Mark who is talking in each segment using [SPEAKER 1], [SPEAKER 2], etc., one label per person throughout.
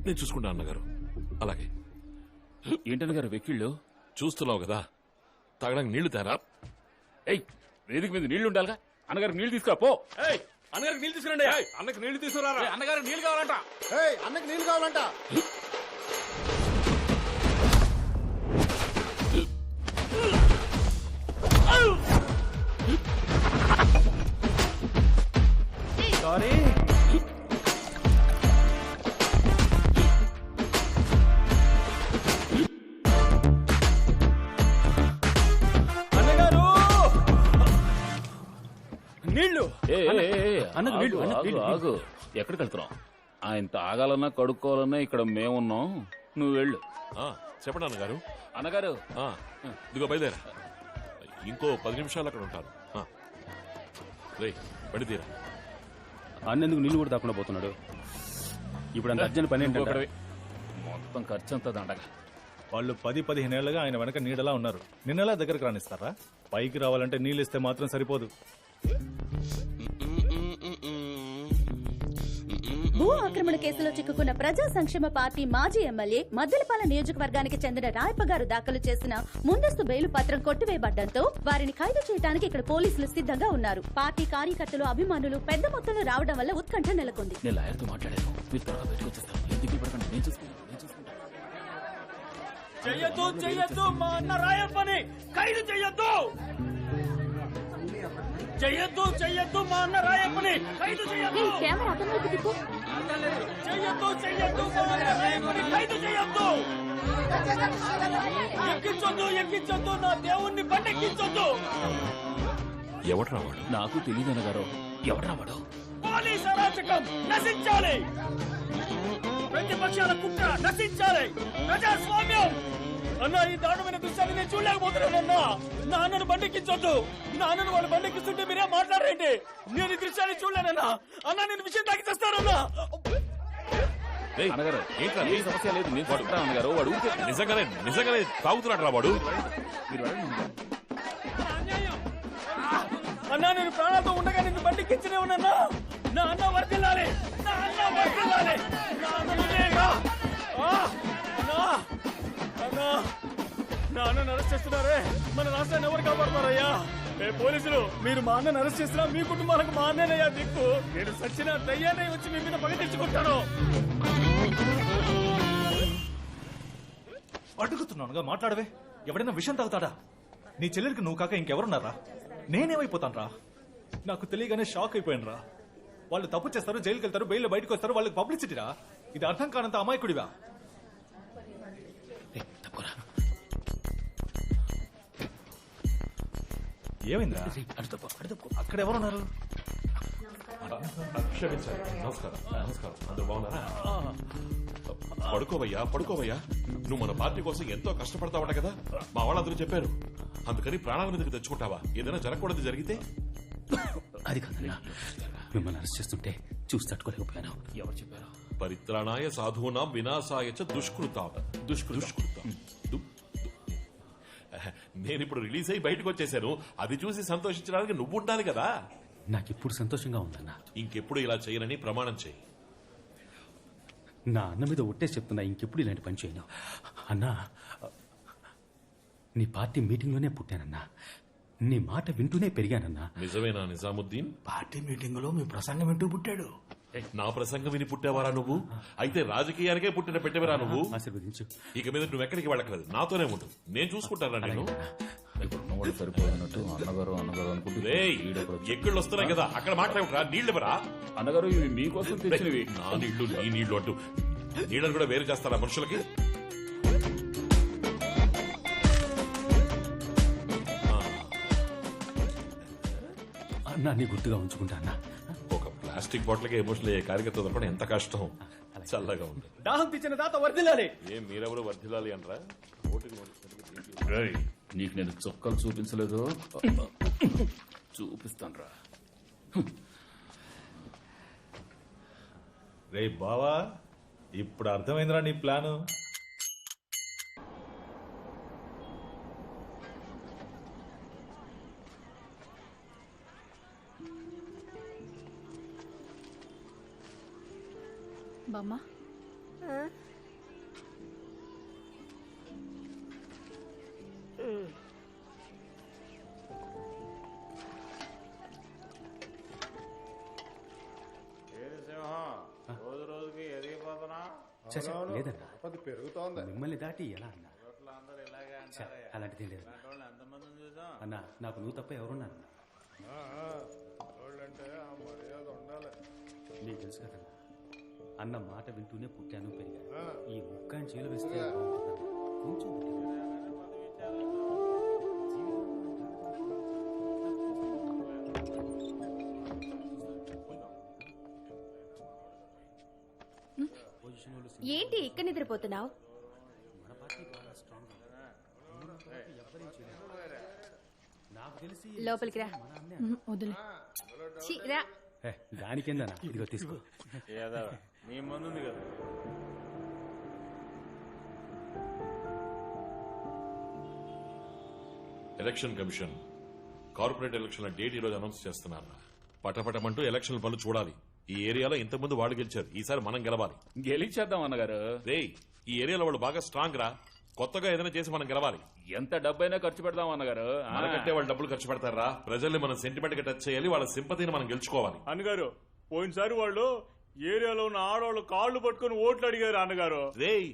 [SPEAKER 1] నేను చూసుకుంటా అన్నగారు. అలాగే.
[SPEAKER 2] ఏంటన్నగారు వెక్కిళ్ళు?
[SPEAKER 1] చూస్తున్నావు కదా, తాగడానికి నీళ్లు తేరా.
[SPEAKER 2] ఏయ్, వేదిక మీద నీళ్లు ఉండాలిగా. అన్నగారికి నీళ్లు తీసుకురా పో.
[SPEAKER 1] అన్నగారికి నీళ్లు తీసుకురండి. అన్నకి నీళ్లు తీసుకురా.
[SPEAKER 2] అన్నగారికి నీళ్లు కావాలంట.
[SPEAKER 3] అన్నకి నీళ్లు కావాలంట.
[SPEAKER 4] సారీ. అన్నగారు నీళ్లు.
[SPEAKER 2] ఆగు. ఎక్కడికి వెళ్తున్నావు? ఆయన తాగాలన్నా కడుక్కోవాలన్నా ఇక్కడ మేమున్నాం, నువ్వు వెళ్ళు.
[SPEAKER 1] చెప్పండి అన్నగారు.
[SPEAKER 2] అన్నగారు
[SPEAKER 1] ఇదిగో బయలుదేరా. ఇంకో 10 నిమిషాలు అక్కడ ఉంటాను. రే బండి తీరా.
[SPEAKER 4] అన్నెందుకు నీళ్లు కూడా తాకుండా పోతున్నాడు? ఇప్పుడు అంత అర్జెంట్ పని ఏంటంటే
[SPEAKER 2] మొత్తం ఖర్చు అంతా దండగా.
[SPEAKER 5] వాళ్ళు 10-15 ఏళ్లుగా ఆయన వెనక నీడలా ఉన్నారు. నిన్నలా దగ్గరకు రానిస్తారా? పైకి రావాలంటే నీళ్ళు ఇస్తే మాత్రం సరిపోదు.
[SPEAKER 6] భూ ఆక్రమణ కేసులో చిక్కుకున్న ప్రజా సంక్షేమ పార్టీ మాజీ ఎమ్మెల్యే మద్దెలపాల నియోజకవర్గానికి చెందిన రాయప్ప గారు దాఖలు చేసిన ముందస్తు బెయిలు పత్రం కొట్టివేయబడ్డంతో వారిని ఖైదు చేయడానికి ఇక్కడ పోలీసులు సిద్ధంగా ఉన్నారు. పార్టీ కార్యకర్తలు, అభిమానులు పెద్ద మొత్తంలో రావడం వల్ల ఉత్కంఠ నెలకొంది.
[SPEAKER 2] నేను లాయర్తో మాట్లాడాను. మీరు త్వరగా బయటకు వచ్చేస్తాను. ఎందుకు ఇవ్వకండి, నేను చూసుకుంటాను.
[SPEAKER 4] చెయ్యొద్దు మా అన్న రాయప్పని ఖైదు చెయ్యొద్దు. చెయ్యొద్దు మా అన్న రాయప్పని ఖైదు చెయ్యొద్దు.
[SPEAKER 6] కెమెరా అతను తిప్పు.
[SPEAKER 4] చెయ్యొద్దు మా అన్న రాయప్పని ఖైదు చెయ్యొద్దు. ఎక్కించొద్దు నా దేవుణ్ణి బండెక్కించొద్దు.
[SPEAKER 1] ఎవడు రావాడు?
[SPEAKER 2] నాకు తెలియదు అన్నగారు. ఎవడు రావాడు?
[SPEAKER 4] పోలీస్ అరాచకం నశించాలి. ప్రతిపక్షాల కుట్ర నశించాలి. ప్రజాస్వామ్యం. అన్న, ఈ దారుణమైన దృశ్యాన్ని నేను చూడలేకపోతున్నానన్నా. నాన్నను బండెక్కించొద్దు. నాన్నను వాళ్ళు బండెక్కిస్తుంటే మీరే మాట్లాడరేంటి? నేను ఈ దృశ్యాన్ని చూడలేనన్నా. అన్న, నేను విషయం తాకి చేస్తానన్నా.
[SPEAKER 2] అన్నగారు ఏంటి సమస్య లేదు, నేను పడుకుంటాను అన్నగారు. వాడు
[SPEAKER 1] నిజంగానే తాగుతున్నాడు రా వాడు.
[SPEAKER 4] అన్నా, నేను ప్రాణాలతో ఉండగా నిన్ను బండికించనే ఉన్నా. నా అన్న వర్తిల్లాలి. నా అన్నను అరెస్ట్ చేస్తున్నారే, మన రాష్ట్రాన్ని ఎవరు కాపాడుతారయ్యా? పోలీసులు, మీరు మా అన్నను అరెస్ట్ చేసినా మీ కుటుంబాలకు మా అన్నయ్యా దిక్కు. నేను సచ్చిన దయ్యాన్ని వచ్చి మీ మీద పగ తెచ్చుకుంటాను.
[SPEAKER 5] అడుగుతున్నానుగా, మాట్లాడవే. ఎవడైనా విషయం తాగుతాడా? నీ చెల్లెలికి నువ్వు కాక ఇంకెవరున్నారా? నేనేమైపోతాను రా? నాకు తెలియగానే షాక్ అయిపోయాను రా. వాళ్ళు తప్పు చేస్తారు, జైలుకి వెళ్తారు, బెయిల్ బయటకు వస్తారు, వాళ్ళకి పబ్లిసిటీరా? ఇది అర్థం కానంత అమాయకుడివా? ఏమైందా? అక్కడ ఎవరున్నారు?
[SPEAKER 1] క్షమించాలి. నమస్కారం. అందరూ బాగున్నారా? పడుకోవయ్యా. నువ్వు మన పార్టీ కోసం ఎంతో కష్టపడతావట కదా, మా వాళ్ళందరూ చెప్పారు. అందుకని ప్రాణాల మీదకి తెచ్చుకుంటావా? ఏదైనా జరగకూడదు జరిగితే?
[SPEAKER 4] అది కాదన్నా, మిమ్మల్ని అరెస్ట్ చేస్తుంటే చూసి తట్టుకోలేకపోయాను.
[SPEAKER 2] ఎవరు చెప్పారు?
[SPEAKER 1] పరిత్రాణాయ సాధూనాం వినాశాయ చ దుష్కృతాం. నేను ఇప్పుడు రిలీజ్ అయ్యి బయటకు వచ్చేసాను. అది చూసి సంతోషించడానికి నువ్వు ఉండాలి కదా.
[SPEAKER 4] నాకిప్పుడు సంతోషంగా ఉందన్నా.
[SPEAKER 1] ఇంకెప్పుడు ఇలా చేయనని ప్రమాణం చేయి.
[SPEAKER 4] నా అన్న మీద ఒట్టేసి చెప్తున్నా, ఇంకెప్పుడు ఇలాంటి పని చేయను. అన్నా, నీ పార్టీ మీటింగ్లోనే పుట్టానన్నా. నీ మాట వింటూనే పెరిగానన్నా.
[SPEAKER 1] నిజమేనా నిజాముద్దీన్?
[SPEAKER 3] పార్టీ మీటింగ్ లో మీ ప్రసంగం వింటూ పుట్టాడు.
[SPEAKER 1] నా ప్రసంగం విని పుట్టావారా నువ్వు? అయితే రాజకీయానికే పుట్టిన పెట్టేవరా నువ్వు?
[SPEAKER 4] ఆశీర్వదించు.
[SPEAKER 1] ఇక మీద నువ్వు ఎక్కడికి వెళ్ళకలేదు, నాతోనే ఉండు. నేను చూసుకుంటానా నేను?
[SPEAKER 2] ఇప్పుడు సరిపోయినట్టు అన్నగారు అనుకుంటే
[SPEAKER 1] ఎక్కడ వస్తున్నాయి కదా, అక్కడ మాట్లాడరా. నీళ్ళు ఎవరా?
[SPEAKER 2] అన్నగారు, ఇవి మీకోసం తెచ్చినవి.
[SPEAKER 1] నా నీళ్లు నీ నీళ్లు అంటూ నీళ్ళని కూడా వేరు చేస్తారా మనుషులకి?
[SPEAKER 4] అన్నా, నీ గుర్తుగా ఉంచుకుంటా అన్నా.
[SPEAKER 1] ఒక ప్లాస్టిక్ బాటిల్కి ఎమోషనల్ అయ్యే కార్యకర్త తప్ప ఎంత కష్టం. చల్లగా ఉంది.
[SPEAKER 4] దాహం తెచ్చిన తాత వర్ధిల్లాలి.
[SPEAKER 1] ఏం మీరెవరు వర్ధిల్లాలి అంటారా?
[SPEAKER 2] నీకు నేను చొక్కలు చూపించలేదు, చూపిస్తాను రా.
[SPEAKER 5] రే బావా, ఇప్పుడు అర్థమైందిరా నీ ప్లాను.
[SPEAKER 6] బామ్మ,
[SPEAKER 2] రోజు రోజుకి ఎదిగిపోతున్నా
[SPEAKER 7] లేదన్నా
[SPEAKER 3] అది పెరుగుతోంది.
[SPEAKER 7] మిమ్మల్ని దాటి ఎలా అన్నా
[SPEAKER 2] అందరూ ఇలాగే
[SPEAKER 7] ఛ, అలాంటిది లేదు
[SPEAKER 2] ఎంతమందిని చూసాం
[SPEAKER 7] అన్నా నాకు నువ్వు తప్ప ఎవరున్నారు
[SPEAKER 3] వాళ్ళంటే ఆ మర్యాద ఉండాలి.
[SPEAKER 7] నీకు తెలుసు కదన్నా అన్న మాట వింటూనే పుట్టాను పెరిగాను ఈ ముక్కాని చేలు వేస్తే బాగుంటుందన్నా. కొంచెం పొజిషన్ వాళ్ళు
[SPEAKER 6] ఏంటి ఇక్కడ నిద్రపోతున్నావు?
[SPEAKER 7] మన పార్టీ బాగా స్ట్రాంగ్ నాకు తెలిసి
[SPEAKER 6] లోపలికి రా. వదిలే. ఛీ, రా.
[SPEAKER 7] దానికేందన్నా ఇదిగో తీసుకో
[SPEAKER 2] ఏదో నీ ముందుంది కదా
[SPEAKER 1] ఎలక్షన్ కమిషన్ కార్పొరేట్ ఎలక్షన్ల డేట్ ఈ రోజు అనౌన్స్ చేస్తున్నారు. పటపటమంటూ ఎలక్షన్ పనులు చూడాలి. ఈ ఏరియాలో ఇంతకుముందు వాళ్ళు గెలిచారు, ఈసారి మనం గెలవాలి.
[SPEAKER 2] గెలిచేద్దాం అన్నగారు.
[SPEAKER 1] రేయ్, ఈ ఏరియాలో వాళ్ళు బాగా స్ట్రాంగ్ రా. కొత్తగా ఏదైనా చేసి మనం గెలవాలి.
[SPEAKER 2] ఎంత డబ్బైనా ఖర్చు పెడదాం అన్నగారు.
[SPEAKER 1] మనకంటే వాళ్ళు డబ్బులు ఖర్చు పెడతారా? ప్రజల్ని మనం సెంటిమెంట్ గా టచ్ చేయాలి, వాళ్ళ సింపతిని మనం గెలుచుకోవాలి.
[SPEAKER 4] అన్నగారు పోయినసారి వాళ్ళు ఏరియాలో ఉన్న ఆడవాళ్ళు కాళ్ళు పట్టుకుని ఓట్లు అడిగారు అన్నగారు.
[SPEAKER 1] రేయ్,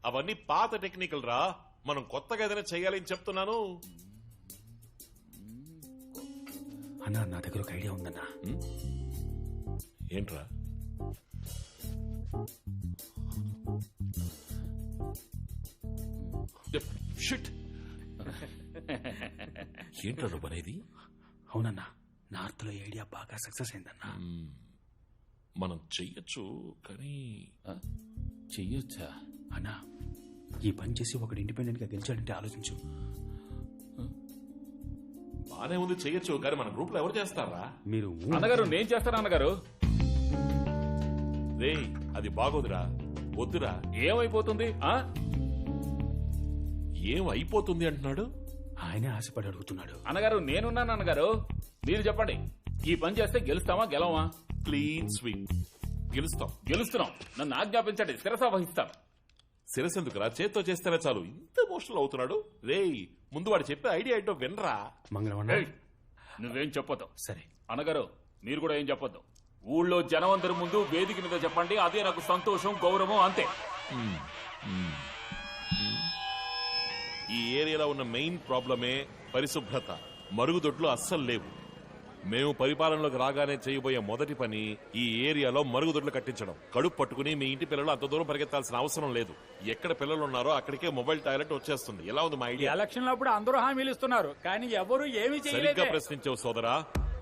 [SPEAKER 1] అవన్నీ పాత టెక్నికల్ రా. మనం కొత్తగా ఏదైనా చేయాలి అని చెప్తున్నాను.
[SPEAKER 7] అన్నా నా దగ్గర ఒక ఐడియా ఉందన్నా.
[SPEAKER 1] ఏంట్రా? షిట్. ఏంట్రా నువ్వు అనేది?
[SPEAKER 7] అవునన్నా, నార్త్ లో ఐడియా బాగా సక్సెస్ అయిందన్నా.
[SPEAKER 1] మనం చెయ్యొచ్చు కానీ
[SPEAKER 2] చెయ్యొచ్చా?
[SPEAKER 7] అన్నా ఈ పని చేసి ఒకడు ఇండిపెండెంట్ గా గెలిచాడంటే ఆలోచించు.
[SPEAKER 1] బానే ఉంది, చెయ్యొచ్చు కానీ మన గ్రూప్ లో ఎవరు చేస్తారా?
[SPEAKER 7] మీరు
[SPEAKER 2] అన్నగారు నేను చేస్తాను అన్నగారు.
[SPEAKER 1] రేయ్, అది బాగోదురా, వద్దురా.
[SPEAKER 2] ఏమైపోతుంది?
[SPEAKER 1] ఏం అయిపోతుంది అంటున్నాడు?
[SPEAKER 7] ఆయనే ఆశపడి అడుగుతున్నాడు.
[SPEAKER 2] అన్నగారు నేనున్నాను అన్నగారు, మీరు చెప్పండి. ఈ పని చేస్తే గెలుస్తామా గెలవమా?
[SPEAKER 1] Clean sweep. గెలుస్తాం.
[SPEAKER 2] గెలుస్తున్నాం. నన్ను ఆజ్ఞాపించండి, శిరస వహిస్తాను.
[SPEAKER 1] శిరసెందుకురా, చేత్తో చేస్తేనే చాలు. ఇంత ఎమోషనల్ అవుతున్నాడు. రేయ్, ముందు వాడు చెప్పే ఐడియా ఏంటో వినరా.
[SPEAKER 7] మంగళం అన్నా.
[SPEAKER 2] ఏయ్, నువ్వేం చెప్పొద్దు.
[SPEAKER 7] సరే
[SPEAKER 2] అన్నగారు మీరు కూడా ఏం చెప్పొద్దు. ఊళ్ళో జనం అందరి ముందు వేదిక మీద చెప్పండి, అదే నాకు సంతోషం, గౌరవం, అంతే.
[SPEAKER 1] ఈ ఏరియాలో ఉన్న మెయిన్ ప్రాబ్లమే పరిశుభ్రత. మరుగుదొడ్లు అస్సలు లేవు. మేము పరిపాలనలోకి రాగానే చేయబోయే మొదటి పని ఈ ఏరియాలో మరుగుదొడ్లు కట్టించడం. కడుపు పట్టుకుని మీ ఇంటి పిల్లలు అంత దూరం పరిగెత్తాల్సిన అవసరం లేదు. ఎక్కడ పిల్లలు ఉన్నారో అక్కడికే మొబైల్ టాయిలెట్ వచ్చేస్తుంది. ఎలా ఉంది మా ఐడియా?
[SPEAKER 4] ఎలక్షన్ అప్పుడు అందరూ హామీలు ఇస్తున్నారు కానీ ఎవరు ఏమీ
[SPEAKER 1] సరిగ్గా
[SPEAKER 4] చేయలేదు.
[SPEAKER 1] ప్రశ్నించావు సోదరా.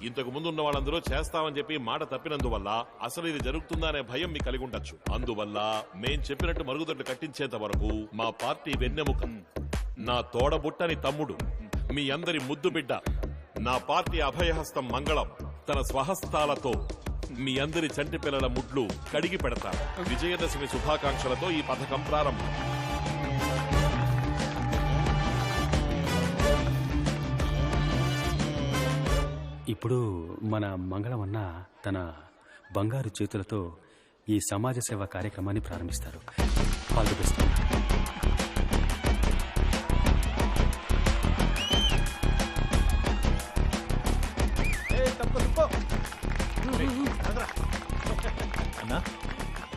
[SPEAKER 1] ఇంతకు ముందు ఉన్న వాళ్ళందరూ చేస్తామని చెప్పి మాట తప్పినందువల్ల అసలు ఇది జరుగుతుందా అనే భయం మీకు కలిగి ఉండొచ్చు. అందువల్ల మేం చెప్పినట్టు మరుగుదొడ్లు కట్టించేంత వరకు మా పార్టీ వెన్నెముక, నా తోడబుట్టని తమ్ముడు, మీ అందరి ముద్దు బిడ్డ, నా పార్టీ అభయహస్తం మంగళం తన స్వహస్తాలతో మీ అందరి చంటి పిల్లల ముడ్లు కడిగి పెడతారు. విజయదశమి శుభాకాంక్షలతో ఈ పథకం ప్రారంభం.
[SPEAKER 7] ఇప్పుడు మన మంగళం అన్న తన బంగారు చేతులతో ఈ సమాజ సేవ కార్యక్రమాన్ని ప్రారంభిస్తారు. All the best.
[SPEAKER 5] అన్నా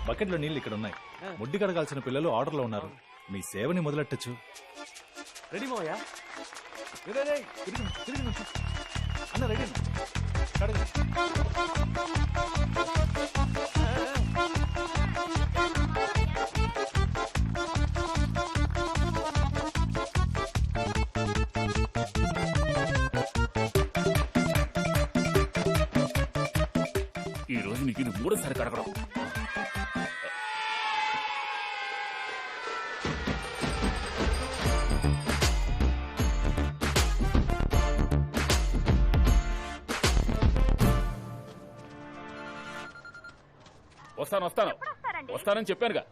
[SPEAKER 5] బకెట్లో నీళ్ళు ఇక్కడ ఉన్నాయి. ముడ్డి కడగాల్సిన పిల్లలు ఆర్డర్లో ఉన్నారు. మీ సేవని మొదలెట్టచ్చు. రెడీ మోయా? అన్న రెడీ.
[SPEAKER 2] ఈ రోజు నీకు ఇది మూడోసారి కడగడం. వస్తానని చెప్పానుగా.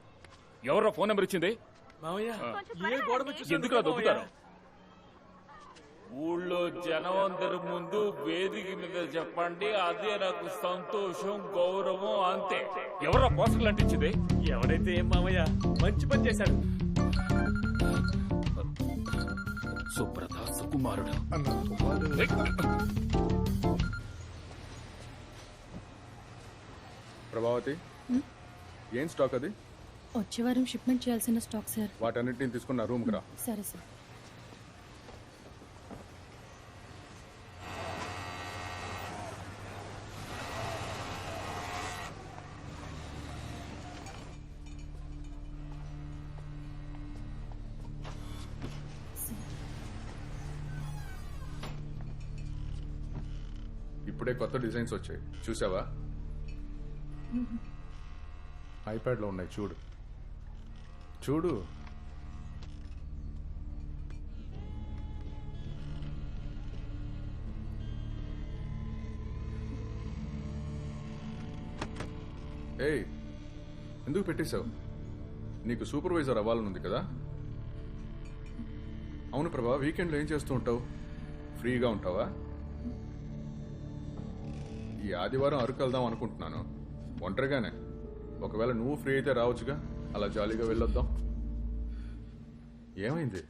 [SPEAKER 2] ఎవరో ఫోన్ నెంబర్ ఇచ్చింది? ఎందుకు దొక్కుతారు? ఊళ్ళో జనం అందరి ముందు వేదిక మీద చెప్పండి, అదే నాకు సంతోషం, గౌరవం, అంతే. ఎవరో పోస్టర్లు అంటించింది?
[SPEAKER 4] ఎవరైతే ఏం మామయ్య, మంచి పని చేశాడు.
[SPEAKER 2] సుబ్రత సుకుమారుడు.
[SPEAKER 8] ప్రభావతి, ఏం స్టాక్ అది?
[SPEAKER 9] వచ్చే వారం షిప్మెంట్ చేయాల్సిన స్టాక్ సార్.
[SPEAKER 8] వాటన్నిటిని తీసుకున్న రూమ్కి రా.
[SPEAKER 9] సరే సార్.
[SPEAKER 8] ఇప్పుడే కొత్త డిజైన్స్ వచ్చాయి, చూసావా? ఐప్యాడ్లో ఉన్నాయి, చూడు చూడు. ఏయ్, ఎందుకు పెట్టేశావు? నీకు సూపర్వైజర్ అవ్వాలనుంది కదా? అవును ప్రభా, వీకెండ్లో ఏం చేస్తూ ఉంటావు? ఫ్రీగా ఉంటావా? ఈ ఆదివారం అరకు వెళ్దాం అనుకుంటున్నాను, ఒంటరిగానే. ఒకవేళ నువ్వు ఫ్రీ అయితే రావచ్చుగా, అలా జాలీగా వెళ్ళొద్దాం. ఏమైంది?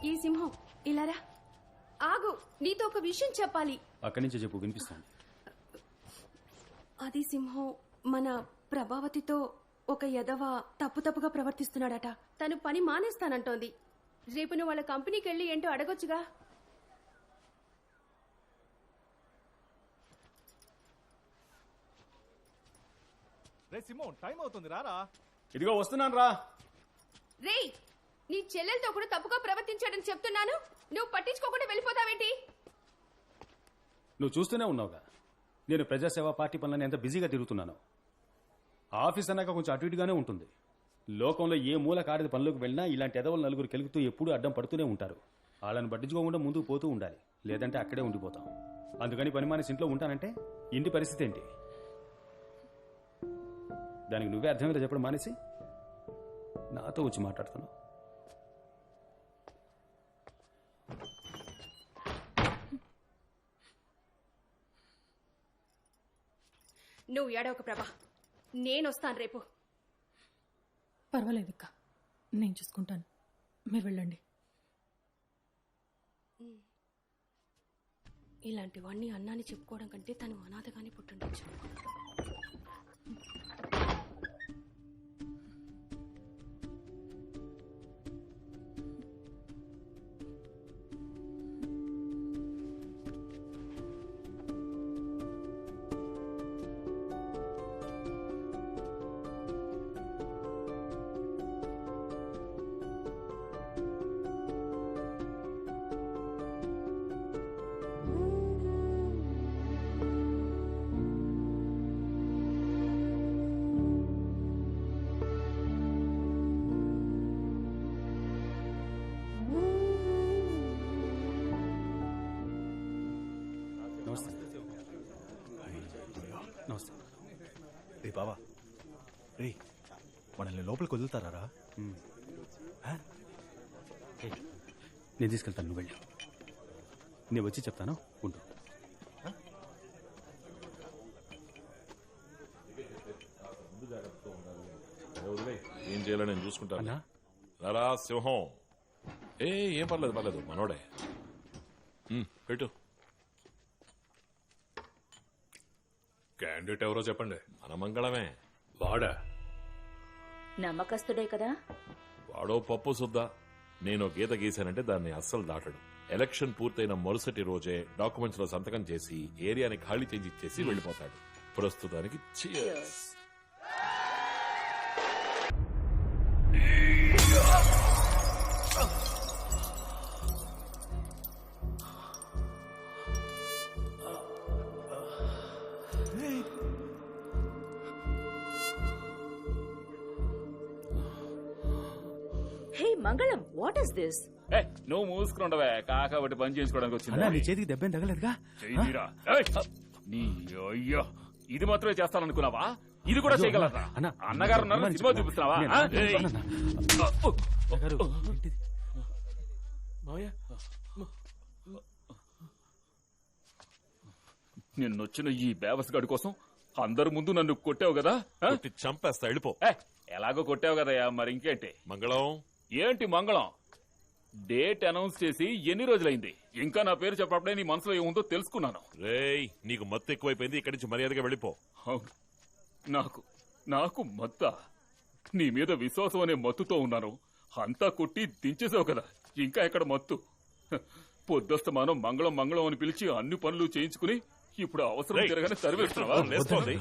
[SPEAKER 6] ఈ సింహం ఇలారా. ఆగు, నీతో ఒక విషయం చెప్పాలి.
[SPEAKER 7] అక్కడి నుంచి చెప్పు, వినిపిస్తాను.
[SPEAKER 6] అది సింహం మన ప్రభావతితో ఒక యదవ తప్పుగా ప్రవర్తిస్తున్నాడట. తను పని మానేస్తానంటోంది. రేపు నువ్వు వాళ్ళ కంపెనీకి వెళ్ళి ఏంటో అడగొచ్చుగా.
[SPEAKER 5] రే సింహం, టైం అవుతుంది, రారా.
[SPEAKER 4] ఇదిగో వస్తున్నాను రా.
[SPEAKER 6] రేయ్, నీ చెల్లెలతో కూడా తప్పుగా ప్రవర్తించాడని చెప్తున్నాను, నువ్వు పట్టించుకోకుండా వెళ్ళిపోతావేంటి?
[SPEAKER 7] నువ్వు చూస్తూనే ఉన్నావుగా, నేను ప్రజాసేవా పార్టీ పనులను ఎంత బిజీగా తిరుగుతున్నాను. ఆఫీస్ అన్నాక కొంచెం అటు ఇటుగానే ఉంటుంది. లోకంలో ఏ మూల కాడిది పనులకు వెళ్ళినా ఇలాంటి ఎదవలు నలుగురు కెలుగుతూ ఎప్పుడూ అడ్డం పడుతూనే ఉంటారు. వాళ్ళని పట్టించుకోకుండా ముందుకు పోతూ ఉండాలి, లేదంటే అక్కడే ఉండిపోతాం. అందుకని పని మానేసి ఇంట్లో ఉంటానంటే ఇంటి పరిస్థితి ఏంటి? దానికి నువ్వే అర్థమయ్యేలా చెప్పడం మానేసి నాతో వచ్చి మాట్లాడుతున్నావు.
[SPEAKER 6] నువ్వు ఏడవక ప్రభా, నేనొస్తాను రేపు.
[SPEAKER 9] పర్వాలేదు అక్క, నేను చూసుకుంటాను, మీరు వెళ్ళండి.
[SPEAKER 6] ఇలాంటివన్నీ అన్నాన్ని చెప్పుకోవడం కంటే తను అనాథగానే పుట్టుండొచ్చు.
[SPEAKER 7] నమస్తే.
[SPEAKER 5] రే బావా, రే మనల్ని లోపలికి వదులుతారా?
[SPEAKER 7] నేను తీసుకెళ్తాను, నువ్వు వెళ్ళు. నేను వచ్చి చెప్తాను, ఉండు.
[SPEAKER 1] ఏం చేయాలో నేను చూసుకుంటాను.
[SPEAKER 7] అన్నా,
[SPEAKER 1] రారా సింహం. ఏం పర్లేదు మనోడే. పెట్టు.
[SPEAKER 8] క్యాండిడేట్ ఎవరో చెప్పండి.
[SPEAKER 1] మన మంగళమే.
[SPEAKER 8] వాడా?
[SPEAKER 6] నమ్మకస్తుడే కదా.
[SPEAKER 1] వాడో పప్పు సుద్దా. నేను గీత గీశానంటే దాన్ని అస్సలు దాటడు. ఎలక్షన్ పూర్తయిన మరుసటి రోజే డాక్యుమెంట్స్ లో సంతకం చేసి ఏరియాని ఖాళీ చేసి ఇచ్చేసి వెళ్ళిపోతాడు. ప్రస్తుతానికి cheers.
[SPEAKER 6] మంగళం, వాట్ ఇస్ దిస్?
[SPEAKER 2] నువ్వు మూసుకుండవే, కాకబట్టి పని చేసుకోవడానికి
[SPEAKER 7] అన్నా నీ
[SPEAKER 2] వచ్చింది.
[SPEAKER 7] చేతికి దెబ్బేం తగలేదుగా
[SPEAKER 2] చెయ్యిరా. ఏయ్! నీ అయ్యో, ఇది మాత్రమే చేస్తాననుకున్నావా? ఇది కూడా చేయగలరా?
[SPEAKER 7] అన్న,
[SPEAKER 2] అన్నగారు ఉన్నారు, సినిమా చూపిస్తున్నావా? ఆ? ఏయ్!
[SPEAKER 7] అన్నగారు, ఏంటిది?
[SPEAKER 2] నిన్నొచ్చిన ఈ బేవస్ గడి కోసం అందరి ముందు నన్ను కొట్టావు కదా? ఆ?
[SPEAKER 1] కొట్టి చంపేస్తా వెళ్ళిపో.
[SPEAKER 2] ఎలాగో కొట్టావు కదయ్యా, మరి ఇంకేంటి?
[SPEAKER 1] మంగళం
[SPEAKER 2] ఏంటి మంగళం? డేట్ అనౌన్స్ చేసి ఎన్ని రోజులైంది? ఇంకా నా పేరు చెప్పప్పుడే నీ మనసులో ఏముందో తెలుసుకున్నాను.
[SPEAKER 1] రేయ్, నీకు మత్తు ఎక్కువైపోయింది. ఇక్కడి నుంచి మర్యాదగా వెళ్ళిపో.
[SPEAKER 2] అవును, నాకు మత్త. నీ మీద విశ్వాసం అనే మత్తుతో ఉన్నాను. అంతా కొట్టి దించేసావు కదా, ఇంకా ఎక్కడ మత్తు? పొద్దస్తమానం మంగళం మంగళం అని పిలిచి అన్ని పనులు చేయించుకుని ఇప్పుడు అవసరం
[SPEAKER 1] రేయ్,
[SPEAKER 2] తిరగానే తరివేస్తున్నావా?
[SPEAKER 1] లేస్తోంది.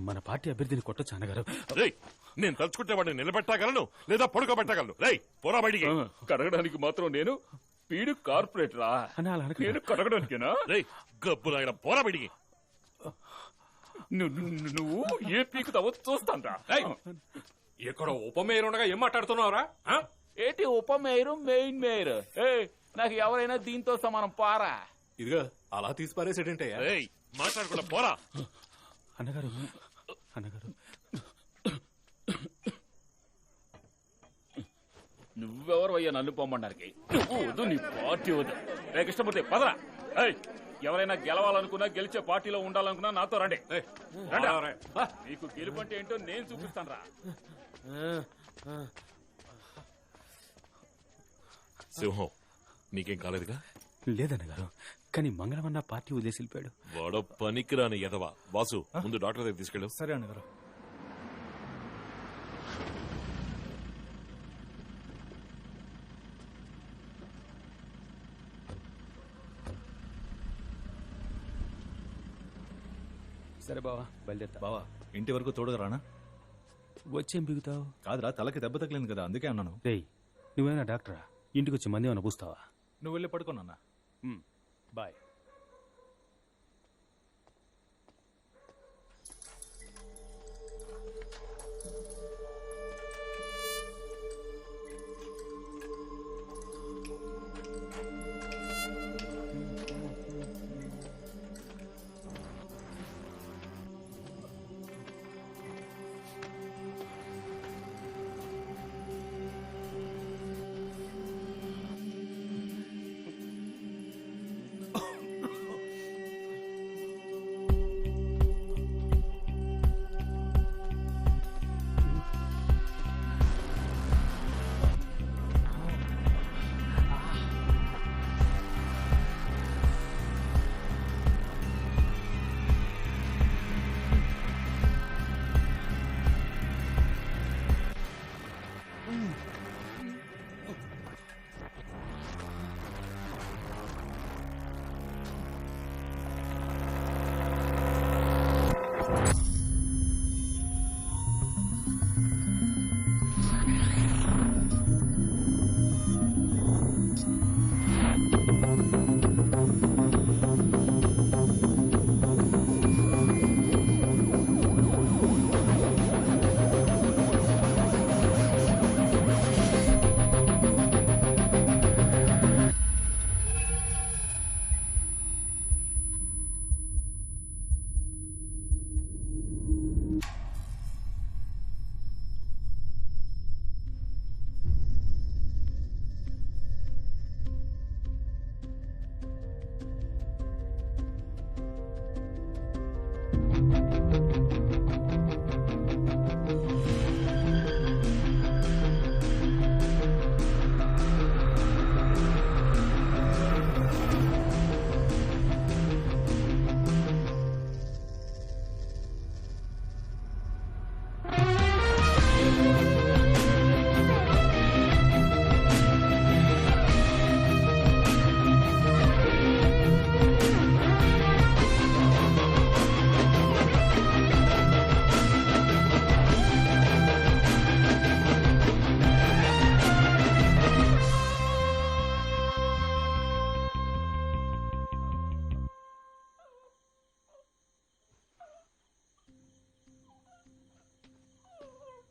[SPEAKER 7] మన పార్టీ అభ్యర్థిని కొట్టొచ్చు అన్నగారు.
[SPEAKER 1] రేయ్, నేను తలుచుకుంటే వాడిని నిలబెట్టగలను లేదా పడుకోబెట్టగలను. రేయ్, పోరా బయటికి.
[SPEAKER 2] కడగడానికి మాత్రం నేను పీడు కార్పొరేటరా?
[SPEAKER 7] అన్నా అలా అనకు.
[SPEAKER 2] నేను కడగడానికేనా?
[SPEAKER 1] రేయ్, గబ్బు నాయన, పోరా బయటికి.
[SPEAKER 2] నువ్వు ఏ పీకుతావో చూస్తాంరా.
[SPEAKER 4] ఇక్కడ ఉప మేయర్ ఉండగా ఏం మాట్లాడుతున్నావురా?
[SPEAKER 2] ఏంటి ఉప మేయరు, మెయిన్ మేయర్? నాకు ఎవరైనా దీంతో సమానం పారా.
[SPEAKER 4] ఇదిగా అలా తీసి పారేసేటంటే
[SPEAKER 1] రేయ్, మాట్లాడకుండా పోరా.
[SPEAKER 7] అన్నగారు, అన్నగారు,
[SPEAKER 2] నువ్వెవరు నన్ను పొమ్మడానికి? నువ్వు వద్దు, నీ పార్టీ వద్దు. రే కృష్ణమూర్తి, పదరా. ఎవరైనా గెలవాలనుకున్నా, గెలిచే పార్టీలో ఉండాలనుకున్నా నాతో రండి. నీకు గెలుపు అంటే ఏంటో నేను చూపిస్తాను రా.
[SPEAKER 1] సింహం, నీకేం కాలేదుగా?
[SPEAKER 7] లేదన్నగారు, కానీ మంగళవన్న పార్టీ వదిలేసి వెళ్ళిపోయాడు.
[SPEAKER 1] వాడో పనికిరాని ఎదవా. వాసు, ముందు డాక్టర్ దగ్గర తీసుకెళ్ళు.
[SPEAKER 5] సరే అన్నగారు.
[SPEAKER 7] సరే బావా, బయలుదేరుతా.
[SPEAKER 5] బావా, ఇంటి వరకు తోడుగా రానా?
[SPEAKER 7] వచ్చేం బిగుతావు?
[SPEAKER 5] కాదురా, తలకి దెబ్బ తగిలింది కదా, అందుకే అన్నాను.
[SPEAKER 7] రేయ్, నువ్వేనా డాక్టరా? ఇంటికి వచ్చి మంది ఏమైనా పూస్తావా?
[SPEAKER 5] నువ్వు వెళ్ళి పడుకోనన్నా.
[SPEAKER 7] బాయ్.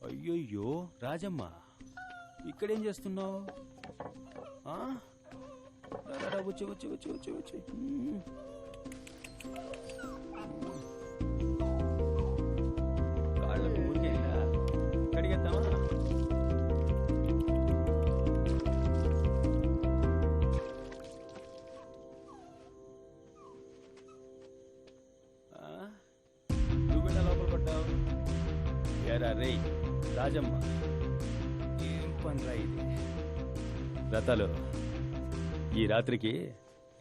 [SPEAKER 7] అయ్యయ్యో రాజమ్మ, ఇక్కడేం చేస్తున్నావు? వచ్చి వచ్చి వచ్చి వచ్చి వచ్చి కాళ్ళకు ఊరికేలా కడిగేద్దామా? నువ్వెలా లోపల పడ్డావు? ఏరా రే రాజమ్మ, ఏం పనిరా ఇది? రథాలు, ఈ రాత్రికి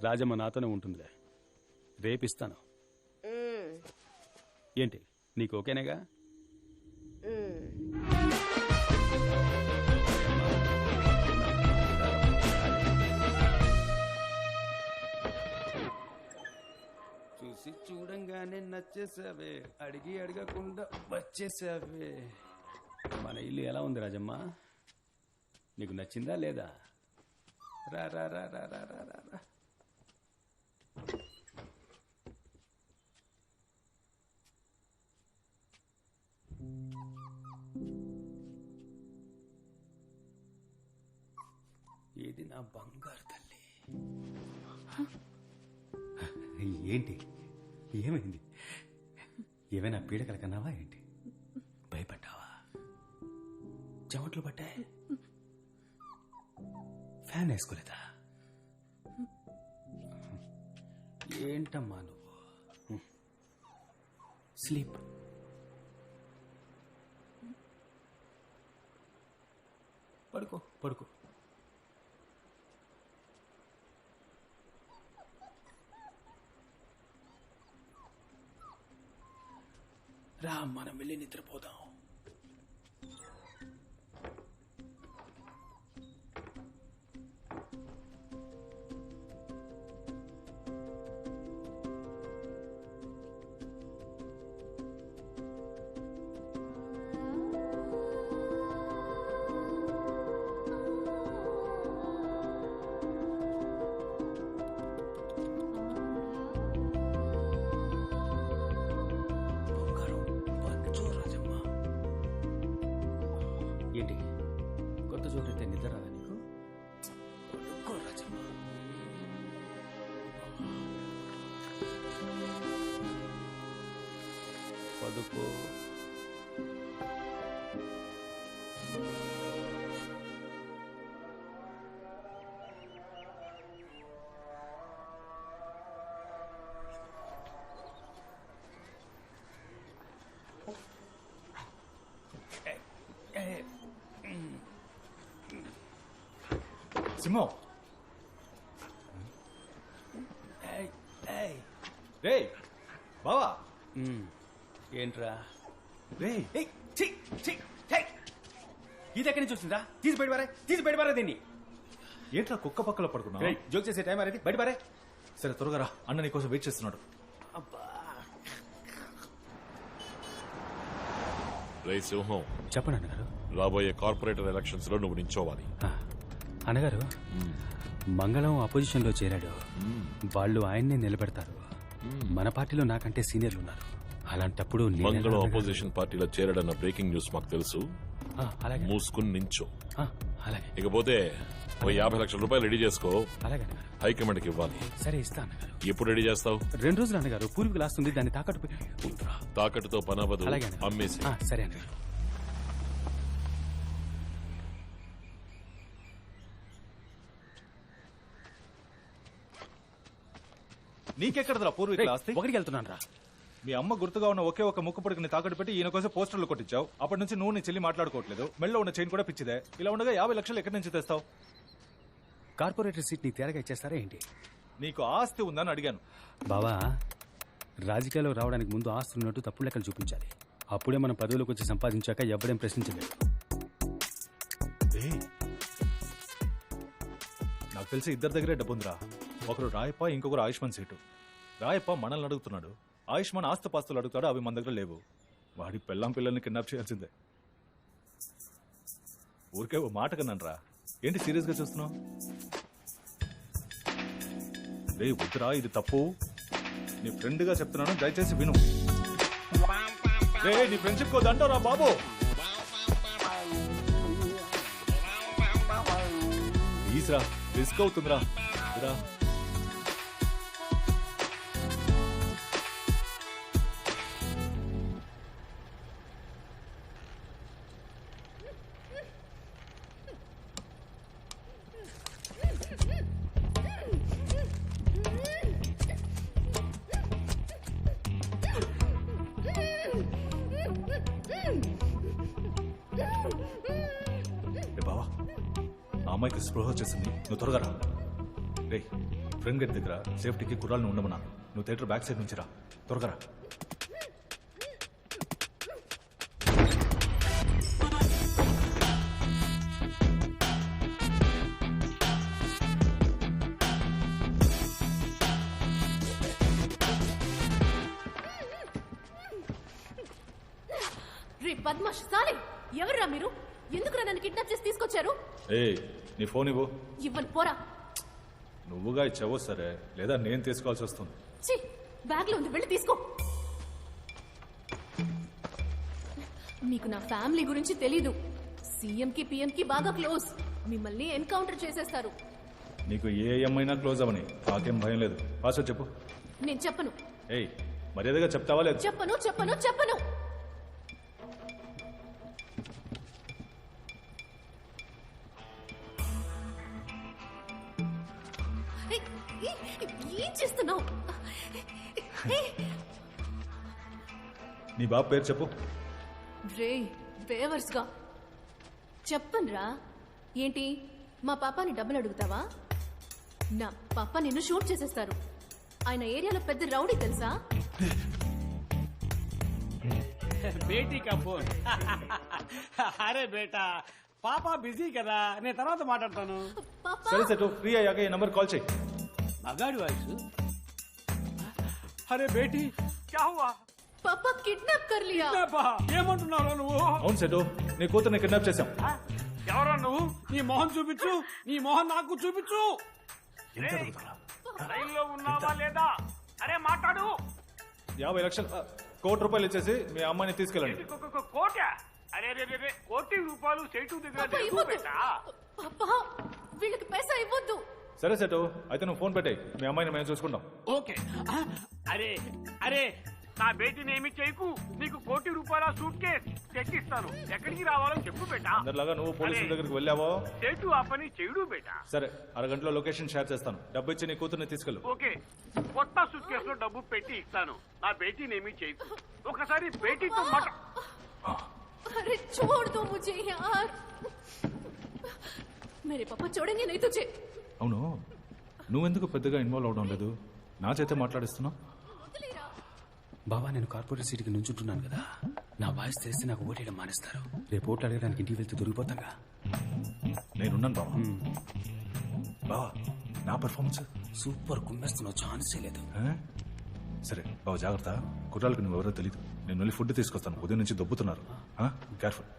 [SPEAKER 7] రాజమ్మ నాతోనే ఉంటుందిలే. రేపిస్తాను. ఏంటి నీకు ఓకేనేగా? చూసి చూడంగానే నచ్చేసావే, అడిగి అడగకుండా వచ్చేసావే. మన ఇల్లు ఎలా ఉంది రాజమ్మ? నీకు నచ్చిందా లేదా? రా రా రా రా రా రా రా రా. ఇది నా బంగారు తల్లి. ఏంటి ఏమైంది? ఏమైనా పీడకల కన్నావా ఏంటి? భయపడ్డావా? చెమట్లు పట్టాయి? ఫ్యాన్ వేసుకోలేదా? ఏంటమ్మా నువ్వు? స్లీప్. పడుకో పడుకో. రా, మనం వెళ్ళి నిద్రపోదాం. ఏంటి కొత్త చోటైతే నిద్ర రాదా నీకు? పడుకో రాజమ్మ. పడుకో.
[SPEAKER 5] సింహం, రే బావా.
[SPEAKER 7] ఏంట్రా?
[SPEAKER 5] రే
[SPEAKER 7] ఇది ఎక్కడి నుంచి వచ్చిందా? తీసి బయట దీన్ని.
[SPEAKER 5] ఏంట్రా కుక్క పక్కలో పడుకున్నా?
[SPEAKER 7] జోక్ చేసే టైం అనేది బయట పారే.
[SPEAKER 5] సరే త్వరగా రా, అన్న నీకోసం వెయిట్ చేస్తున్నాడు.
[SPEAKER 1] రే సింహం,
[SPEAKER 7] చెప్పండి అన్నగారు.
[SPEAKER 1] రాబోయే కార్పొరేటర్ ఎలక్షన్స్ లో నువ్వు నించోవాలి.
[SPEAKER 7] అన్నగారు, మంగళం అపోజిషన్ లో చేరాడు. వాళ్ళు ఆయన్నే నిలబెడతారు. మన పార్టీలో నాకంటే సీనియర్లు ఉన్నారు. అలాంటప్పుడు
[SPEAKER 1] మంగళం అపోజిషన్ పార్టీలో చేరాడన్న బ్రేకింగ్ న్యూస్ మాకు తెలుసు.
[SPEAKER 7] అలాగే
[SPEAKER 1] మూసుకుని నించో.
[SPEAKER 7] అలాగే.
[SPEAKER 1] ఇకపోతే ఓ 50 లక్షల రూపాయలు రెడీ చేసుకో.
[SPEAKER 7] అలాగే అన్నగారు.
[SPEAKER 1] హైకమాండ్కి ఇవ్వాలి.
[SPEAKER 7] సరే ఇస్తా అన్నగారు.
[SPEAKER 1] ఎప్పుడు రెడీ చేస్తావు?
[SPEAKER 7] 2 రోజులు అన్నగారు. పూర్వీకులు ఆస్తుంది, దాన్ని తాకట్టు.
[SPEAKER 1] తాకట్టుతో పనవదు,
[SPEAKER 7] అలాగే
[SPEAKER 1] అమ్మేసి.
[SPEAKER 7] సరే అన్నగారు.
[SPEAKER 5] నీకెక్కడదా పూర్వీకుల ఆస్తి?
[SPEAKER 7] ఒకటికి వెళ్తున్నాను రా.
[SPEAKER 5] మీ అమ్మ గుర్తుగా ఉన్న ఒకే ఒక ముక్కు పొడికిని తాకట్టు పెట్టి ఈయన కోసం పోస్టర్లు కొట్టించావు. అప్పటి నుంచి నువ్వు నీ చెల్లి మాట్లాడుకోవట్లేదు. మెళ్ళలో ఉన్న చైన్ కూడా పిచ్చిదే. ఇలా ఉండగా 50 లక్షలు ఎక్కడి నుంచి తెస్తావు?
[SPEAKER 7] కార్పొరేటర్ సీట్ నీ తేరగా ఇచ్చేస్తారా ఏంటి?
[SPEAKER 5] నీకు ఆస్తి ఉందని అడిగాను.
[SPEAKER 7] బావా, రాజకీయాల్లో రావడానికి ముందు ఆస్తులు ఉన్నట్టు తప్పుడు లెక్కలు చూపించాలి. అప్పుడే మనం పదవులకు వచ్చి సంపాదించాక ఎవడేం ప్రశ్నించలేదు.
[SPEAKER 5] నాకు తెలిసి ఇద్దరి దగ్గరే డబ్బుందిరా. ఒకరు రాయప్ప, ఇంకొకరు ఆయుష్మాన్ సీటు. రాయప్ప మనల్ని అడుగుతున్నాడు, ఆయుష్మాన్ ఆస్తుపాస్తులు అడుగుతాడు. అవి మన దగ్గర లేవు. వాడి పెళ్ళాం పిల్లల్ని కిడ్నాప్ చేయాల్సిందే. ఊరికే ఓ మాట కన్నాను రా. ఏంటి సీరియస్ గా చూస్తున్నావు? రే వద్దురా, ఇది తప్పు. నీ ఫ్రెండ్ గా చెప్తున్నాను, దయచేసి విను. రే నీ ఫ్రెండ్షిప్ కో దండరా బాబు. ప్లీజ్ రా, రిస్క్ అవుతుందిరా. రా. బావా, ఆ అమ్మాయికి స్పృహ వచ్చేసింది, నువ్వు త్వరగా రా. రే, ఫ్రెండ్ గేట్ దగ్గర సేఫ్టీకి కుర్రాలను ఉండమన్నాను. నువ్వు థియేటర్ బ్యాక్ సైడ్ నుంచి రా, త్వరగా రా.
[SPEAKER 10] రే బద్మాష్ సాలే, ఎవర్రా మీరు? ఎందుకురా నన్ను కిడ్నాప్ చేసి తీసుకొచ్చారు?
[SPEAKER 5] ఏ, నీ ఫోన్ ఇవ్వు.
[SPEAKER 10] ఇవ్వను, పోరా.
[SPEAKER 5] నువ్వుగా ఇచ్చావో సరే, లేదా నేను తీసుకోవాల్సి వస్తుంది.
[SPEAKER 10] ఛీ, బ్యాగ్ లో ఉంది, వెళ్ళి తీసుకో. మీకు నా ఫ్యామిలీ గురించి తెలీదు. సీఎం కి పిఎం కి బాగా క్లోజ్. మిమ్మల్ని ఎన్కౌంటర్ చేసేస్తారు.
[SPEAKER 5] నీకు ఏ ఏమైనా క్లోజ్ అవని, నాకేం భయం లేదు. పాస్వర్డ్ చెప్పు.
[SPEAKER 10] నేను చెప్పను.
[SPEAKER 5] ఏయ్, మర్యాదగా చెప్తావా లేదు?
[SPEAKER 10] చెప్పను చెప్పను చెప్పను. ఏం చేస్తున్నావు?
[SPEAKER 5] నీ బాబు పేరు చెప్పు.
[SPEAKER 10] రే బేవర్స్ గా చెప్పనురా. ఏంటి, మా పాపాని డబ్బులు అడుగుతావా? నా పాప నిన్ను షూట్ చేసేస్తారు. ఆయన ఏరియాలో పెద్ద రౌడీ తెలుసా?
[SPEAKER 4] బేటీ కా ఫోన్. అరే బేటా, పాప బిజీ కదా, నేను తర్వాత మాట్లాడతాను.
[SPEAKER 5] సరే సెటు, ఫ్రీ అయ్యాక ఈ నంబర్ కాల్ చేయి.
[SPEAKER 4] మగాడి వాయిస్. అరే బేటీ, క్యా హువా?
[SPEAKER 10] పాపా కిడ్నాప్ కర్ లియా.
[SPEAKER 4] ఏమంటున్నావు నువ్వు?
[SPEAKER 5] అవును సెటు, నీ కూతుర్ని కిడ్నాప్ చేశాం.
[SPEAKER 4] ఎవరో నువ్వు? నీ మొహం చూపించు, నీ మొహం నాకు చూపించు. లైన్లో ఉన్నావా లేదా? అరే మాట్లాడు.
[SPEAKER 5] 50 లక్షలు, ₹1,00,00,000 ఇచ్చేసి మీ అమ్మాయిని తీసుకెళ్ళండి.
[SPEAKER 4] కోట? అరే రే, ₹1,00,00,000 సేటు దగ్గర
[SPEAKER 10] పాపా
[SPEAKER 4] లేదు
[SPEAKER 10] ఇవ్వద్దు.
[SPEAKER 4] బేటా.
[SPEAKER 10] పాపా వీళ్ళకి పైసా ఇవ్వద్దు.
[SPEAKER 5] సరే సెటు, అయితే నువ్వు ఫోన్ పెట్టాయి, మీ అమ్మాయిని మేము చూసుకుంటాం.
[SPEAKER 4] ఓకే. అరే అరే, నా బేటీని ఏమి చేయకు. నీకు ₹1,00,00,000 సూట్ కేస్ చెక్ ఇస్తాను. ఎక్కడికి రావాలో చెప్పు బేటా.
[SPEAKER 5] అందరిలాగా నువ్వు పోలీసుల దగ్గరికి వెళ్ళావో?
[SPEAKER 4] సేటు ఆ పని చెయ్యడు బేటా.
[SPEAKER 5] సరే, అరగంటలో లొకేషన్ షేర్ చేస్తాను. డబ్బు ఇచ్చి నీ కూతుర్ని తీసుకెళ్ళు.
[SPEAKER 4] ఓకే, కొత్త సూట్ కేసులో డబ్బు పెట్టి ఇస్తాను. నా బేటీని ఏమి చేయకు. ఒకసారి బేటీతో మాట.
[SPEAKER 10] अरे छोड़ दो मुझे यार, मेरे पापा छोड़ेंगे नहीं तुझे.
[SPEAKER 5] అవును, నువ్వెందుకు పెద్దగా ఇన్వాల్వ్ అవడం లేదు? నా చేతే మాట్లాడిస్తున్నావు.
[SPEAKER 7] బాబా, నేను కార్పొరేట్ సీట్కి నుంచుంటున్నాను కదా, నా వాయిస్ తెలిస్తే నాకు ఓటేయడం మానేస్తారు. రేపు ఓట్లు అడగడానికి ఇంటికి వెళ్తే దొరికిపోతాగా.
[SPEAKER 5] నేనున్నాను బావా. బావా, నా పర్ఫార్మెన్స్
[SPEAKER 7] సూపర్, కుమ్మేస్తున్నావు, ఛాన్సే లేదు.
[SPEAKER 5] సరే బావా, జాగ్రత్త. కుర్రాళ్ళకి నువ్వెవరో తెలీదు. నేను వెళ్ళి ఫుడ్ తీసుకొస్తాను, ఉదయం నుంచి దొబ్బుతున్నారు. కేర్ఫుల్.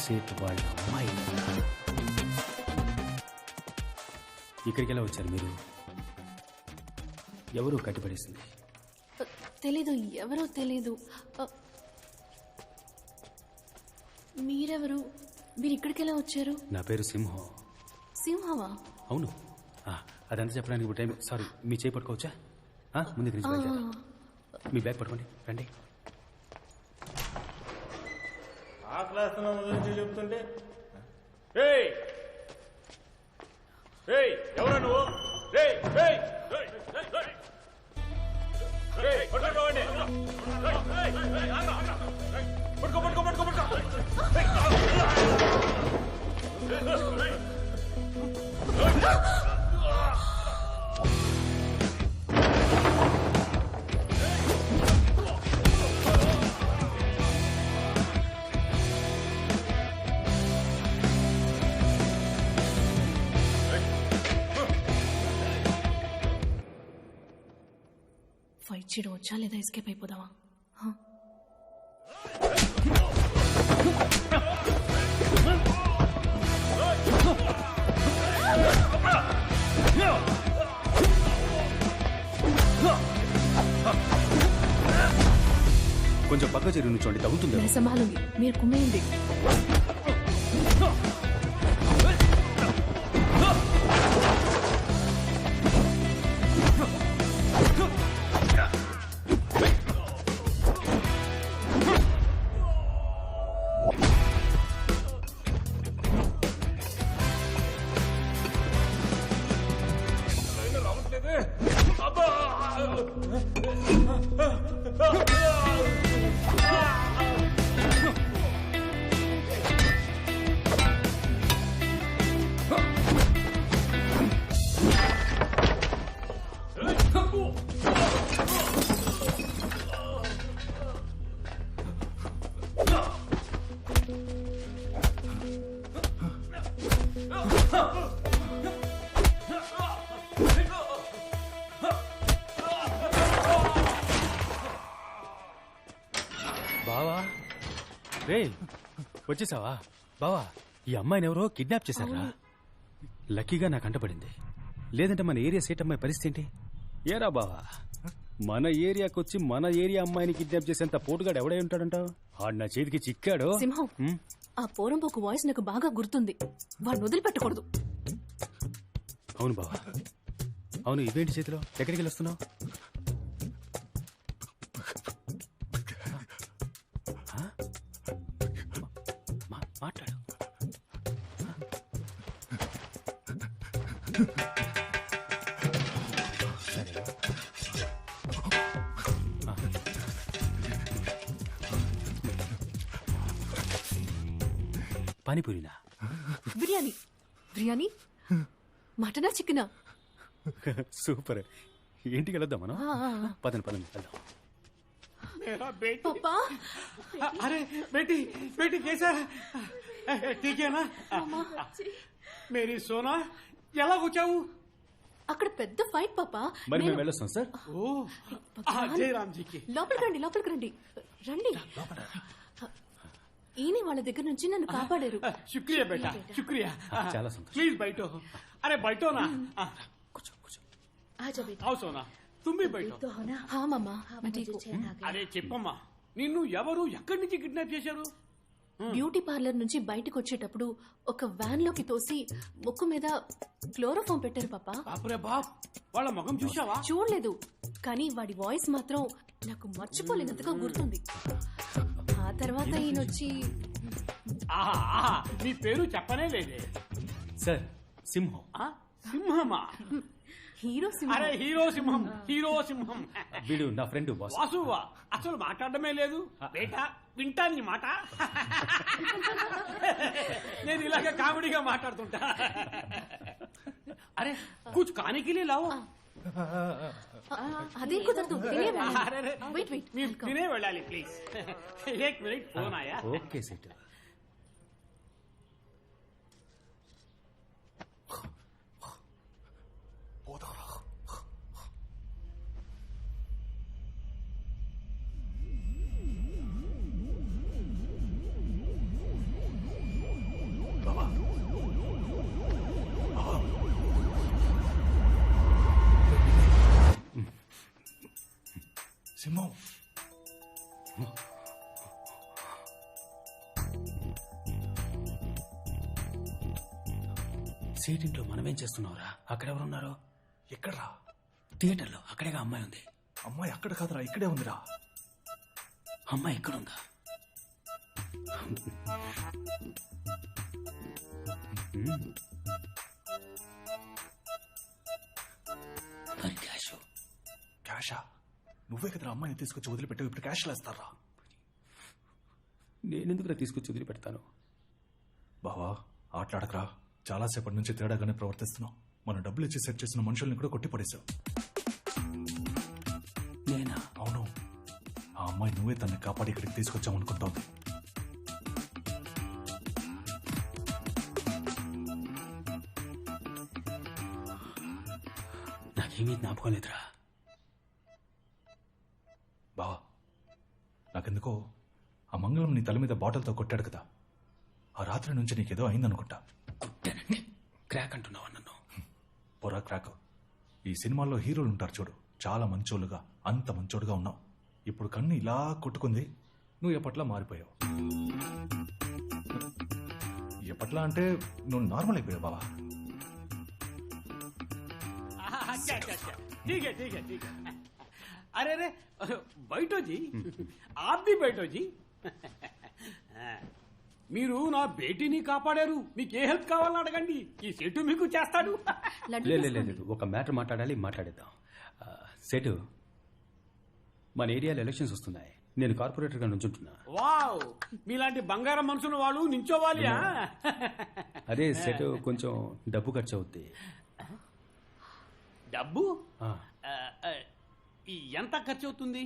[SPEAKER 7] సేట్ వాళ్ళ అమ్మాయి. ఇక్కడికి ఎలా వచ్చారు మీరు? ఎవరు కట్టిపడేసింది?
[SPEAKER 10] తెలీదు, ఎవరో తెలీదు. మీరెవరు? మీరు ఇక్కడికి ఎలా వచ్చారు?
[SPEAKER 7] నా పేరు సింహం.
[SPEAKER 10] సింహమా?
[SPEAKER 7] అవును. అదంతా చెప్పడానికి ఇప్పుడు టైం. సారీ, మీ చేయి పట్టుకోవచ్చా? ముందు గురించి బయలుదేరా. మీ బ్యాగ్ పట్టుకోండి, రండి.
[SPEAKER 4] ఆ క్లాస్ గురించి చెప్తుంటే ఎవరా నువ్వు?
[SPEAKER 10] ఫైట్ చేయడం వచ్చా లేదా ఎస్కేప్ అయిపోదావా?
[SPEAKER 7] కొంచెం పక్క చెరువు నుంచోండి, తగ్గుతుంది.
[SPEAKER 10] సంభాలండి, మీరు కుమ్మేయండి.
[SPEAKER 7] బావా, రే వచ్చేసావా? బావా, ఈ అమ్మాయిని ఎవరో కిడ్నాప్ చేశారా? లక్కీగా నాకు అంటపడింది, లేదంటే మన ఏరియా సేట్ అమ్మాయి పరిస్థితి ఏంటి? ఏరా బావా, మన ఏరియాకి వచ్చి మన ఏరియా అమ్మాయిని కిడ్నాప్ చేసేంత పోటుగాడు ఎవడై ఉంటాడంటావు? ఆడు నా చేతికి చిక్కాడు.
[SPEAKER 10] సింహం, ఆ పోరంపోకు వాయిస్ నాకు బాగా గుర్తుంది. వాడిని వదిలిపెట్టకూడదు.
[SPEAKER 7] అవును బావా, అవును. ఇవేంటి చేతిలో? ఎక్కడికి వెళ్ళొస్తున్నావు? మాట్లాడు. పానీపూరినా?
[SPEAKER 10] బిర్యానీ. బిర్యానీ? మటనా చికెనా?
[SPEAKER 7] సూపర్. ఇంటికి వెళ్దాం మనం. పదండి పదండి వెళ్దాం.
[SPEAKER 10] पापा,
[SPEAKER 4] अरे बेटी बेटी कैसा है? ठीक है ना? मेरी सोना ఎలా వచ్చావు?
[SPEAKER 10] అక్కడ పెద్ద ఫైట్ పాపా.
[SPEAKER 7] మరి మేము వెళ్ళొస్తాం సార్.
[SPEAKER 4] ఓ జయరామ్జీకి.
[SPEAKER 10] లోపలికి రండి, లోపలికి రండి. రండి. ఈయన వాళ్ళ దగ్గర నుంచి నన్ను కాపాడారు.
[SPEAKER 4] శుక్రియా బేటా, శుక్రియా.
[SPEAKER 7] చాలా సంతోషం.
[SPEAKER 4] ప్లీజ్ బయటో. అరే బయటో నా.
[SPEAKER 7] కూర్చో కూర్చో.
[SPEAKER 6] ఆజా బేటా.
[SPEAKER 4] आओ सोना, तुम भी बैठो.
[SPEAKER 6] तो हो ना?
[SPEAKER 10] हाँ मामा, मैं ठीक हूँ.
[SPEAKER 4] అరే చెప్పమ్మా, నిన్ను ఎవరు ఎక్కడి నుంచి కిడ్నాప్ చేశారు?
[SPEAKER 10] బ్యూటీ పార్లర్ నుంచి బయటకు వచ్చేటప్పుడు ఒక వ్యాన్ లోకి తోసి ముక్కు మీద క్లోరోఫామ్ పెట్టారు పాపా.
[SPEAKER 4] బాపురే బాప్, వాళ్ళ ముఖం చూసావా?
[SPEAKER 10] చూడలేదు, కానీ వాడి వాయిస్ మాత్రం నాకు మర్చిపోలేనంతగా గుర్తుంది. ఆ తర్వాత ఈయన వచ్చి
[SPEAKER 4] నీ పేరు చెప్పనే లేదే.
[SPEAKER 7] సార్, సింహం.
[SPEAKER 4] సింహమా?
[SPEAKER 10] హీరో సింహం.
[SPEAKER 4] అరే హీరో సింహం, హీరో సింహం.
[SPEAKER 7] వీడు నా ఫ్రెండ్ బాస్.
[SPEAKER 4] వాసువా, అసలు మాట్లాడమే లేదు. బేటా వింటాను నీ మాట. నేను ఇలాగ కామెడీగా మాట్లాడుతుంటా. అరే కుచ్ కానికి లావు.
[SPEAKER 10] అదే కుదరదు. వెయిట్ వెయిట్,
[SPEAKER 4] మీరు తినే వెళ్ళాలి ప్లీజ్. ఏక్ మినిట్ ఫోన్ ఆయా.
[SPEAKER 7] Okay set.
[SPEAKER 5] సింహం,
[SPEAKER 7] సేట్ ఇంట్లో మనమేం చేస్తున్నావురా? అక్కడెవరున్నారు?
[SPEAKER 5] ఎక్కడ్రా?
[SPEAKER 7] థియేటర్లో. అక్కడేగా అమ్మాయి ఉంది.
[SPEAKER 5] అమ్మాయి అక్కడ కాదురా, ఇక్కడే ఉందిరా.
[SPEAKER 7] అమ్మాయి ఎక్కడుందా? మరి క్యాష్?
[SPEAKER 5] క్యాషా? నువ్వే కదరా అమ్మాయిని తీసుకొచ్చి వదిలిపెట్టావు, ఇప్పుడు క్యాష్ లేస్తారా?
[SPEAKER 7] నేనెందుకురా తీసుకొచ్చి వదిలిపెడతాను?
[SPEAKER 5] బావా ఆటలాడకరా, చాలాసేపటి నుంచి తేడాగానే ప్రవర్తిస్తున్నావు. మనం డబ్బులు ఇచ్చి సెట్ చేసిన మనుషుల్ని కూడా కొట్టి పడేశావు.
[SPEAKER 7] నేనా?
[SPEAKER 5] అవును, ఆ అమ్మాయి నువ్వే తనని కాపాడి ఇక్కడికి తీసుకొచ్చావనుకుంటోంది.
[SPEAKER 7] నాకేమీ జ్ఞాపకం లేదురా.
[SPEAKER 5] బావా నాకెందుకో ఆ మంగళం నీ తల మీద బాటిల్తో కొట్టాడు కదా, ఆ రాత్రి నుంచి నీకేదో అయిందనుకుంటా.
[SPEAKER 7] కొట్టానంటే క్రాక్ అంటున్నావా నన్ను?
[SPEAKER 5] పొరా క్రాక్. ఈ సినిమాల్లో హీరోలు ఉంటారు చూడు, చాలా మంచోళ్ళుగా, అంత మంచోడుగా ఉన్నావు. ఇప్పుడు కన్ను ఇలా కొట్టుకుంది, నువ్వు ఎప్పట్లా మారిపోయావు. ఎప్పట్లా అంటే నువ్వు నార్మల్ అయిపోయావు బావా.
[SPEAKER 4] ठीक है ठीक है ठीक है. अरे अरे बैठो जी, आप भी बैठो जी. మీరు నా బేటీని కాపాడారు, మీకు ఏ హెల్ప్ కావాలని అడగండి, ఈ సెటు మీకు చేస్తాడు.
[SPEAKER 7] లేదు, ఒక మ్యాటర్ మాట్లాడేద్దాం. సెటు, మన ఏరియాలో ఎలక్షన్స్ వస్తున్నాయి. నేను కార్పొరేటర్గా నుంచుంటున్నా.
[SPEAKER 4] వావ్, మీలాంటి బంగారం మనుషులు వాళ్ళు నించోవాలి.
[SPEAKER 7] అదే సెటు, కొంచెం డబ్బు ఖర్చు అవుద్ది.
[SPEAKER 4] డబ్బు ఎంత ఖర్చు అవుతుంది?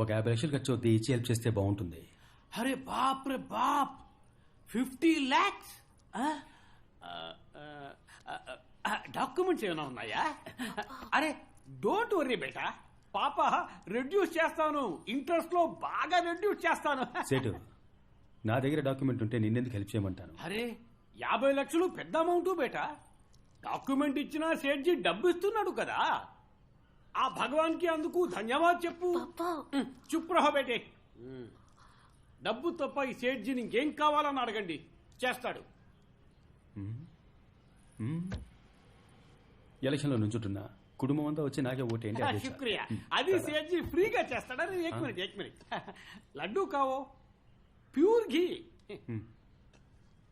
[SPEAKER 7] ఒక 50 లక్షలు ఖర్చు అవుద్ది, ఇచ్చి హెల్ప్ చేస్తే బాగుంటుంది.
[SPEAKER 4] అరే బాప్ రే బాప్, 50 lakhs. డాక్యుమెంట్స్ ఏమైనా ఉన్నాయా? అరే డోంట్ వరీ బేటా, పాప రెడ్యూస్ చేస్తాను, ఇంట్రెస్ట్ లో బాగా రెడ్యూస్ చేస్తాను.
[SPEAKER 7] సేటు, నా దగ్గర డాక్యుమెంట్ ఉంటే నిన్నెందుకు హెల్ప్ చేయమంటాను?
[SPEAKER 4] అరే 50 లక్షలు పెద్ద అమౌంట్ బేటా. డాక్యుమెంట్ ఇచ్చినా సేట్జీ డబ్బు ఇస్తున్నాడు కదా, ఆ భగవాన్ కి అందుకు ధన్యవాద్ చెప్పు. చుప్ రహో బేటే. డబ్బు తప్ప ఈ సేట్జీని ఇంకేం కావాలని అడగండి, చేస్తాడు.
[SPEAKER 7] ఎలక్షన్ లో నుంచుంటున్నా, కుటుంబం అంతా వచ్చి నాకే ఓటేంటి.
[SPEAKER 4] శుక్రియా, అది సేట్జీ ఫ్రీగా చేస్తాడా? ఏక్ మినిట్. లడ్డూ కావో, ప్యూర్ ఘీ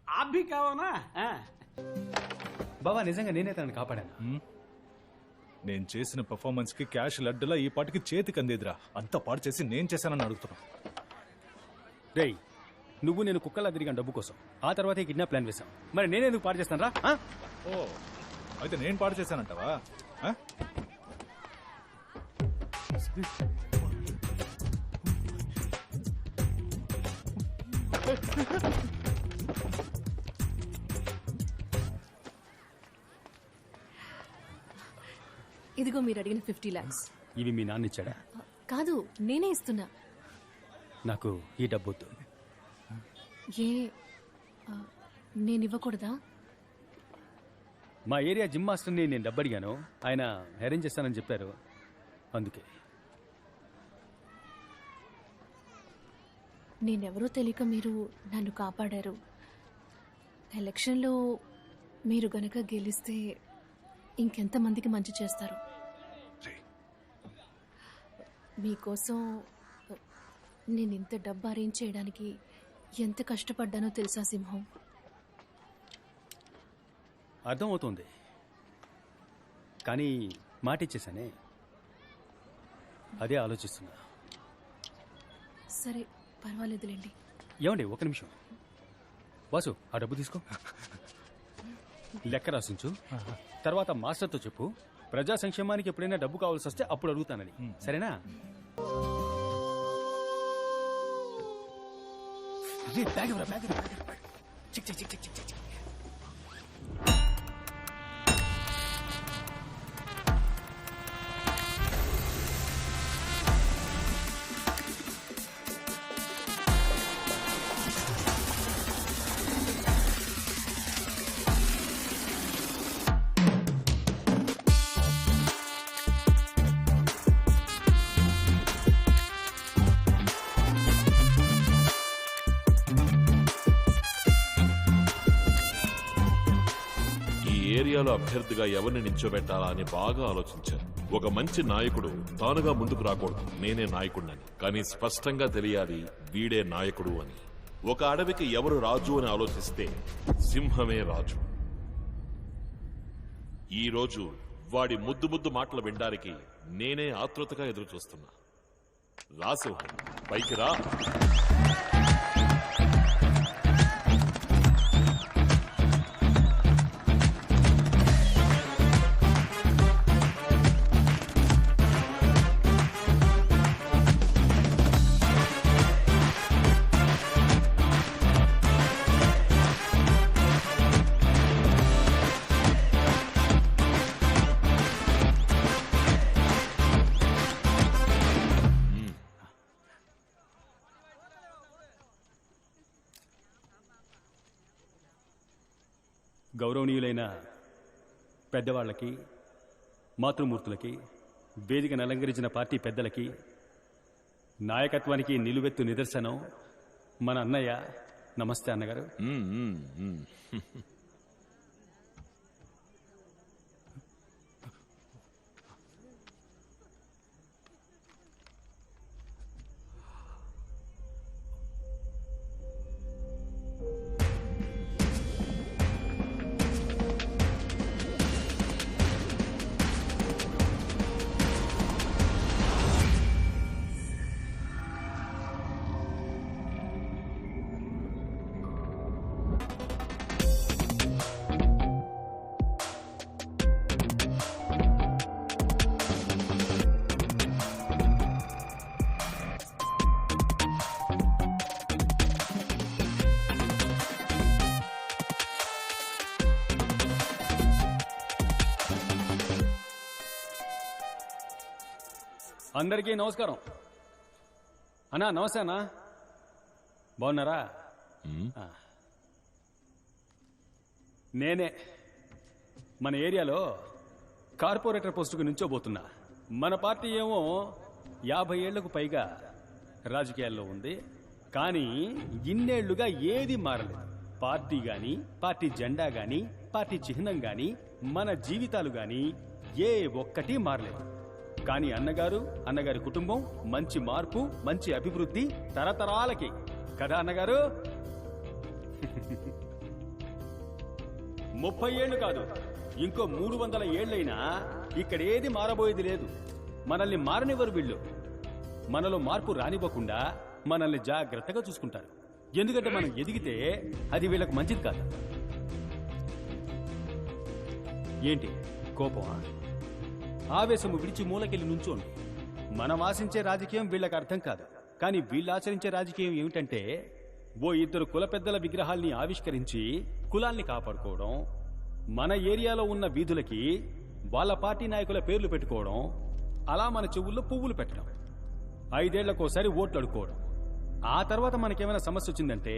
[SPEAKER 4] आप भी కావో నా?
[SPEAKER 7] బాబా నిజంగా నేనే తనని కాపాడాను.
[SPEAKER 5] నేను చేసిన పర్ఫార్మెన్స్ కి క్యాష్ లడ్డులా ఈ పాటికి చేతికి అందేదిరా. అంతా పాడు చేసి నేను చేశానని అడుగుతున్నా.
[SPEAKER 7] రేయ్, నువ్వు నేను కుక్కలా తిరిగాను డబ్బు కోసం, ఆ తర్వాత కిడ్నాప్ ప్లాన్ వేశాం. మరి నేనెందుకు పాడు చేస్తాను రా?
[SPEAKER 5] ఓ, అయితే నేను పాడు చేశానంటావా?
[SPEAKER 10] ఇదిగో మీరు అడిగిన 50 lakhs.
[SPEAKER 7] ఇవి మీ నాన్న ఇచ్చాడా?
[SPEAKER 10] కాదు, నేనే ఇస్తున్నా.
[SPEAKER 7] నాకు ఈ డబ్బు వద్దు.
[SPEAKER 10] ఏ నేను ఇవ్వకూడదా?
[SPEAKER 7] మా ఏరియా జిమ్ మాస్టర్ని నేను డబ్బు అడిగాను, ఆయన అరేంజ్ చేస్తానని చెప్పారు, అందుకే.
[SPEAKER 10] నేనెవరో తెలియక మీరు నన్ను కాపాడారు. ఎలక్షన్లో మీరు గనక గెలిస్తే ఇంకెంతమందికి మంచి చేస్తారు. మీకోసం నేను ఇంత డబ్బు అరేంజ్ చేయడానికి ఎంత కష్టపడ్డానో తెలుసా సింహం?
[SPEAKER 7] అర్థమవుతుంది, కానీ మాట ఇచ్చేసానే, అదే ఆలోచిస్తున్నా.
[SPEAKER 10] సరే పర్వాలేదులేండి.
[SPEAKER 7] ఏమండి, ఒక నిమిషం. వాసు, ఆ డబ్బు తీసుకో, లెక్క రాసించు, తర్వాత మాస్టర్తో చెప్పు, ప్రజా సంక్షేమానికి ఎప్పుడైనా డబ్బు కావాల్సి వస్తే అప్పుడు అడుగుతానని. సరేనా? బ్యాగ్ ఇవ్వరా, బ్యాగ్ ఇవ్వరా, బ్యాగ్ ఇవ్వరా. Check check check check check check.
[SPEAKER 1] ఏరియాలో అభ్యర్థిగా ఎవరిని నించోబెట్టాలా అని బాగా ఆలోచించాను. ఒక మంచి నాయకుడు తానుగా ముందుకు రాకూడదు, నేనే నాయకుడినని. కానీ స్పష్టంగా తెలియాలి వీడే నాయకుడు అని. ఒక అడవికి ఎవరు రాజు అని ఆలోచిస్తే సింహమే రాజు. ఈ రోజు వాడి ముద్దు ముద్దు మాటలు వినడానికి నేనే ఆతృతగా ఎదురు చూస్తున్నా. రా సింహం, పైకి రా.
[SPEAKER 7] గౌరవనీయులైన పెద్దవాళ్లకి, మాతృమూర్తులకి, వేదికను అలంకరించిన పార్టీ పెద్దలకి, నాయకత్వానికి నిలువెత్తు నిదర్శనం మన అన్నయ్య. నమస్తే అన్నగారు. అందరికీ నమస్కారం. అన్నా నమస్తే అన్నా, బాగున్నారా? నేనే మన ఏరియాలో కార్పొరేటర్ పోస్టుకు నుంచోబోతున్నా. మన పార్టీ ఏమో 50 ఏళ్లకు పైగా రాజకీయాల్లో ఉంది, కానీ ఇన్నేళ్లుగా ఏది మారలేదు. పార్టీ గాని, పార్టీ జెండా గాని, పార్టీ చిహ్నం గాని, మన జీవితాలు గాని ఏ ఒక్కటి మారలేదు. కానీ అన్నగారి కుటుంబం మంచి మార్పు, మంచి అభివృద్ధి తరతరాలకి కదా అన్నగారు. 30 ఏళ్లు కాదు, ఇంకో 300 ఏళ్లైనా ఇక్కడ ఏది మారబోయేది లేదు. మనల్ని మారనివ్వరు వీళ్ళు. మనలో మార్పు రానివ్వకుండా మనల్ని జాగ్రత్తగా చూసుకుంటారు. ఎందుకంటే మనం ఎదిగితే అది వీళ్ళకు మంచిది కాదు. ఏంటి కోపమా? ఆవేశము విడిచి మూలకెళ్ళి నుంచోండి. మనం ఆశించే రాజకీయం వీళ్ళకి అర్థం కాదు. కానీ వీళ్ళు ఆచరించే రాజకీయం ఏమిటంటే, ఓ 2 కుల పెద్దల విగ్రహాల్ని ఆవిష్కరించి కులాల్ని కాపాడుకోవడం, మన ఏరియాలో ఉన్న వీధులకి వాళ్ళ పార్టీ నాయకుల పేర్లు పెట్టుకోవడం, అలా మన చెవుల్లో పువ్వులు పెట్టడం, 5 ఏళ్లకోసారి ఓట్లు అడుకోవడం. ఆ తర్వాత మనకేమైనా సమస్య వచ్చిందంటే,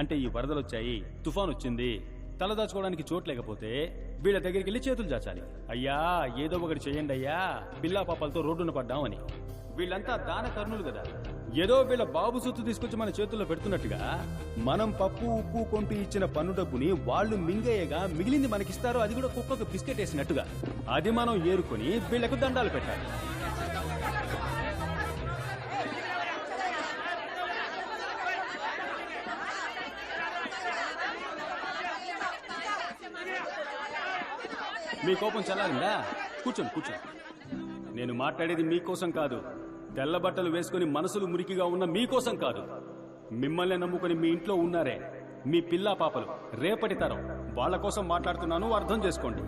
[SPEAKER 7] అంటే ఈ వరదలు వచ్చాయి, తుఫాన్ వచ్చింది, తలదాచుకోవడానికి చోటు లేకపోతే వీళ్ళ దగ్గరికి వెళ్ళి చేతులు చాచాలి. అయ్యా ఏదో ఒకటి చేయండి అయ్యా, పిల్లా పాపాలతో రోడ్డున పడ్డామని. వీళ్ళంతా దాన కర్ణులు కదా. ఏదో వీళ్ళ బాబు సొత్తు తీసుకొచ్చి మన చేతుల్లో పెడుతున్నట్టుగా మనం పప్పు ఉప్పు కొంటూ ఇచ్చిన పన్ను డబ్బుని వాళ్ళు మింగేయగా మిగిలింది మనకిస్తారు. అది కూడా కుక్కకు బిస్కెట్ వేసినట్టుగా. అది మనం ఏరుకొని వీళ్లకు దండాలు పెట్టాలి. మీ కోపం చల్లారిందా? కూర్చోండి. నేను మాట్లాడేది మీకోసం కాదు, తెల్ల బట్టలు వేసుకుని మనసులు మురికిగా ఉన్న మీకోసం కాదు. మిమ్మల్ని నమ్ముకుని మీ ఇంట్లో ఉన్నారే మీ పిల్లా పాపలు, రేపటి తరం, వాళ్ళ కోసం మాట్లాడుతున్నాను. అర్థం చేసుకోండి.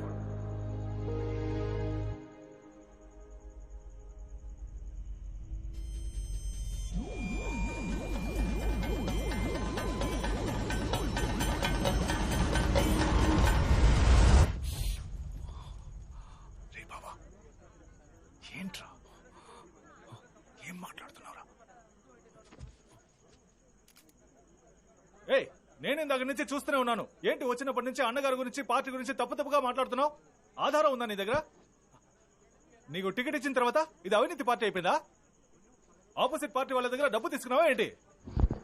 [SPEAKER 5] ఏంట్రా ఏం మాట్లాడుతున్నారా? నేను దగ్గర నుంచి చూస్తూనే ఉన్నాను. ఏంటి వచ్చినప్పటి నుంచి అన్నగారి గురించి, పార్టీ గురించి తప్పుగా మాట్లాడుతున్నావు? ఆధారం ఉందా నీ దగ్గర? నీకు టికెట్ ఇచ్చిన తర్వాత ఇది అవినీతి పార్టీ అయిపోయిందా? ఆపోజిట్ పార్టీ వాళ్ళ దగ్గర డబ్బు తీసుకున్నావా ఏంటి?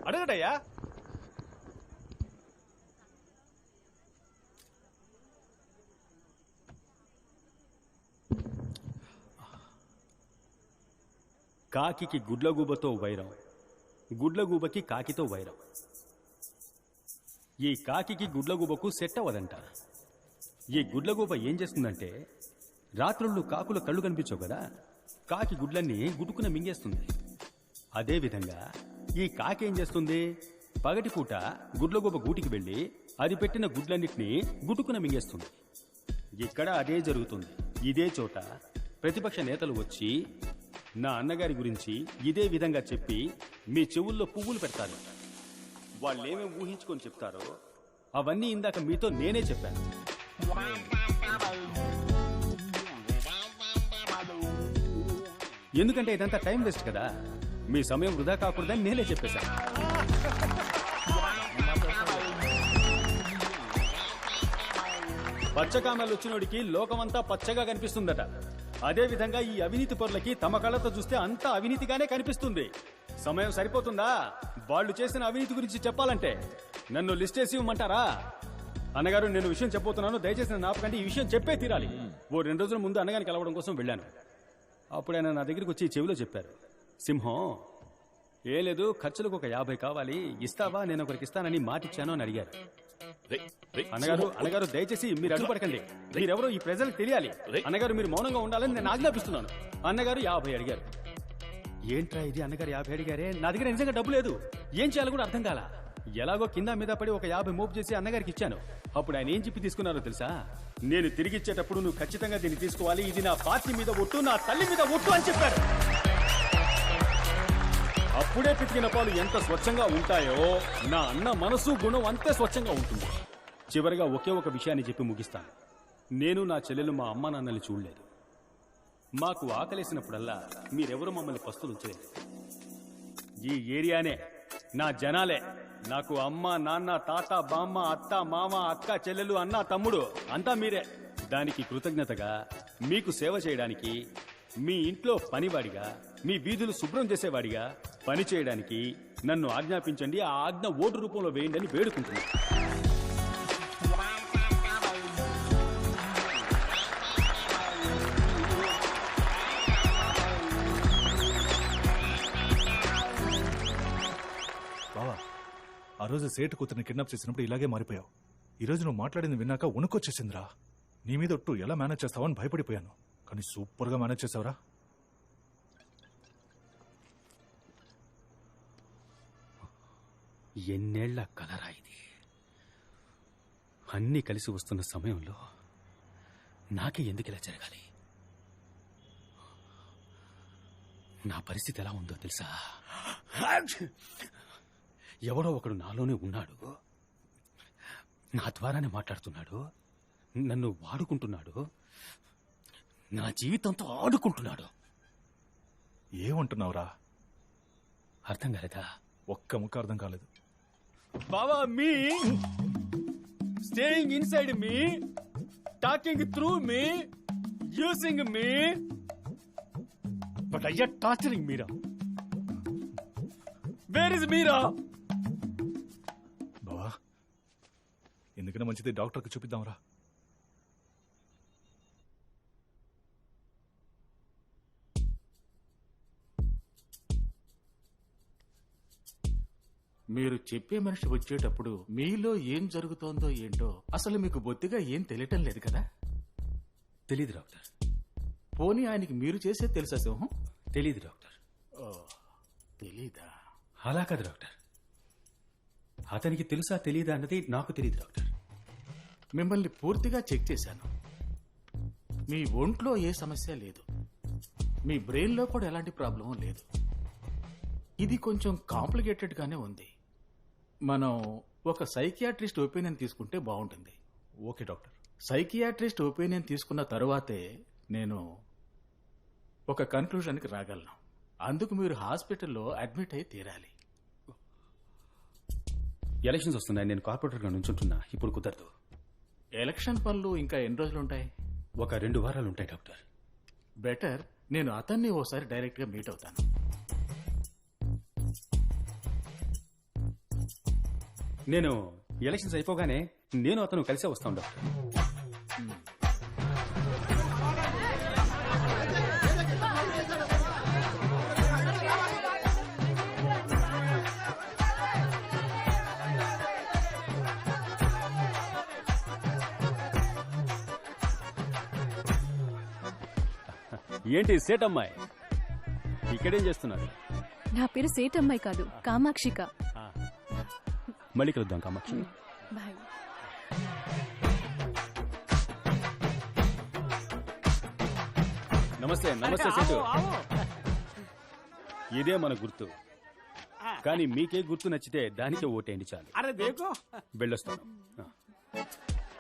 [SPEAKER 5] అడగడయ్యా.
[SPEAKER 7] కాకికి గుడ్లగూబతో వైరం, గుడ్లగూబకి కాకితో వైరం. ఈ కాకికి గుడ్లగూబకు సెట్ అవ్వదంట. ఈ గుడ్లగూబ ఏం చేస్తుందంటే, రాత్రుళ్ళు కాకుల కళ్ళు కనిపించవు కదా, కాకి గుడ్లన్నీ గుడుకున మింగేస్తుంది. అదేవిధంగా ఈ కాకి ఏం చేస్తుంది, పగటిపూట గుడ్లగూబ గూటికి వెళ్ళి అది పెట్టిన గుడ్లన్నిటినీ గుటుకున మింగేస్తుంది. ఇక్కడ అదే జరుగుతుంది. ఇదే చోట ప్రతిపక్ష నేతలు వచ్చి నా అన్నగారి గురించి ఇదే విధంగా చెప్పి మీ చెవుల్లో పువ్వులు పెడతారు. వాళ్ళేమేం ఊహించుకొని చెప్తారో అవన్నీ ఇందాక మీతో నేనే చెప్పాను. ఎందుకంటే ఇదంతా టైం వేస్ట్ కదా, మీ సమయం వృధా కాకూడదని నేనే చెప్పేశాను. పచ్చకామెలు వచ్చినోడికి లోకమంతా పచ్చగా కనిపిస్తుందట. అదే విధంగా ఈ అవినీతి పరులకి తమ కళ్ళతో చూస్తే అంతా అవినీతిగానే కనిపిస్తుంది. సమయం సరిపోతుందా వాళ్ళు చేసిన అవినీతి గురించి చెప్పాలంటే? నన్ను లిస్ట్ చేసి ఇవ్వమంటారా? అన్నగారు, నేను విషయం చెప్పబోతున్నాను, దయచేసి నన్ను ఆపకండి. ఈ విషయం చెప్పే తీరాలి. ఓ 2 రోజుల ముందు అన్నగారిని కలవడం కోసం వెళ్ళాను. అప్పుడు ఆయన నా దగ్గరికి వచ్చి చెవిలో చెప్పారు, సింహం ఏ లేదు, ఖర్చులకు ఒక 50 కావాలి, ఇస్తావా? నేను ఒకరికి ఇస్తానని మాటిచ్చాను అని అడిగారు. అన్నగారు దయచేసి మీరు అడ్డుపడకండి. మీరెవరో ఈ ప్రజలకు తెలియాలి. అన్నగారు, మీరు మౌనంగా ఉండాలని నేను ఆజ్ఞాపిస్తున్నాను. అన్నగారు 50 అడిగారు. ఏంట్రా ఇది, అన్నగారు 50 అడిగారే, నా దగ్గర నిజంగా డబ్బు లేదు, ఏం చేయాలో కూడా అర్థం కాల. ఎలాగో కింద మీద పడి ఒక 50 మోపు చేసి అన్నగారికి ఇచ్చాను. అప్పుడు ఆయన ఏం చెప్పి తీసుకున్నారో తెలుసా? నేను తిరిగి ఇచ్చేటప్పుడు నువ్వు ఖచ్చితంగా దీన్ని తీసుకోవాలి, ఇది నా పార్టీ మీద ఒట్టు, నా తల్లి మీద ఒట్టు అని చెప్పారు. అప్పుడే పితికిన పాలు ఎంత స్వచ్ఛంగా ఉంటాయో నా అన్న మనసు గుణం అంతే స్వచ్ఛంగా ఉంటుంది. చివరిగా ఒకే ఒక విషయాన్ని చెప్పి ముగిస్తాను. నేను నా చెల్లెలు మా అమ్మ నాన్నల్ని చూడలేదు. మాకు ఆకలేసినప్పుడల్లా మీరెవరూ మమ్మల్ని పస్తులు ఉంచలేదు. ఈ ఏరియానే, నా జనాలే నాకు అమ్మ, నాన్న, తాత, బామ్మ, అత్త, మామ, అక్క, చెల్లెలు, అన్న, తమ్ముడు అంతా మీరే. దానికి కృతజ్ఞతగా మీకు సేవ చేయడానికి, మీ ఇంట్లో పనివాడిగా, మీ వీధులు శుభ్రం చేసేవాడిగా పని చేయడానికి నన్ను ఆజ్ఞాపించండి. ఆ ఆజ్ఞ ఓటు రూపంలో వేయండి అని వేడుకుంటున్నాను.
[SPEAKER 5] బావా, ఆ రోజు సేటు కూతురిని కిడ్నాప్ చేసినప్పుడు ఇలాగే మారిపోయావు. ఈ రోజు నువ్వు మాట్లాడింది విన్నాక ఉనుకొచ్చేసిందిరా. నీ మీద ఒట్టు ఎలా మేనేజ్ చేస్తావని భయపడిపోయాను, కానీ సూపర్ గా మేనేజ్ చేసావురా.
[SPEAKER 7] ఎన్నేళ్ల కలరా ఇది. అన్నీ కలిసి వస్తున్న సమయంలో నాకే ఎందుకు ఇలా జరగాలి? నా పరిస్థితి ఎలా ఉందో తెలుసా? ఎవడో ఒకడు నాలోనే ఉన్నాడు, నా ద్వారానే మాట్లాడుతున్నాడు, నన్ను వాడుకుంటున్నాడు, నా జీవితంతో ఆడుకుంటున్నాడు.
[SPEAKER 5] ఏమంటున్నావురా?
[SPEAKER 7] అర్థం కాలేదా?
[SPEAKER 5] ఒక్క ముక్క అర్థం కాలేదు.
[SPEAKER 7] బావా, me staying inside me, talking through me, using me, but అయ్యా torturing Meera. Where is Meera?
[SPEAKER 5] బావా, ఎందుకైనా మంచిది డాక్టర్కి చూపిద్దాంరా.
[SPEAKER 4] మీరు చెప్పే మనిషి వచ్చేటప్పుడు మీలో ఏం జరుగుతోందో ఏంటో అసలు మీకు బొత్తిగా ఏం తెలియటం లేదు కదా?
[SPEAKER 7] తెలీదు డాక్టర్.
[SPEAKER 4] పోనీ ఆయనకి మీరు చేసేది తెలుసా సింహం?
[SPEAKER 7] తెలీదు డాక్టర్.
[SPEAKER 4] తెలీదా?
[SPEAKER 7] అలా కాదు డాక్టర్, అతనికి తెలుసా తెలీదా అన్నది నాకు తెలియదు డాక్టర్.
[SPEAKER 4] మిమ్మల్ని పూర్తిగా చెక్ చేశాను. మీ ఒంట్లో ఏ సమస్య లేదు, మీ బ్రెయిన్లో కూడా ఎలాంటి ప్రాబ్లం లేదు. ఇది కొంచెం కాంప్లికేటెడ్ గానే ఉంది. మనం ఒక సైకియాట్రిస్ట్ ఒపీనియన్ తీసుకుంటే బాగుంటుంది.
[SPEAKER 5] Okay doctor.
[SPEAKER 4] సైకియాట్రిస్ట్ ఒపీనియన్ తీసుకున్న తరువాతే నేను ఒక కన్క్లూజన్కి రాగలను. అందుకు మీరు హాస్పిటల్లో అడ్మిట్ అయి తీరాలి.
[SPEAKER 7] ఎలక్షన్స్ వస్తున్నాయి, నేను కార్పొరేటర్గా నుంచుంటున్నా, ఇప్పుడు కుదరదు.
[SPEAKER 4] ఎలక్షన్ పనులు ఇంకా ఎన్ని రోజులు ఉంటాయి?
[SPEAKER 7] ఒక 2 వారాలు ఉంటాయి డాక్టర్.
[SPEAKER 4] బెటర్ నేను అతన్ని ఓసారి డైరెక్ట్ గా మీట్ అవుతాను.
[SPEAKER 7] నేను ఎలక్షన్స్ అయిపోగానే నేను అతను కలిసే వస్తాను డాక్టర్. ఏంటి సేటమ్మాయి ఇక్కడేం చేస్తున్నారు?
[SPEAKER 10] నా పేరు సేటమ్మాయి కాదు, కామాక్షిక.
[SPEAKER 7] మళ్ళీ కలుద్దాం కామాక్షి.
[SPEAKER 10] బాయ్.
[SPEAKER 7] నమస్తే నమస్తే సేటు. ఇదే మన గుర్తు, కానీ మీకే గుర్తు నచ్చితే దానికే ఓటేయండి చాలు. వెళ్ళొస్తాను.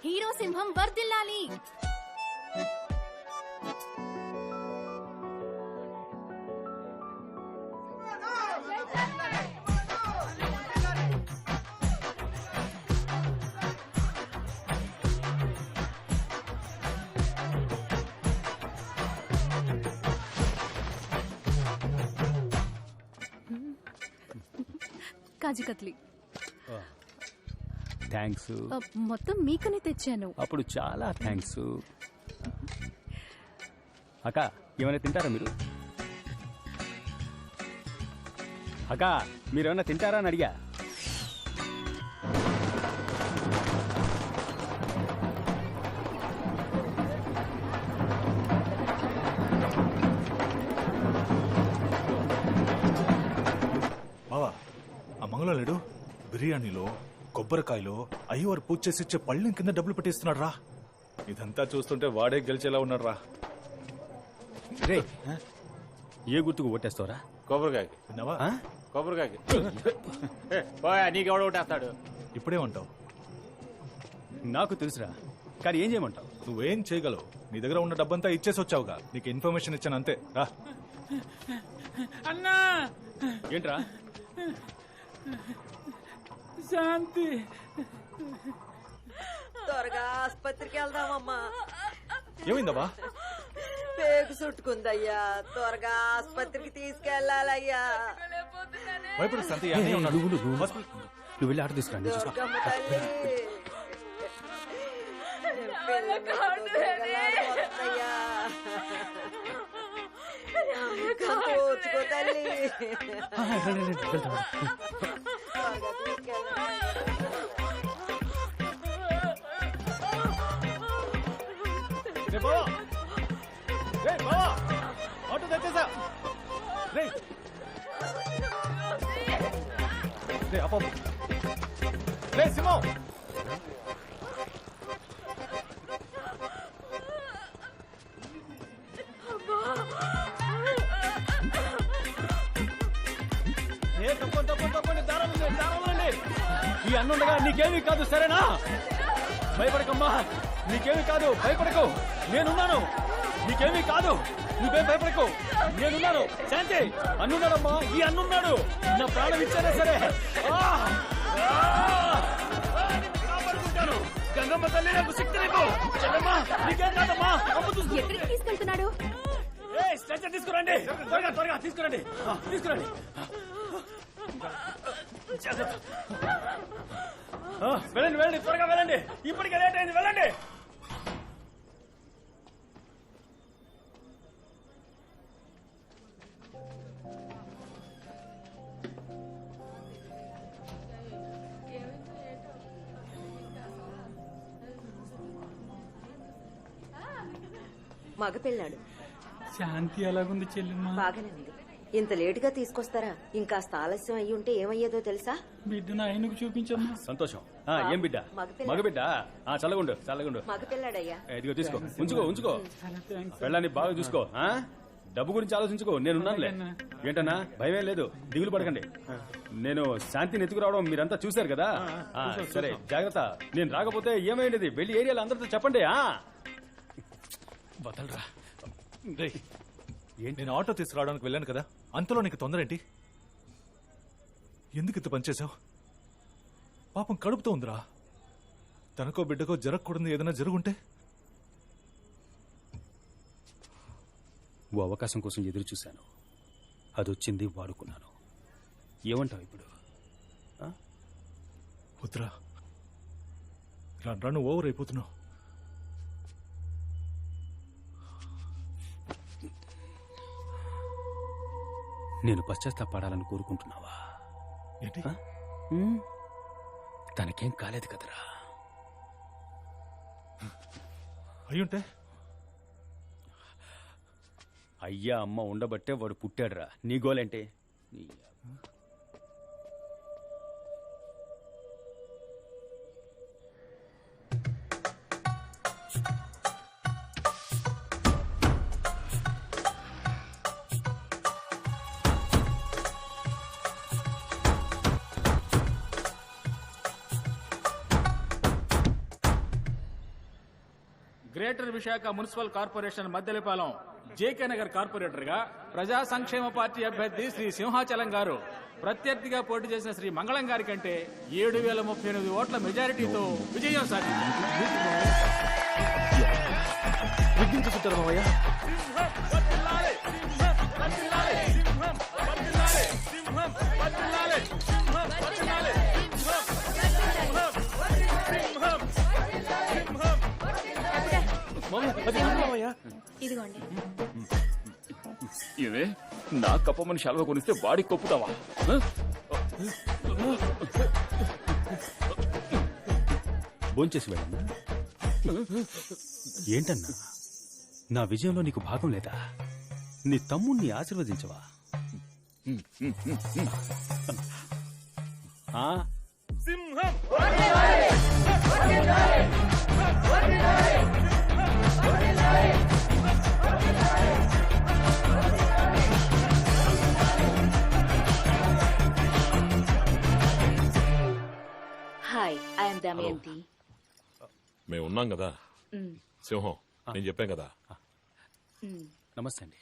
[SPEAKER 10] హీరో సింహం వర్ధిల్లాలి. కాజీ కత్లీ.
[SPEAKER 7] థ్యాంక్స్.
[SPEAKER 10] మొత్తం మీకనే తెచ్చాను.
[SPEAKER 7] అప్పుడు చాలా థ్యాంక్స్. అక్క ఏమైనా తింటారా మీరు? అక్క మీరేమైనా తింటారా అని అడిగా.
[SPEAKER 5] బావా ఆ మంగళం లేడు బిర్యానీలో కొబ్బరికాయలో అయ్యవారు పూజ చేసి ఇచ్చే పళ్ళెం కింద డబ్బులు పెట్టిస్తున్నాడు రా. ఇదంతా చూస్తుంటే వాడే గెలిచేలా ఉన్నాడు రా.
[SPEAKER 7] రే ఏ గుర్తుకు ఓటేస్తావరా?
[SPEAKER 4] కొబ్బరికాయకి.
[SPEAKER 5] విన్నావా?
[SPEAKER 4] కొబ్బరికాయకి. నీకెవడ ఓటేస్తాడు?
[SPEAKER 5] ఇప్పుడేమంటావు?
[SPEAKER 7] నాకు తెలుసురా, కానీ ఏం చేయమంటావు?
[SPEAKER 5] నువ్వేం చేయగలవు? నీ దగ్గర ఉన్న డబ్బంతా ఇచ్చేసి వచ్చావుగా, నీకు ఇన్ఫర్మేషన్ ఇచ్చాను అంతే. రా.
[SPEAKER 4] అన్నా
[SPEAKER 7] ఏంట్రా?
[SPEAKER 4] శాంతి.
[SPEAKER 11] త్వరగా ఆసుపత్రికి వెళ్దామమ్మా.
[SPEAKER 5] ఏమైందమ్మా?
[SPEAKER 11] పేగు చుట్టుకుందయ్యా, త్వరగా ఆసుపత్రికి తీసుకెళ్లాలయ్యా.
[SPEAKER 5] భయపడు శాంతి, అన్నయ్య ఉన్నాడు.
[SPEAKER 7] నువ్వు వెళ్ళి ఆట తీసుకురండి.
[SPEAKER 11] దుర్గమ్మ తల్లి, పిల్లలయ్యా, ఓర్చుకో తల్లి. త్వరగా తీసుకెళ్ళాలి.
[SPEAKER 5] ఆటో తెచ్చేసా. సింహం
[SPEAKER 7] ఈ అన్నుండగా నీకేమీ కాదు, సరేనా? భయపడకమ్మా, నీకేమీ కాదు, భయపడకు, నేనున్నాను. నీకేమీ కాదు, నువ్వేం భయపడకు, నేనున్నాను. శాంతి అన్నున్నాడమ్మా, ఈ అన్నున్నాడు. నా ప్రాణం ఇచ్చానే సరే కాపాడుకుంటాను. గంగమ్మ తల్లి నాకు శక్తినివ్వు. చెల్లమ్మా నీకేం కాదమ్మా.
[SPEAKER 10] ఎక్కడికి తీసుకెళ్తున్నాడు?
[SPEAKER 7] స్ట్రెచర్ తీసుకురండి, త్వరగా త్వరగా తీసుకురండి, తీసుకురండి. వెళ్ళండి వెళ్ళండి, త్వరగా వెళ్ళండి, ఇప్పటికే లేట్ అయింది, వెళ్ళండి.
[SPEAKER 11] మగపిల్లాడు.
[SPEAKER 4] శాంతి ఎలాగుంది చెల్లెమ్మా?
[SPEAKER 11] బాగానే ఉంది. ఇంత లేటుగా తీసుకొస్తారా? ఇంకాస్త ఆలస్యం అయ్యి ఉంటే ఏమయ్యేదో తెలుసా?
[SPEAKER 4] బిడ్డను ఆయనకు చూపించమ్మా.
[SPEAKER 7] సంతోషం. ఏం బిడ్డ? మగబిడ్డ. చల్లగుండు చల్లగుండు.
[SPEAKER 11] మగపిల్లాడయ్యా.
[SPEAKER 7] ఇదిగో తీసుకో, ఉంచుకో ఉంచుకో. వెళ్ళాన్ని బాగా చూసుకో. డబ్బు గురించి ఆలోచించుకో, నేనున్నానులే. ఏంటన్నా భయమేం లేదు, దిగులు పడకండి. నేను శాంతిని ఎత్తుకురావడం మీరంతా చూశారు కదా. సరే జాగ్రత్త. నేను రాకపోతే ఏమైంది? వెళ్ళి ఏరియాలో అందరితో చెప్పండి.
[SPEAKER 5] వదలరా. నేను ఆటో తీసుకురావడానికి వెళ్ళాను కదా, అంతలో నీకు తొందర ఏంటి? ఎందుకు ఇంత పనిచేశావు? పాపం కడుపుతో ఉందిరా. తనకో బిడ్డకో జరగకూడదు ఏదైనా జరుగుంటే?
[SPEAKER 7] ఓ అవకాశం కోసం ఎదురు చూశాను, అది వచ్చింది, వాడుకున్నాను. ఏమంటావు ఇప్పుడు?
[SPEAKER 5] వద్దురా, రాను ఓవర్ అయిపోతున్నావు.
[SPEAKER 7] నేను పశ్చాత్తాపడాలని కోరుకుంటున్నావా?
[SPEAKER 5] ఏంటి?
[SPEAKER 7] తనకేం కాలేదు కదరా.
[SPEAKER 5] అయ్యుంటే
[SPEAKER 7] అయ్యా అమ్మ ఉండబట్టే వాడు పుట్టాడురా. నీ గోలేంటే?
[SPEAKER 4] Greater Visakha municipal corporation Maddelapalem JK Nagar corporator గా ప్రజా సంక్షేమ పార్టీ అభ్యర్థి శ్రీ సింహాచలం గారు ప్రత్యర్థిగా పోటీ చేసిన శ్రీ మంగళం గారి కంటే 7,038 ఓట్ల మెజారిటీతో విజయం
[SPEAKER 6] ఇదిగోండి.
[SPEAKER 2] ఇవే నా కప్పమని శాలువ కొనిస్తే వాడికి కొప్పుతావా?
[SPEAKER 7] భోంచేసి వెళ్ళన్నా. ఏంటన్నా, నా విజయంలో నీకు భాగం లేదా? నీ తమ్ముణ్ణి ఆశీర్వదించవా?
[SPEAKER 11] Hi, I'm Damayanti.
[SPEAKER 1] మేము ఉన్నాం కదా సింహం, నేను చెప్పాం కదా.
[SPEAKER 7] నమస్తే అండి.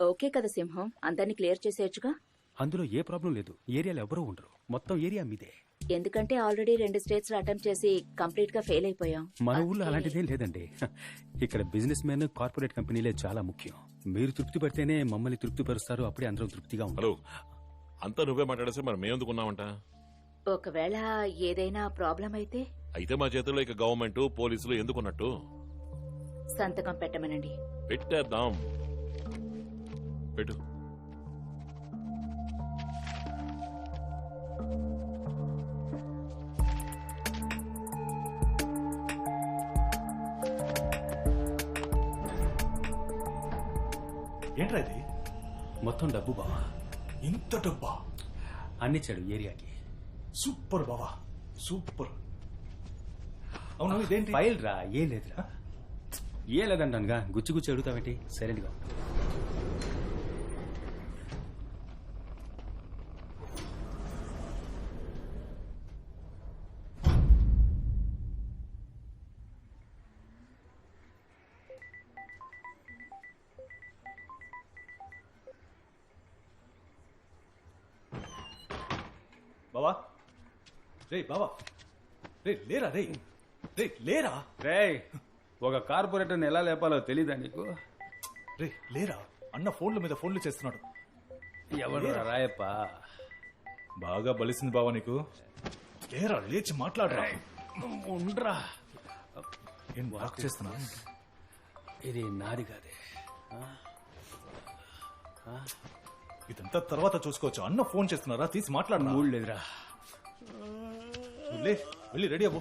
[SPEAKER 11] ఓకే కదా సింహం, అందరినీ క్లియర్ చేసేయచ్చుగా?
[SPEAKER 7] అందులో ఏ ప్రాబ్లం లేదు. ఏరియాలో ఎవరూ ఉండరు. మొత్తం ఏరియా మీదే.
[SPEAKER 11] ఎందుకంటే ఆల్రెడీ 2 స్టేట్స్ లో అటెంప్ట్ చేసి కంప్లీట్ గా ఫెయిల్ అయిపోయాం.
[SPEAKER 7] మన ఊళ్ళో అలాంటిదేం లేదండి. ఇక్కడ బిజినెస్ మెన్, కార్పొరేట్ కంపెనీలే చాలా ముఖ్యం. మీరు తృప్తి పడితేనే మమ్మల్ని తృప్తిపరుస్తారు. అప్పుడే అందరం తృప్తిగా ఉంటారు.
[SPEAKER 1] అంతా నువ్వే మాట్లాడేసి మరి మేమెందుకున్నామంట?
[SPEAKER 11] ఒకవేళ ఏదైనా ప్రాబ్లం అయితే
[SPEAKER 1] మా చేతుల్లో ఇక గవర్నమెంట్, పోలీసులు ఎందుకున్నట్టు?
[SPEAKER 11] సంతకం పెట్టమనండి.
[SPEAKER 1] పెట్టేద్దాం. పెట్టు.
[SPEAKER 5] ఏంట్రా ఇది?
[SPEAKER 7] మొత్తం డబ్బు బావా.
[SPEAKER 5] ఇంత డబ్బా?
[SPEAKER 7] అన్నిచ్చాడు ఏరియాకి.
[SPEAKER 5] సూపర్ బావా, సూపర్. అవును, ఇదేంటి?
[SPEAKER 7] ఫైల్ రా. ఏం లేదురా. ఏం లేదంటానుగా. గుచ్చి గుచ్చి అడుగుతావేంటి? సైలెంట్గా.
[SPEAKER 5] బావా, రే బావా, రే లేరా, రే రే లేరా.
[SPEAKER 7] రే, ఒక కార్పొరేటర్ని ఎలా లేపాలో తెలీదా నీకు?
[SPEAKER 5] రే లేరా, అన్న ఫోన్ల మీద ఫోన్లు చేస్తున్నాడు.
[SPEAKER 7] ఎవరు రాయప్ప?
[SPEAKER 5] బాగా బలిసింది బావా నీకు. లేరా, లేచి మాట్లాడరా.
[SPEAKER 7] ఉండరా.
[SPEAKER 5] ఏం వర్క్ చేస్తున్నా?
[SPEAKER 7] ఇది నాది కాదే.
[SPEAKER 5] ఇదంతా తర్వాత చూసుకోవచ్చు. అన్న ఫోన్ చేస్తున్నారా, తీసి మాట్లాడరా.
[SPEAKER 7] మూడు లేదురా.
[SPEAKER 5] లే, వెళ్ళి రెడీ అవ్వు.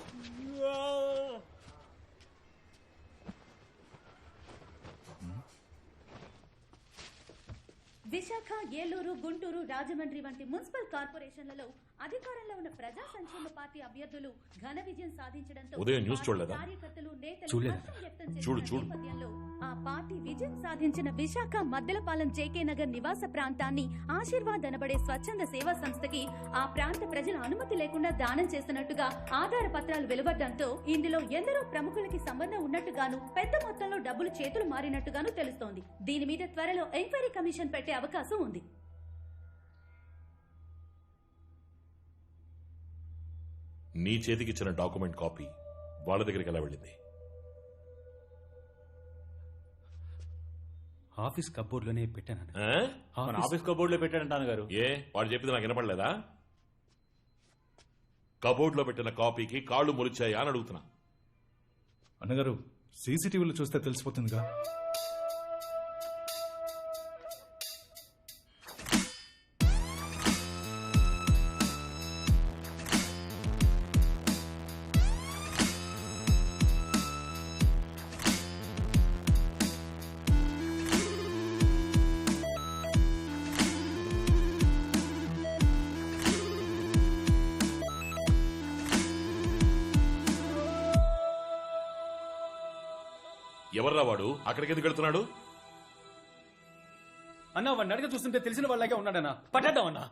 [SPEAKER 6] విశాఖ, ఏలూరు, గుంటూరు, రాజమండ్రి వంటి మున్సిపల్ కార్పొరేషన్లలో అధికారంలో ఉన్న ప్రజా సంక్షేమ పార్టీ అభ్యర్థులు ఘన విజయం సాధించడంతో
[SPEAKER 1] ఉదయం న్యూస్ చూడలేదా?
[SPEAKER 6] కార్యకర్తలు, నేతలు
[SPEAKER 7] చూడలేదు.
[SPEAKER 6] హర్షం వ్యక్తం చేసిన
[SPEAKER 1] చూడు.
[SPEAKER 6] నేపథ్యంలో ఆ పార్టీ విజయం సాధించిన విశాఖ మద్దెలపాలెం జేకే నగర్ నివాస ప్రాంతాన్ని ఆశీర్వాద్ అనబడే స్వచ్ఛంద సేవా సంస్థకి ఆ ప్రాంత ప్రజల అనుమతి లేకుండా దానం చేసినట్టుగా ఆధార పత్రాలు వెలువడడంతో ఇందులో ఎందరో ప్రముఖులకి సంబంధం ఉన్నట్టుగాను, పెద్ద మొత్తంలో డబ్బులు చేతులు మారినట్టుగాను తెలుస్తోంది. దీని మీద త్వరలో ఎంక్వైరీ కమిషన్ పెట్టే అవకాశం ఉంది.
[SPEAKER 1] నీ చేతికిచ్చిన డాక్యుమెంట్ కాపీ వాళ్ళ దగ్గరికి ఎలా వెళ్ళింది?
[SPEAKER 7] ఆఫీస్ కబోర్డ్ లోనే పెట్టాను.
[SPEAKER 4] ఆఫీస్ కబోర్డ్ లో పెట్టాడంటాను గారు.
[SPEAKER 1] ఏ వాడు చెప్పింది నాకు వినపడలేదా? కబోర్డ్ లో పెట్టిన కాపీకి కాళ్ళు మురిచాయా అని అడుగుతున్నా.
[SPEAKER 5] అన్నగారు, సీసీటీవీలో చూస్తే తెలిసిపోతుందిగా.
[SPEAKER 1] ఎవర్రా వాడు? అక్కడికి ఎందుకు వెళ్తున్నాడు?
[SPEAKER 7] అన్నా వాడిని అడిగి చూస్తుంటే తెలిసిన వాళ్ళగా ఉన్నాడన్నా.
[SPEAKER 5] పట్టేద్దామన్నా.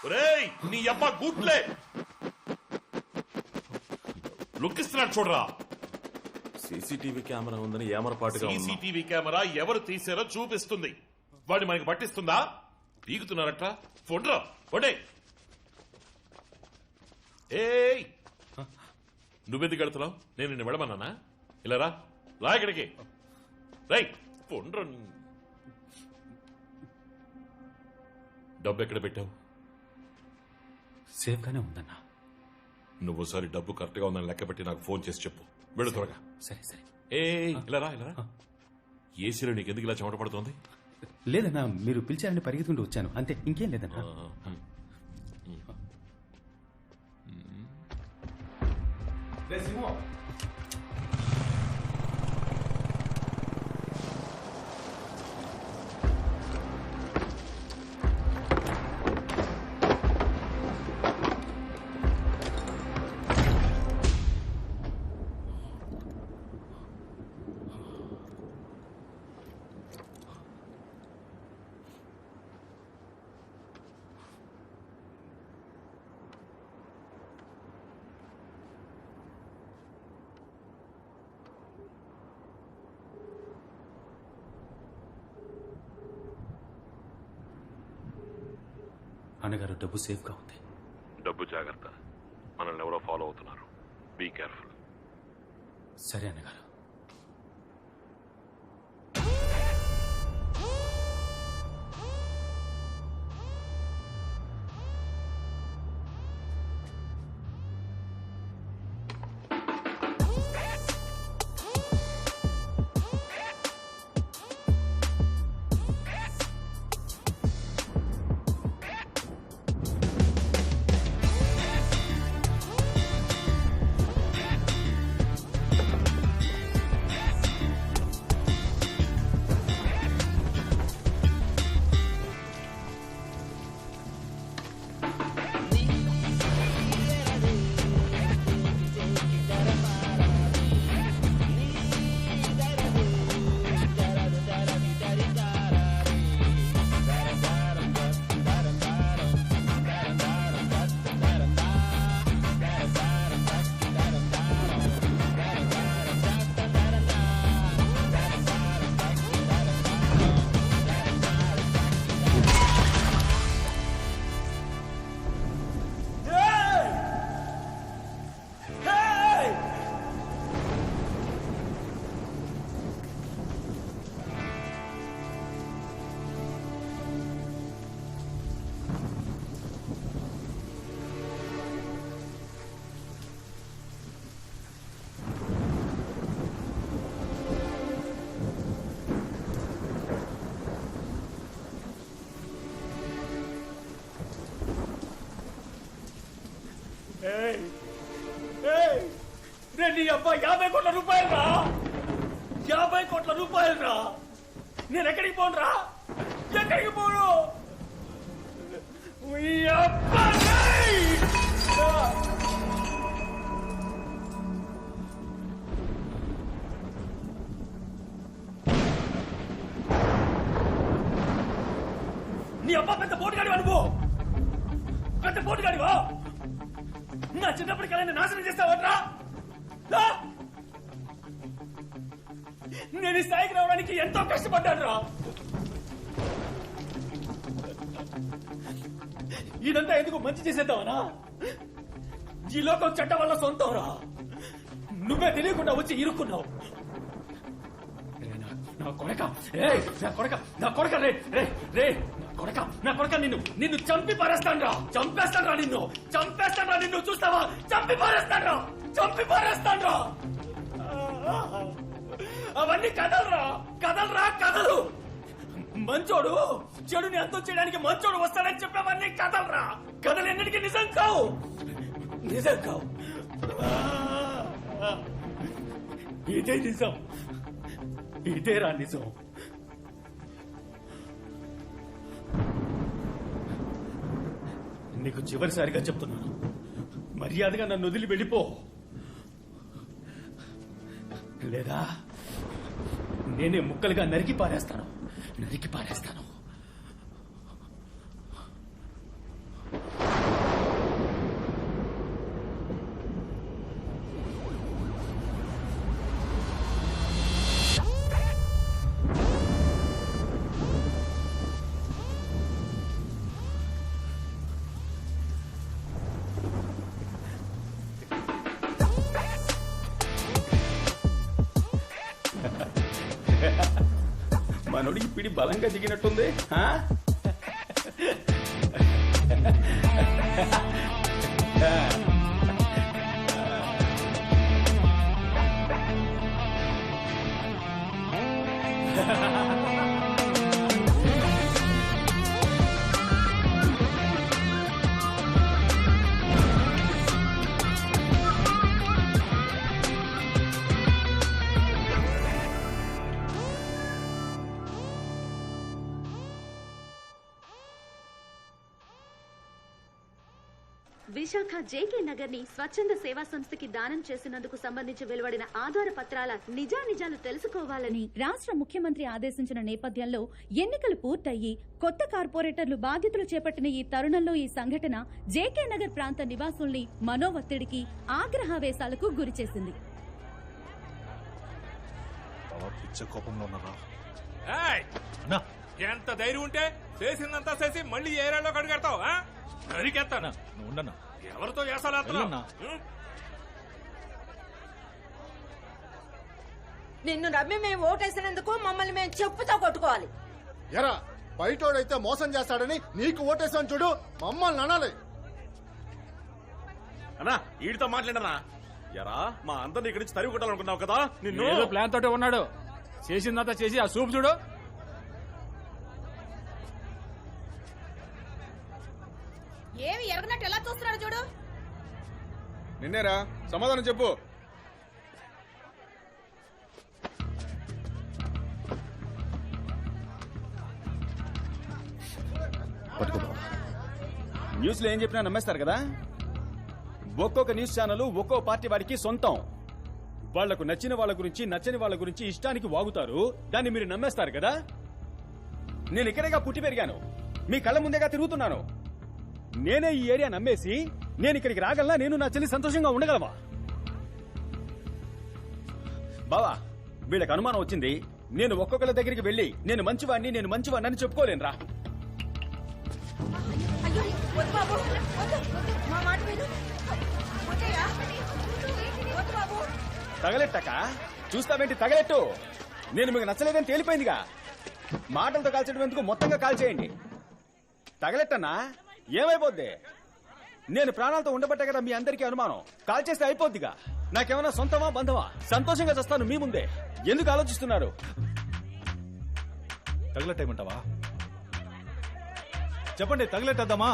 [SPEAKER 1] ఒరేయ్, నీ అబ్బ గుట్లే లుక్కిస్తున్నాడు చూడరా.
[SPEAKER 12] సీసీటీవీ కెమెరా ఉందని ఏమరపాటుగా ఉంది.
[SPEAKER 1] సీసీటీవీ కెమెరా ఎవరు తీసారో చూపిస్తుంది. వాడిని మనకి పట్టిస్తుందా? పీకుతున్నారట్రా. ఫోన్రా ఫోడే. ఏయ్, నువ్వెందుకు వెళ్తున్నావు? నేను నిన్ను వెళ్ళమన్నానా? ఇలా రా, రా ఇక్కడికి. రై ఫోన్రా. డబ్బు ఎక్కడ పెట్టావు?
[SPEAKER 7] సేఫ్ గానే ఉందన్నా.
[SPEAKER 1] నువ్వు ఒకసారి డబ్బు కరెక్ట్ గా ఉందని లెక్క పెట్టి నాకు ఫోన్ చేసి చెప్పు. వెళ్ళు త్వరగా.
[SPEAKER 7] సరే సరే.
[SPEAKER 1] ఏ ఇలా రా, ఇలా రా. ఏసీలో నీకు ఎందుకు ఇలా చెమట పడుతోంది?
[SPEAKER 7] లేదన్నా, మీరు పిలిచారని పరిగెత్తుకుంటూ వచ్చాను అంతే, ఇంకేం లేదన్నా. అన్నగారు, డబ్బు సేఫ్ గా ఉంది.
[SPEAKER 1] డబ్బు జాగ్రత్త. మనల్ని ఎవరో ఫాలో అవుతున్నారు. Be careful.
[SPEAKER 7] సరే అన్నగారు.
[SPEAKER 4] నీ అబ్బా 50 కోట్ల రూపాయలు రా. 50 కోట్ల రూపాయలు రా. నేను ఎక్కడికి పోను రా, ఎక్కడికి పోను. ఈ అబ్బా నీ అబ్బా పెద్ద పోటుగాడివా నువ్వు? పెద్ద పోటుగాడివా? నా చిన్నప్పటికల్లా నాశనం చేస్తావట్రా? నేను ఈ స్థాయికి రావడానికి ఎంతో కష్టపడ్డాను రా. ఇదంతా ఎందుకు మంచి చేసేద్దామనా? ఈ లోకం చట్టం వల్ల సొంతం రా. నువ్వే తెలియకుండా వచ్చి ఇరుక్కున్నావు.
[SPEAKER 7] నాకు
[SPEAKER 4] కొడక ఏయ్, నా కొడక నా కొడక రే రే రే నా కొడక నిన్ను చంపి పారేస్తాను చంపేస్తాను నిన్ను చూస్తావా చంపి పారేస్తాను అవన్నీ కథలు మంచోడు చెడుని అంతం చేయడానికి మంచోడు వస్తాడని చెప్పేవన్నీ కథలు ఎన్నిటికీ నిజం కావు ఇదే నిజం ఇదేరా నిజం నీకు చివరిసారిగా చెప్తున్నాను మర్యాదగా నన్ను వదిలి వెళ్ళిపో లేదా నేనే ముక్కలుగా నరికి పారేస్తాను
[SPEAKER 7] మనోడికి పిడి బలంగా దిగినట్టుంది ఆ?
[SPEAKER 6] విశాఖ జేకే నగర్ ని స్వచ్ఛంద సేవా సంస్థకి దానం చేసినందుకు సంబంధించి వెలువడిన ఆధార పత్రాల నిజానిజాలు తెలుసుకోవాలని రాష్ట్ర ముఖ్యమంత్రి ఆదేశించిన నేపథ్యంలో ఎన్నికలు పూర్తయి కొత్త కార్పొరేటర్లు బాధ్యతలు చేపట్టిన ఈ తరుణంలో ఈ సంఘటన జేకే నగర్ ప్రాంత నివాసుల్ని మనోవత్తిడికి ఆగ్రహావేశాలకు గురిచేసింది.
[SPEAKER 13] ఎంత ధైర్యం ఉంటే చేసిందంతా చేసి మళ్ళీ ఏరియాలో కడుగెడతావు నరికెత్తానా
[SPEAKER 5] నువ్వు ఉండన్నా
[SPEAKER 13] ఎవరితో చేసాలేస్తున్నా
[SPEAKER 11] నిన్ను నమ్మి మేము ఓటేసినందుకు మమ్మల్ని మేము చెప్పుతో కొట్టుకోవాలి.
[SPEAKER 3] ఎరా బయటోడైతే మోసం చేస్తాడని నీకు ఓటేసాను చూడు మమ్మల్ని అనాలి.
[SPEAKER 12] అన్నా వీడితో మాట్లాడనా ఎరా మా అందరిని ఇక్కడి నుంచి తరిగి కొట్టాలనుకున్నావు కదా నిన్ను
[SPEAKER 4] ప్లాన్ తోటి ఉన్నాడు చేసిందంతా చేసి ఆ సూప్ చూడు.
[SPEAKER 11] ఏమి ఎరగనట్టు ఎలా చూస్తున్నాడు చూడు.
[SPEAKER 8] నిన్నేరా సమాధానం చెప్పు.
[SPEAKER 7] న్యూస్ లో ఏం చెప్పినా నమ్మేస్తారు కదా. ఒక్కొక్క న్యూస్ ఛానల్ ఒక్కో పార్టీ వాడికి సొంతం. వాళ్లకు నచ్చిన వాళ్ళ గురించి నచ్చని వాళ్ళ గురించి ఇష్టానికి వాగుతారు. దాన్ని మీరు నమ్మేస్తారు కదా. నేను ఇక్కడేగా పుట్టి పెరిగాను, మీ కళ్ళ ముందేగా తిరుగుతున్నాను. నేనే ఈ ఏరియా నమ్మేసి నేను ఇక్కడికి రాగలనా? నేను నా చెల్లి సంతోషంగా ఉండగలవా? బావా వీళ్ళకి అనుమానం వచ్చింది. నేను ఒక్కొక్కరి దగ్గరికి వెళ్లి నేను మంచివాడిని అని చెప్పుకోలేనురా. తగలెట్టక చూస్తావేంటి? తగలెట్టు. నేను మీకు నచ్చలేదని తేలిపోయిందిగా. మాటలతో కాల్చడం ఎందుకు, మొత్తంగా కాల్చేయండి. తగలెట్టన్నా ఏమైపోద్ది? నేను ప్రాణాలతో ఉండబట్టే కదా మీ అందరికీ అనుమానం. కాల్చేస్తే అయిపోద్దిగా. నాకేమన్నా సొంతమా బంధమా? సంతోషంగా చేస్తాను మీ ముందే. ఎందుకు ఆలోచిస్తున్నారు?
[SPEAKER 5] తగలెట్టేయమంటావా? చెప్పండి, తగలెట్టేద్దామా?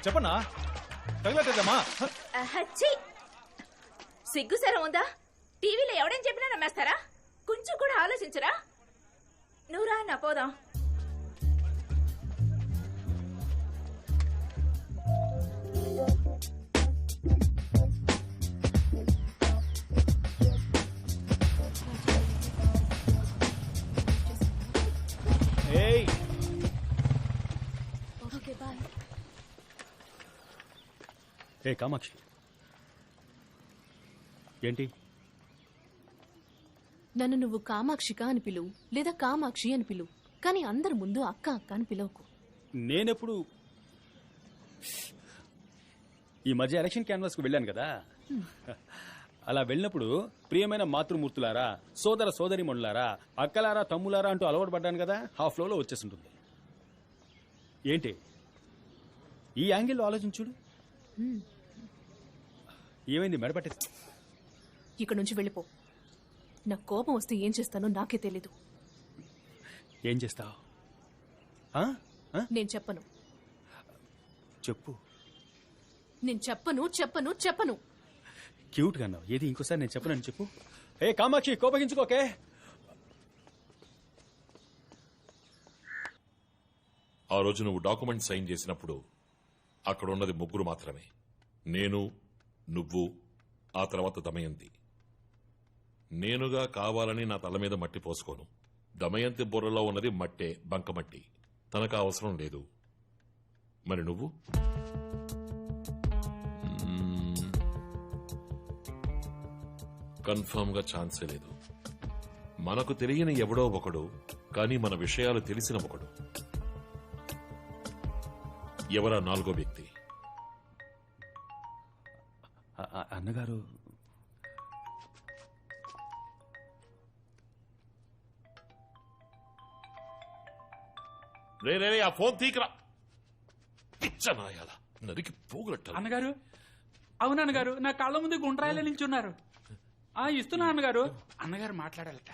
[SPEAKER 5] చెప్పన్నా, తగలెట్టేద్దామా?
[SPEAKER 11] సిగ్గుసరం ఉందా? టీవీలో ఎవడేం చెప్పినా నమ్మేస్తారా? కొంచెం కూడా ఆలోచించరా? నువ్వురా నా పోదాం.
[SPEAKER 7] ఏ కామాక్షి, ఏంటి?
[SPEAKER 10] నన్ను నువ్వు కామాక్షిక అని పిలువు, లేదా కామాక్షి అని పిలువు, కానీ అందరి ముందు అక్క అక్క అని పిలవకు.
[SPEAKER 7] నేనెప్పుడు ఈ మధ్య ఎలక్షన్ క్యాన్వాస్ కు వెళ్ళాను కదా. అలా వెళ్ళినప్పుడు ప్రియమైన మాతృమూర్తులారా, సోదర సోదరిమణులారా, అక్కలారా, తమ్ములారా అంటూ అలవాటు పడ్డాను కదా, ఆ ఫ్లోలో వచ్చేస్తుంటుంది. ఏంటి ఈ యాంగిల్లో ఆలోచించుడు? ఏమైంది? మెడపట్టేసి
[SPEAKER 10] ఇక్కడ నుంచి వెళ్ళిపో. నాకు కోపం వస్తే ఏం చేస్తానో నాకే తెలీదు.
[SPEAKER 7] ఏం చేస్తావు?
[SPEAKER 10] నేను చెప్పను.
[SPEAKER 7] చెప్పు.
[SPEAKER 10] నేను చెప్పను చెప్పను చెప్పను.
[SPEAKER 7] క్యూట్ గా అన్నావు. ఏది ఇంకోసారి నేను చెప్పనని చెప్పు. ఏ కామాక్షి, కోపగించుకోకే.
[SPEAKER 1] ఆ రోజు నువ్వు డాక్యుమెంట్ సైన్ చేసినప్పుడు అక్కడ ఉన్నది ముగ్గురు మాత్రమే. నేను, నువ్వు, ఆ తర్వాత దమయంతి. నేనుగా కావాలని నా తల మీద మట్టి పోసుకోను. దమయంతి బుర్రలో ఉన్నది మట్టే, బంకమట్టి. తనకు అవసరం లేదు. మరి నువ్వు? కన్ఫర్మ్ గా ఛాన్సే లేదు. మనకు తెలియని ఎవడో ఒకడు, కానీ మన విషయాలు తెలిసిన ఒకడు. ఎవరా నాలుగో వ్యక్తి?
[SPEAKER 7] అన్నగారు
[SPEAKER 1] రే రే ఆ ఫోన్ తీకరా. పిచ్చనాయాల నరికి పోగులట్ట.
[SPEAKER 14] అన్నగారు, అవునన్నగారు, నా కళ్ళ ముందు గుండ్రాయిలో నిల్చున్నారు. ఇస్తున్నా అన్నగారు. అన్నగారు మాట్లాడాలట.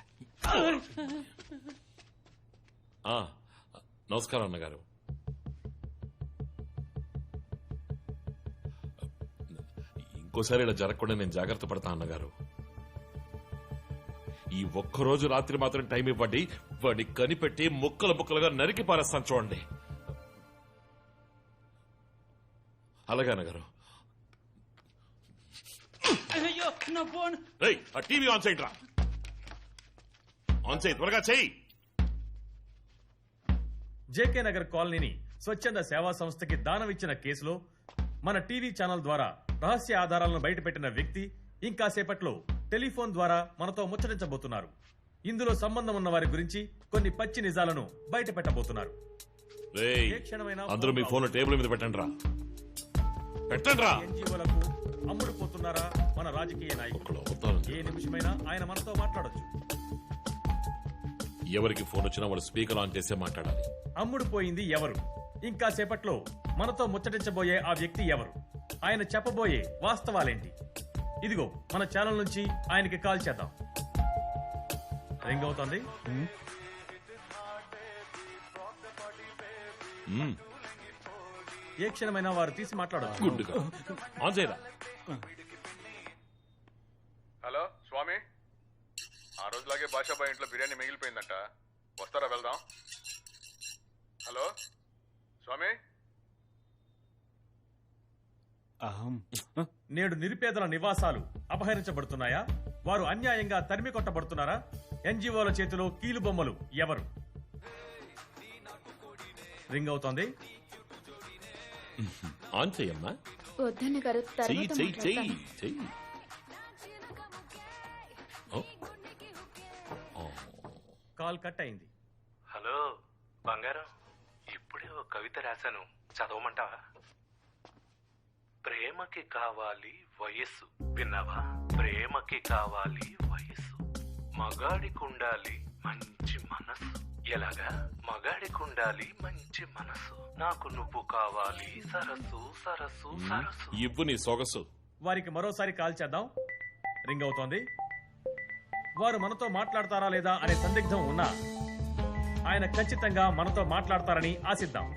[SPEAKER 1] నమస్కారం అన్నగారు. ఇంకోసారి ఇలా జరగకుండా నేను జాగ్రత్త పడతా అన్నగారు. ఈ ఒక్కరోజు రాత్రి మాత్రం టైం ఇవ్వండి. వాడిని కనిపెట్టి ముక్కలు ముక్కలుగా నరికి పారేస్తాను చూడండి. అలాగే అన్నగారు.
[SPEAKER 14] అయ్యో నా ఫోన్.
[SPEAKER 1] ఆ టీవీ ఆన్ చేయండి రా. ఆన్ చేయి, త్వరగా చేయి.
[SPEAKER 15] జేకే నగర్ కాలనీని స్వచ్ఛంద సేవా సంస్థకి దానమిచ్చిన కేసులో మన టీవీ ఛానల్ ద్వారా రహస్య ఆధారాలను బయటపెట్టిన వ్యక్తి ఇంకాసేపట్లో టెలిఫోన్ ద్వారా మనతో ముచ్చటించబోతున్నారు. ఇందులో సంబంధం ఉన్న వారి గురించి కొన్ని పచ్చి నిజాలను బయట పెట్టబోతున్నారు.
[SPEAKER 1] అందరూ మీ ఫోన్ టేబుల్ మీద పెట్టండి రా. పెట్టండి రా.
[SPEAKER 15] ఎన్జీఓలకు అమ్ముడుపోతున్నారా మన రాజకీయ నాయకులు? ఏ నిమిషమైనా ఆయన మనతో మాట్లాడొచ్చు.
[SPEAKER 1] ఎవరికి ఫోన్ వచ్చినా వాడు స్పీకర్ ఆన్ చేసే మాట్లాడాలి.
[SPEAKER 15] అమ్ముడుపోయింది ఎవరు? ఇంకా సేపట్లో మనతో ముచ్చటించబోయే ఆ వ్యక్తి ఎవరు? ఆయన చెప్పబోయే వాస్తవాలేంటి? ఇదిగో మన ఛానల్ నుంచి ఆయనకి కాల్ చేద్దాం. రింగ్ అవుతోంది. ఏ క్షణమైనా వారు తీసి మాట్లాడవచ్చు.
[SPEAKER 8] హలో స్వామి, ఆ రోజులాగే భాషాబాయి ఇంట్లో బిర్యానీ మిగిలిపోయిందంట. వస్తారా? వెళ్దాం. హలో స్వామి.
[SPEAKER 15] నేడు నిరుపేదల నివాసాలు అపహరించబడుతున్నాయా? వారు అన్యాయంగా తరిమి కొట్టబడుతున్నారా? ఎన్జీఓల చేతిలో కీలు బొమ్మలు ఎవరు? రింగ్ అవుతోంది.
[SPEAKER 1] ఆన్ చెయ్యమ్మా.
[SPEAKER 11] వద్దన్న గారు,
[SPEAKER 15] కాల్ కట్ అయింది.
[SPEAKER 16] హలో బంగారం, ఇప్పుడే ఒక కవిత రాశాను, చదవమంటావా? ప్రేమకి కావాలి వయస్సు, విన్నావా? ప్రేమకి కావాలి వయస్సు, మగాడికుండాలి మంచి మనసు. ఎలాగా? మగాడికుండాలి మంచి మనసు, నాకు నువ్వు కావాలి సరస్సు సరస్సు సరస్సు.
[SPEAKER 1] ఇవ్వు నీ సొగసు.
[SPEAKER 15] వారికి మరోసారి కాల్ చేద్దాం. రింగ్ అవుతోంది. వారు మనతో మాట్లాడతారా లేదా అనే సందిగ్ధం ఉన్నా ఆయన ఖచ్చితంగా మనతో మాట్లాడతారని ఆశిద్దాం.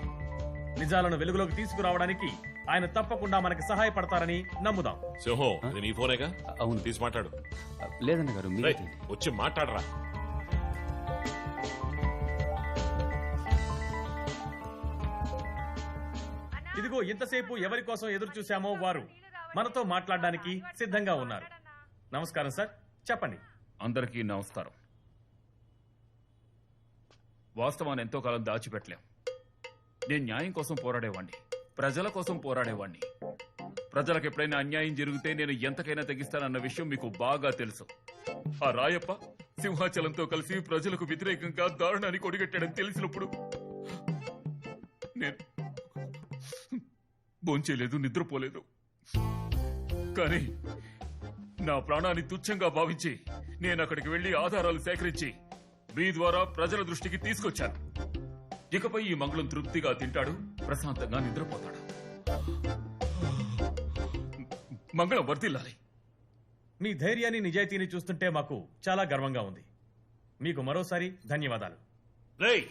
[SPEAKER 15] నిజాలను వెలుగులోకి తీసుకురావడానికి ఆయన తప్పకుండా మనకి సహాయపడతారని నమ్ముదాం.
[SPEAKER 1] సింహం, ఇది నీ ఫోనేగా?
[SPEAKER 7] అవును.
[SPEAKER 1] తీసి మాట్లాడు.
[SPEAKER 7] లేదన్న గారు,
[SPEAKER 1] వచ్చి మాట్లాడరా.
[SPEAKER 15] ఇదిగో ఇంతసేపు ఎవరి కోసం ఎదురు చూశామో వారు మనతో మాట్లాడడానికి సిద్ధంగా ఉన్నారు. నమస్కారం సార్, చెప్పండి.
[SPEAKER 2] అందరికీ నమస్కారం. వాస్తవాన్ని ఎంతో కాలం దాచిపెట్టలేం. నేను న్యాయం కోసం పోరాడేవాణ్ణి, ప్రజల కోసం పోరాడేవాణ్ణి. ప్రజలకు ఎప్పుడైనా అన్యాయం జరిగితే నేను ఎంతకైనా తెగిస్తానన్న విషయం మీకు బాగా తెలుసు. ఆ రాయప్ప సింహాచలంతో కలిసి ప్రజలకు వ్యతిరేకంగా దారుణాన్ని కొడిగట్టాడని తెలిసినప్పుడు నేను భోంచేయలేదు, నిద్రపోలేదు. కానీ నా ప్రాణాన్ని తుచ్చంగా భావించి నేను అక్కడికి వెళ్లి ఆధారాలు సేకరించి మీ ద్వారా ప్రజల దృష్టికి తీసుకొచ్చాను. ఇకపై ఈ మంగళం తృప్తిగా తింటాడు, ప్రశాంతంగా నిద్రపోతాడు. మంగళం వర్ధిల్లాలి.
[SPEAKER 15] మీ ధైర్యాన్ని నిజాయితీని చూస్తుంటే మాకు చాలా గర్వంగా ఉంది. మీకు మరోసారి ధన్యవాదాలు.
[SPEAKER 1] రేయ్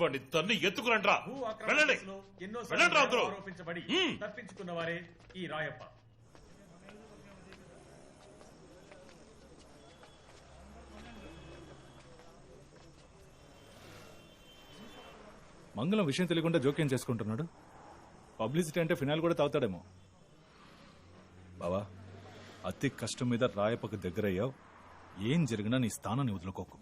[SPEAKER 1] వాడిని తన్ని ఎత్తుకురండ్రా. వెళ్ళండి వెళ్ళండి రా అందరూ.
[SPEAKER 15] ఆరోపించబడి తప్పించుకున్న వారే ఈ రాయప్ప.
[SPEAKER 5] మంగళం విషయం తెలియకుండా జోక్యం చేసుకుంటున్నాడు. పబ్లిసిటీ అంటే ఫినాల్ కూడా తాగుతాడేమో. బావా, అతి కష్టం మీద రాయప్పకు దగ్గరయ్యావు. ఏం జరిగినా నీ స్థానాన్ని వదులుకోకు.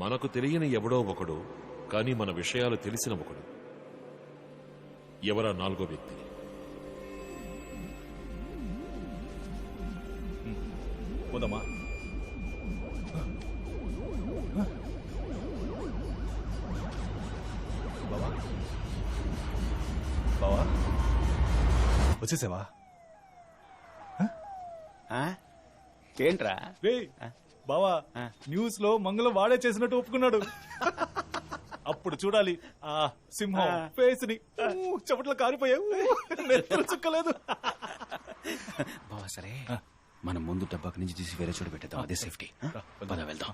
[SPEAKER 1] మనకు తెలియని ఎవడో ఒకడు, కానీ మన విషయాలు తెలిసిన ఒకడు. ఎవరా నాలుగో వ్యక్తి?
[SPEAKER 5] పోదామా? బావా బావా వచ్చేసావా?
[SPEAKER 17] ఏంట్రా
[SPEAKER 5] బావా, న్యూస్ లో మంగళం వాడే చేసినట్టు ఒప్పుకున్నాడు. అప్పుడు చూడాలి ఆ సింహం ఫేస్ ని. చెమటలు కారిపోయావు, నెత్తులు చుక్కలేదు.
[SPEAKER 17] బావా సరే, మనం ముందు డబ్బాకి నుంచి తీసి వేరే చోటు పెట్టేద్దాం, అదే సేఫ్టీ. పద వెళ్దాం.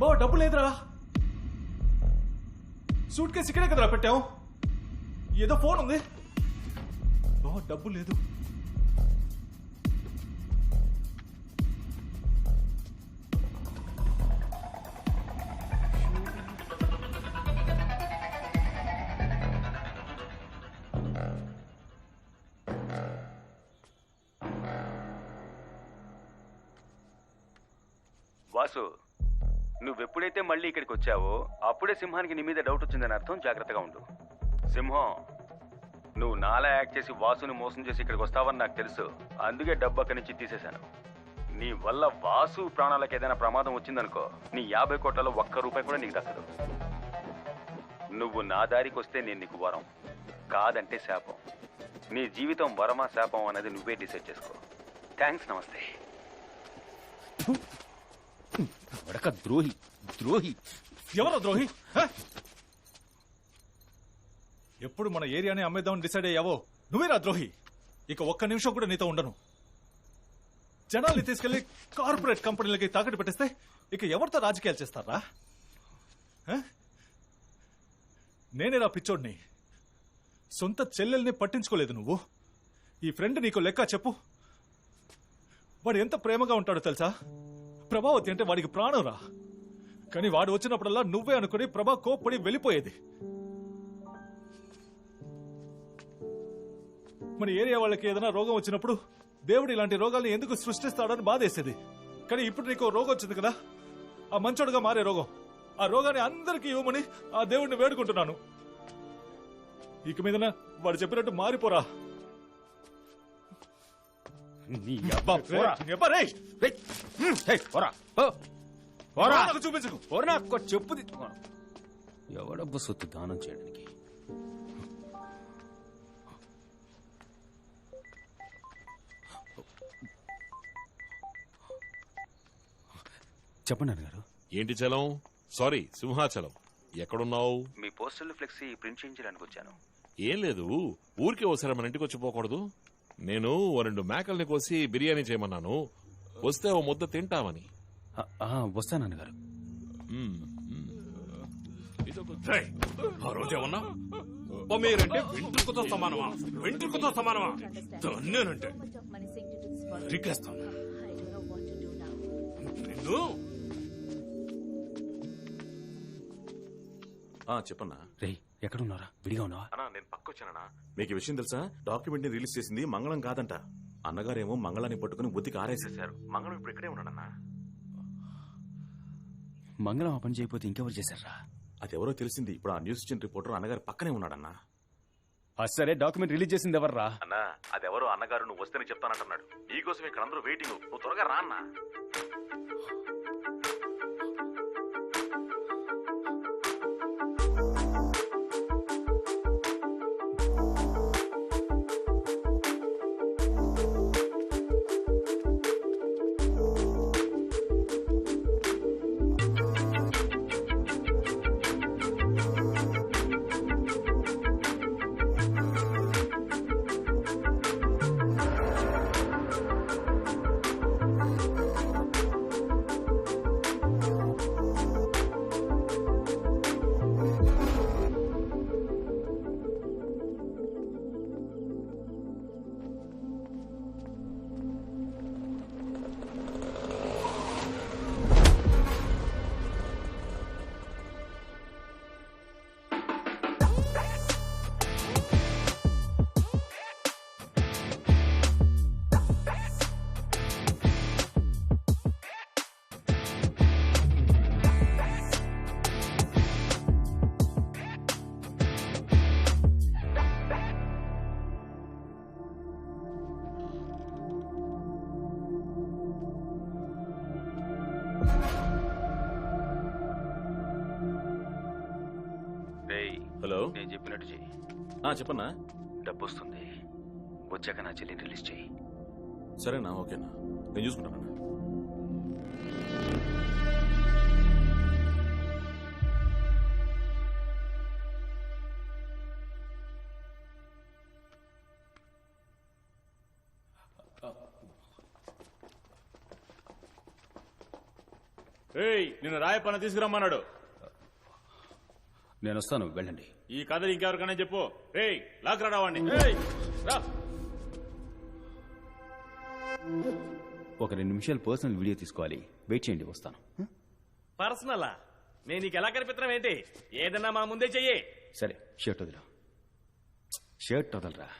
[SPEAKER 5] బావ డబ్బు లేదురా. సూట్ కేసు ఇక్కడే కదరా పెట్టావు. ఏదో ఫోన్ ఉంది. బావ డబ్బు లేదు.
[SPEAKER 17] వాసు, నువ్వెప్పుడైతే మళ్ళీ ఇక్కడికి వచ్చావో అప్పుడే సింహానికి నీ మీద డౌట్ వచ్చిందని అర్థం. జాగ్రత్తగా ఉండు. సింహం, నువ్వు నాలా యాక్ట్ చేసి వాసుని మోసం చేసి ఇక్కడికి వస్తావని నాకు తెలుసు. అందుకే డబ్బు అక్కడి నుంచి తీసేశాను. నీ వల్ల వాసు ప్రాణాలకు ఏదైనా ప్రమాదం వచ్చిందనుకో, నీ 50 కోట్లలో ఒక్క రూపాయి కూడా నీకు దక్కదు. నువ్వు నా దారికి వస్తే నేను నీకు వరం, కాదంటే శాపం. నీ జీవితం వరమా శాపం అనేది నువ్వే డిసైడ్ చేసుకో. థ్యాంక్స్, నమస్తే.
[SPEAKER 5] వడక ద్రోహి. ద్రోహి ఎవరో ద్రోహి? ఎప్పుడు మన ఏరియాని అమ్మేద్దామని డిసైడ్ అయ్యావో నువ్వేరా ద్రోహి. ఇక ఒక్క నిమిషం కూడా నీతో ఉండను. జనాల్ని తీసుకెళ్లి కార్పొరేట్ కంపెనీలకి తాకట్టు పెట్టేస్తే ఇక ఎవరితో రాజకీయాలు చేస్తారా? నేనేరా పిచ్చోడ్ని. సొంత చెల్లెల్ని పట్టించుకోలేదు నువ్వు. ఈ ఫ్రెండ్ నీకు లెక్క చెప్పు. వాడు ఎంత ప్రేమగా ఉంటాడో తెలుసా? ప్రభావతి అంటే వాడికి ప్రాణం రా. కానీ వాడు వచ్చినప్పుడల్లా నువ్వే అనుకుని ప్రభా కోప్పడి వెళ్ళిపోయేది. మన ఏరియా వాళ్ళకి ఏదైనా రోగం వచ్చినప్పుడు దేవుడు ఇలాంటి రోగాల్ని ఎందుకు సృష్టిస్తాడని బాధేసేది. కానీ ఇప్పుడు నీకు రోగం వచ్చింది కదా, ఆ మంచోడుగా మారే రోగం. ఆ రోగాన్ని అందరికీ ఇవ్వమని ఆ దేవుడిని వేడుకుంటున్నాను. ఇక మీదన వాడు చెప్పినట్టు మారిపోరా.
[SPEAKER 7] చూపించకు చెప్పు. ఎవడబ్బ సొత్తు దానం చేయడానికి? చెప్పండి అన్నగారు.
[SPEAKER 1] ఏంటి చలం? సారీ, సింహాచలం. ఎక్కడున్నావు?
[SPEAKER 17] మీ పోస్టల్ ఫ్లెక్సీ ప్రింట్ చేయించడానికి వచ్చాను.
[SPEAKER 1] ఏం లేదు, ఊరికే ఒకసారి మన ఇంటికి వచ్చి పోకూడదు? నేను 2 మేకల్ని కోసి బిర్యానీ చేయమన్నాను, వస్తే ఓ ముద్ద తింటామని.
[SPEAKER 7] వస్తానన్నగారు.
[SPEAKER 13] ఆ రోజేమన్నా మీరంటే వెంట్రుకతో సమానమా? వెంట్రుకతో సమానమా? దన్నేనంటే రిక్కేస్తాను నిన్ను.
[SPEAKER 12] చెప్పన్నా.
[SPEAKER 7] రే, ఎక్కడున్నారా? విడిగా ఉన్నావా?
[SPEAKER 12] అన్నా, నేను పక్కొచ్చానన్నా. మీకు ఈ విషయం తెలుసా? డాక్యుమెంట్ ని రిలీజ్ చేసింది మంగళం కాదంట. అన్నగారేమో మంగళాన్ని పట్టుకుని బుద్ధికి ఆరేసేశారు. మంగళం ఇప్పుడు ఇక్కడే ఉన్నాడన్నా.
[SPEAKER 7] మంగళం ఆ పని చేయకపోతే ఇంకెవరు చేశారా?
[SPEAKER 12] అదెవరో తెలిసింది. ఇప్పుడు ఆ న్యూస్ ఇచ్చిన రిపోర్టర్ అన్నగారు పక్కనే ఉన్నాడన్నా.
[SPEAKER 7] సరే, డాక్యుమెంట్ రిలీజ్ చేసింది ఎవర్రా?
[SPEAKER 12] అన్నా, అదెవరో అన్నగారు నువ్వు వస్తేనే చెప్తానంటున్నాడు. నీకోసం ఇక్కడ అందరూ వెయిటింగ్. నువ్వు త్వరగా రా అన్నా. హలో,
[SPEAKER 17] నేను చెప్పినట్టు చెయ్యి.
[SPEAKER 12] చెప్పన్నా.
[SPEAKER 17] డబ్బు వస్తుంది, వచ్చాక నా చెల్లిని రిలీజ్ చెయ్యి.
[SPEAKER 12] సరేనా? ఓకేనా, నేను చూసుకుంటానన్నా.
[SPEAKER 13] నిన్ను రాయపన్న తీసుకురమ్మన్నాడు.
[SPEAKER 7] నేను వస్తాను, వెళ్ళండి.
[SPEAKER 13] ఈ కథ ఇంకెవరికైనా చెప్పు. లాక్ రావాడిని.
[SPEAKER 7] ఒక 2 నిమిషాలు పర్సనల్ వీడియో తీసుకోవాలి. వెయిట్ చేయండి, వస్తాను.
[SPEAKER 15] పర్సనలా? నేను నీకు ఎలా కనిపిస్తున్నాం ఏంటి? ఏదన్నా మా ముందే చెయ్యి.
[SPEAKER 7] సరే, షర్ట్ వదిలా. షర్ట్ వదలరా.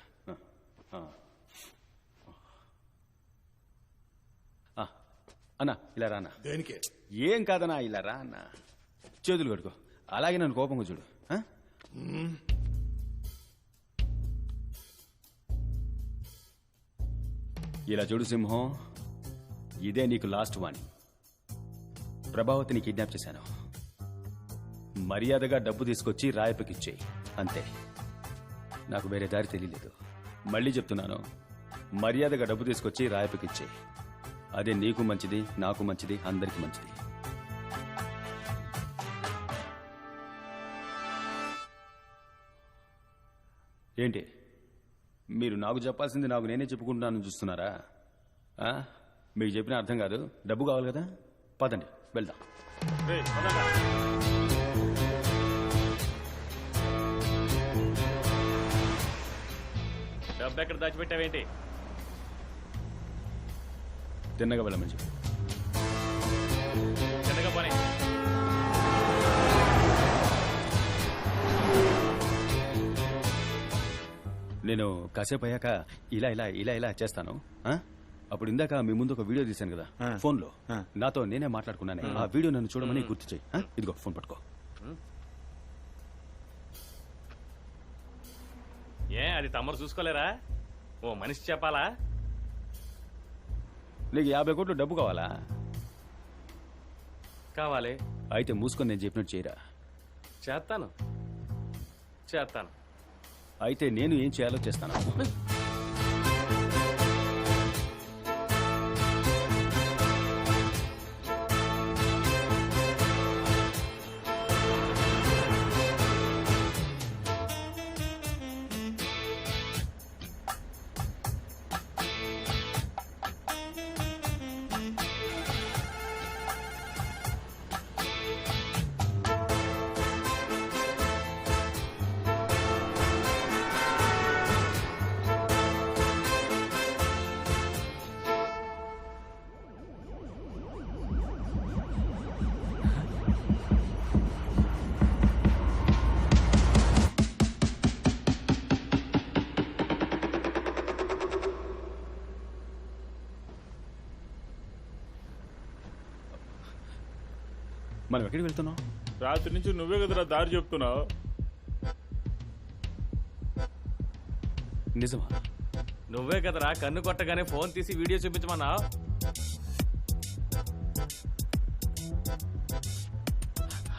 [SPEAKER 7] అన్నా, ఇలా రా అన్న.
[SPEAKER 3] దేనికి?
[SPEAKER 7] ఏం కాదన్నా, ఇలా రా అన్న. చేతులు కడుకో. అలాగే నన్ను కోపంగా చూడు. ఇలా చూడు సింహం, ఇదే నీకు లాస్ట్ వాణి. ప్రభావతిని కిడ్నాప్ చేశాను. మర్యాదగా డబ్బు తీసుకొచ్చి రాయపకిచ్చేయి, అంతే. నాకు వేరే దారి తెలియలేదు. మళ్ళీ చెప్తున్నాను, మర్యాదగా డబ్బు తీసుకొచ్చి రాయపకిచ్చేయి. అదే నీకు మంచిది, నాకు మంచిది, అందరికీ మంచిది. ఏంటి మీరు నాకు చెప్పాల్సింది నాకు నేనే చెప్పుకుంటున్నాను చూస్తున్నారా? మీకు చెప్పిన అర్థం కాదు. డబ్బు కావాలి కదా, పదండి వెళ్దాం.
[SPEAKER 15] డబ్బు ఎక్కడ దాచిపెట్టావేంటి?
[SPEAKER 7] తిన్నగా వెళ్ళమని చెప్పు.
[SPEAKER 15] చిన్నగా పని.
[SPEAKER 7] నేను కాసేపు అయ్యాక ఇలా ఇలా ఇలా ఇలా చేస్తాను. అప్పుడు ఇందాక మీ ముందు ఒక వీడియో తీశాను కదా ఫోన్లో, నాతో నేనే మాట్లాడుకున్నాను. ఆ వీడియో నన్ను చూడమని గుర్తు చేయి. ఇదిగో ఫోన్ పట్టుకో.
[SPEAKER 15] అది తమరు చూసుకోలేరా? ఓ మనిషి చెప్పాలా?
[SPEAKER 7] నీకు 50 కోట్లు డబ్బు కావాలా?
[SPEAKER 15] కావాలి.
[SPEAKER 7] అయితే మూసుకొని నేను చెప్పినట్టు చేయరా.
[SPEAKER 18] చేస్తాను చేస్తాను.
[SPEAKER 7] అయితే నేను ఏం చేయాలో చేస్తాను. మనం ఎక్కడికి వెళ్తున్నాం?
[SPEAKER 2] రాత్రి నుంచి నువ్వే కదరా దారి చెప్తున్నావు.
[SPEAKER 7] నిజమా?
[SPEAKER 18] నువ్వే కదరా కన్ను కొట్టగానే ఫోన్ తీసి వీడియో చూపించమన్నా.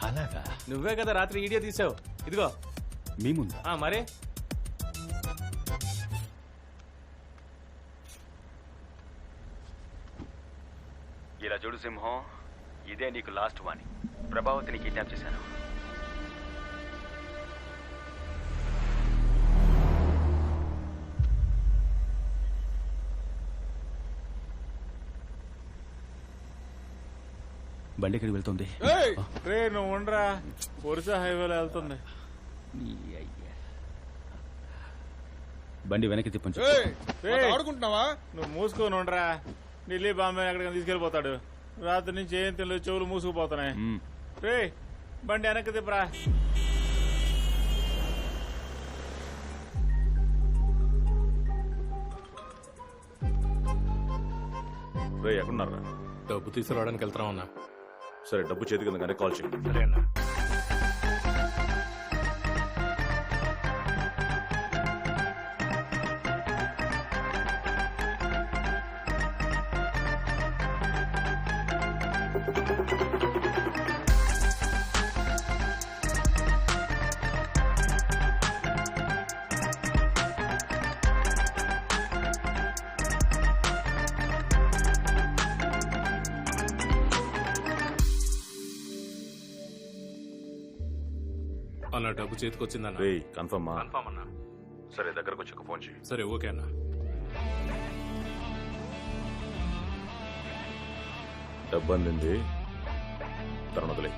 [SPEAKER 7] అలాగా?
[SPEAKER 18] నువ్వే కదా రాత్రి వీడియో తీసావు. ఇదిగో
[SPEAKER 7] మీ ముందు.
[SPEAKER 18] మరే
[SPEAKER 17] ఇలా చూడు సింహం, ఇదే నీకు లాస్ట్ వాణి. ప్రభావతిని కిడ్నాప్ చేశాను.
[SPEAKER 7] బండి ఎక్కడికి వెళ్తుంది?
[SPEAKER 2] రే నువ్వు ఉండరా, ఒరిసా హైవేలో వెళ్తుంది.
[SPEAKER 7] బండి వెనక్కి తిప్పంచు.
[SPEAKER 2] ఆడుకుంటున్నావా? నువ్వు మూసుకొని ఉండరా. ఢిల్లీ బాంబే ఎక్కడికైనా తీసుకెళ్ళిపోతాడు. రాత్రి నుంచి ఏం తెలియదు, చెవులు మూసుకుపోతున్నాయి. రే బండి వెనక్కి తిప్పరా.
[SPEAKER 12] రే ఎక్కడున్నారా?
[SPEAKER 18] డబ్బు తీసుకురావడానికి వెళ్తామన్నా.
[SPEAKER 12] సరే డబ్బు చేతి కింద కానీ కాల్ చేయండి.
[SPEAKER 18] సరే అన్న. అన్న డబ్బు చేతికి వచ్చిందన్న.
[SPEAKER 12] రే కన్ఫర్మ్
[SPEAKER 18] అన్నా.
[SPEAKER 12] సరే దగ్గరకు వచ్చి ఫోన్ చేయి.
[SPEAKER 18] సరే ఓకే అన్న.
[SPEAKER 12] డబ్బు అందింది, తన వదిలే.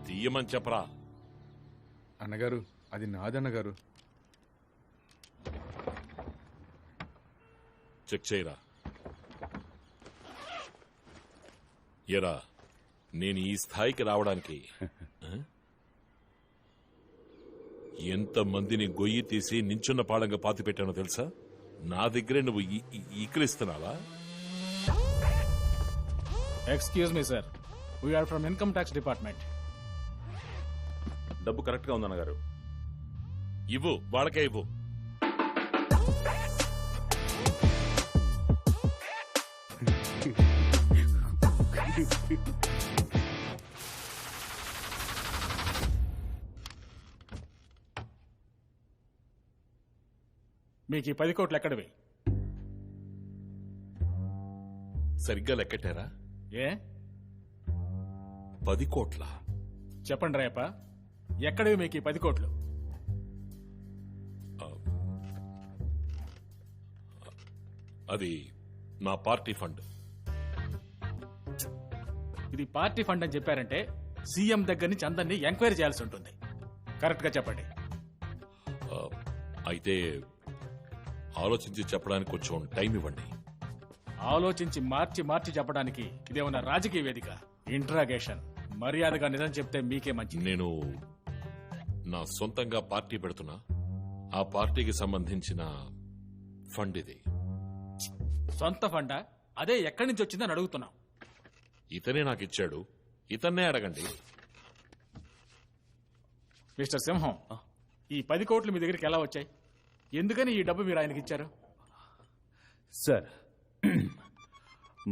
[SPEAKER 1] తీయమని చెప్పరా.
[SPEAKER 8] అన్నగారు అది నాదన్నగారు.
[SPEAKER 1] చెక్ చేయరా. ఎరా నేను ఈ స్థాయికి రావడానికి ఎంతమందిని గొయ్యి తీసి నించున్న పాడంగా పాతి పెట్టానో తెలుసా? నా దగ్గరే నువ్వు ఈకలిస్తున్నావా?
[SPEAKER 5] Excuse me sir, we are from income tax department.
[SPEAKER 12] డబ్బు కరెక్ట్ గా ఉందన్నగారు.
[SPEAKER 1] ఇవ్వు, వాళ్ళకే ఇవ్వు.
[SPEAKER 5] మీకు ఈ 10 కోట్లు ఎక్కడివి?
[SPEAKER 1] సరిగ్గా లెక్కటారా?
[SPEAKER 5] ఏ
[SPEAKER 1] 10 కోట్ల?
[SPEAKER 5] చెప్పండి రేప, ఎక్కడివి మీకు ఈ 10 కోట్లు?
[SPEAKER 1] అది నా పార్టీ ఫండ్.
[SPEAKER 5] ఇది పార్టీ ఫండ్ అని చెప్పారంటే సీఎం దగ్గర నుంచి అందరినీ ఎంక్వైరీ చేయాల్సి ఉంటుంది. కరెక్ట్ గా చెప్పండి.
[SPEAKER 1] అయితే ఆలోచించి చెప్పడానికి కొంచెం టైం ఇవ్వండి.
[SPEAKER 5] ఆలోచించి మార్చి చెప్పడానికి ఇదేమన్నా రాజకీయ వేదిక? ఇంట్రాగేషన్. మర్యాదగా నిజం చెప్తే మీకే మంచిది.
[SPEAKER 1] నేను నా సొంతంగా పార్టీ పెడుతున్నా. ఆ పార్టీకి సంబంధించిన ఫండ్ ఇది.
[SPEAKER 5] సొంత ఫండా? అదే ఎక్కడి నుంచి వచ్చిందని అడుగుతున్నాం.
[SPEAKER 1] ఇతనే నాకు ఇచ్చాడు, ఇతన్నే అడగండి.
[SPEAKER 5] మిస్టర్ సింహం, ఈ 10 కోట్లు మీ దగ్గరికి ఎలా వచ్చాయి? ఎందుకని ఈ డబ్బు మీరు ఆయనకి ఇచ్చారు?
[SPEAKER 7] సార్,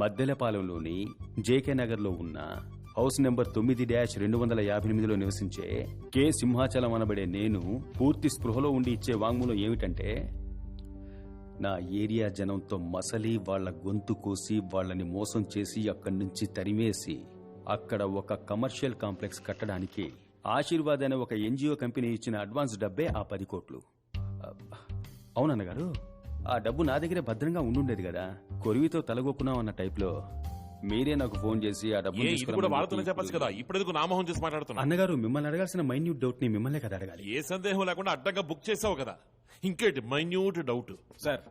[SPEAKER 7] మద్దెలపాలెంలోని జేకే నగర్లో ఉన్న హౌస్ నెంబర్ 9-258లో నివసించే కె సింహాచలం అనబడే నేను పూర్తి స్పృహలో ఉండి ఇచ్చే వాంగ్మూలం ఏమిటంటే, నా ఏరియా జనంతో మసలి వాళ్ల గొంతు కోసి వాళ్ళని మోసం చేసి అక్కడి నుంచి తరిమేసి అక్కడ ఒక కమర్షియల్ కాంప్లెక్స్ కట్టడానికి ఆశీర్వాద్ అనే ఒక ఎన్జిఓ కంపెనీ ఇచ్చిన అడ్వాన్స్ డబ్బే ఆ 10 కోట్లు. అవునన్నగారు, ఆ డబ్బు నా దగ్గరే భద్రంగా ఉండుండేది కదా. కొరివితో తలగొక్కున్నాం అన్న టైప్లో మీరే నాకు ఫోన్ చేసి ఆ డబ్బు
[SPEAKER 1] చెప్పచ్చు కదా. ఇప్పుడు ఎందుకు నామోహం చేసి మాట్లాడుతున్నా?
[SPEAKER 7] అన్నగారు, మిమ్మల్ని అడగాల్సిన మైన్యూట్ డౌట్ ని మిమ్మల్నే కదా అడగాలి.
[SPEAKER 1] ఏ సందేహం లేకుండా అడ్డంగా బుక్ చేసావు కదా, ఇంకేంటి మైన్యూట్ డౌట్?
[SPEAKER 5] సార్,